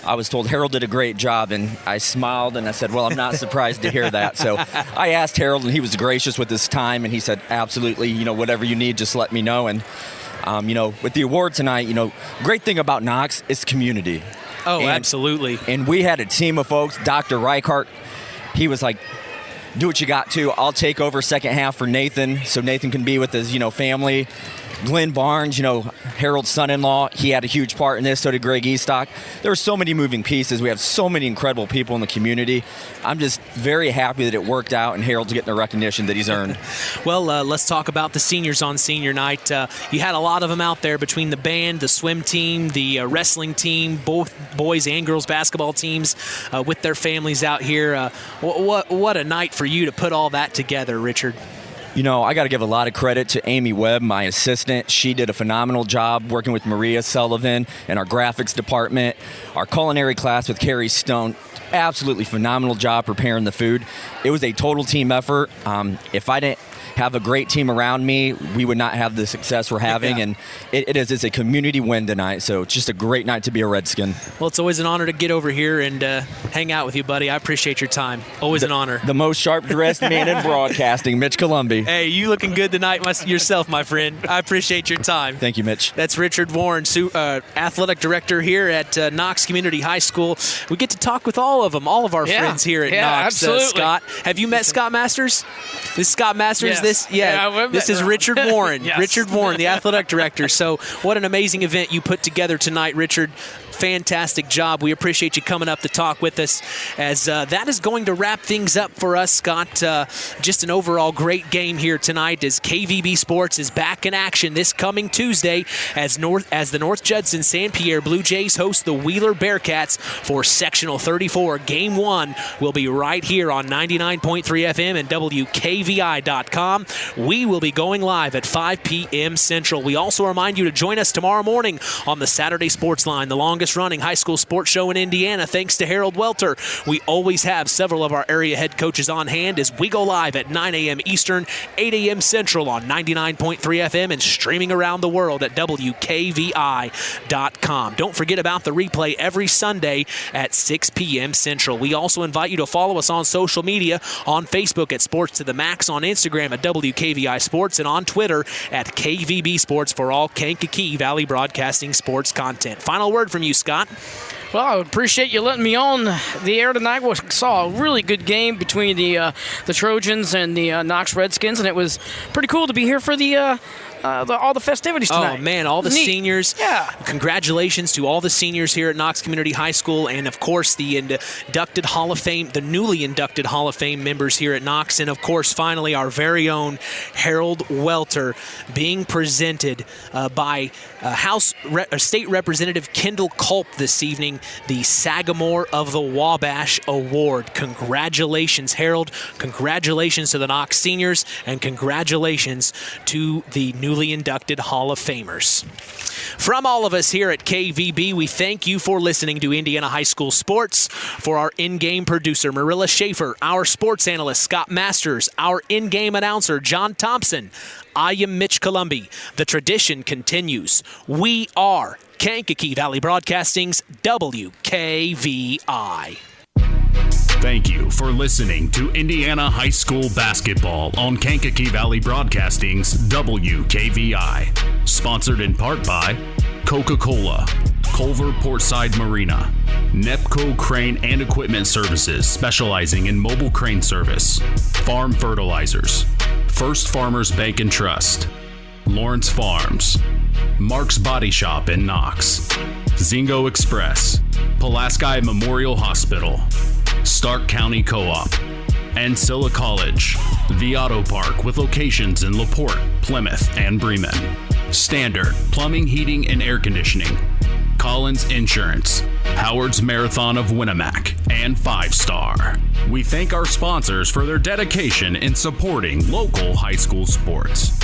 I was told Harold did a great job, and I smiled, and I said, well, I'm not surprised to hear that. So I asked Harold, and he was gracious with his time, and he said, absolutely, whatever you need, just let me know. And, with the award tonight, great thing about Knox is community. Oh, absolutely. And we had a team of folks. Dr. Reichart, he was like, do what you got to. I'll take over second half for Nathan, so Nathan can be with his, family. Glenn Barnes, Harold's son-in-law, he had a huge part in this. So did Greg Eastock. There were so many moving pieces. We have so many incredible people in the community. I'm just very happy that it worked out, and Harold's getting the recognition that he's earned. Well, let's talk about the seniors on senior night. You had a lot of them out there between the band, the swim team, the wrestling team, both boys and girls basketball teams with their families out here. What a night for you to put all that together, Richard. I got to give a lot of credit to Amy Webb, my assistant. She did a phenomenal job working with Maria Sullivan in our graphics department. Our culinary class with Carrie Stone, absolutely phenomenal job preparing the food. It was a total team effort. If I didn't have a great team around me, we would not have the success we're having. Yeah. And it's a community win tonight, so it's just a great night to be a Redskin. Well, it's always an honor to get over here and hang out with you, buddy. I appreciate your time. Always an honor. The most sharp-dressed man in broadcasting, Mitch Columby. Hey, you looking good tonight yourself, my friend. I appreciate your time. Thank you, Mitch. That's Richard Warren, athletic director here at Knox Community High School. We get to talk with all of them, all of our friends here at Knox. Scott, have you met Scott Masters? This is Scott Masters. Yes. This is Richard Warren. Yes. Richard Warren, the athletic director. So what an amazing event you put together tonight, Richard. Fantastic job. We appreciate you coming up to talk with us, as that is going to wrap things up for us, Scott. Just an overall great game here tonight, as KVB Sports is back in action this coming Tuesday as the North Judson St. Pierre Blue Jays host the Wheeler Bearcats for Sectional 34. Game 1 will be right here on 99.3 FM and WKVI.com. We will be going live at 5 p.m. Central. We also remind you to join us tomorrow morning on the Saturday Sports Line, the longest running high school sports show in Indiana, thanks to Harold Welter. We always have several of our area head coaches on hand as we go live at 9 a.m. Eastern, 8 a.m. Central on 99.3 FM and streaming around the world at WKVI.com. Don't forget about the replay every Sunday at 6 p.m. Central. We also invite you to follow us on social media, on Facebook at Sports to the Max, on Instagram at WKVI Sports, and on Twitter at KVB Sports for all Kankakee Valley Broadcasting sports content. Final word from you, Scott. Well, I appreciate you letting me on the air tonight. We saw a really good game between the Trojans and the Knox Redskins, and it was pretty cool to be here for the all the festivities tonight. Oh, man, all the Neat. seniors. Yeah. Congratulations to all the seniors here at Knox Community High School, and, of course, the inducted Hall of Fame, the newly inducted Hall of Fame members here at Knox, and, of course, finally, our very own Harold Welter being presented by State Representative Kendall Culp this evening, the Sagamore of the Wabash Award. Congratulations, Harold. Congratulations to the Knox seniors, and congratulations to the newly inducted Hall of Famers. From all of us here at KVB, we thank you for listening to Indiana High School Sports. For our in-game producer, Marilla Schaefer, our sports analyst, Scott Masters, our in-game announcer, John Thompson, I am Mitch Columbi. The tradition continues. We are Kankakee Valley Broadcasting's WKVI. Thank you for listening to Indiana High School Basketball on Kankakee Valley Broadcasting's WKVI. Sponsored in part by Coca-Cola, Culver Portside Marina, Nepco Crane and Equipment Services specializing in mobile crane service, Farm Fertilizers, First Farmers Bank and Trust, Lawrence Farms, Mark's Body Shop in Knox, Zingo Express, Pulaski Memorial Hospital, Stark County Co-op, Ancilla College, The Auto Park with locations in LaPorte, Plymouth, and Bremen, Standard Plumbing, Heating, and Air Conditioning, Collins Insurance, Howard's Marathon of Winamac, and 5 Star. We thank our sponsors for their dedication in supporting local high school sports.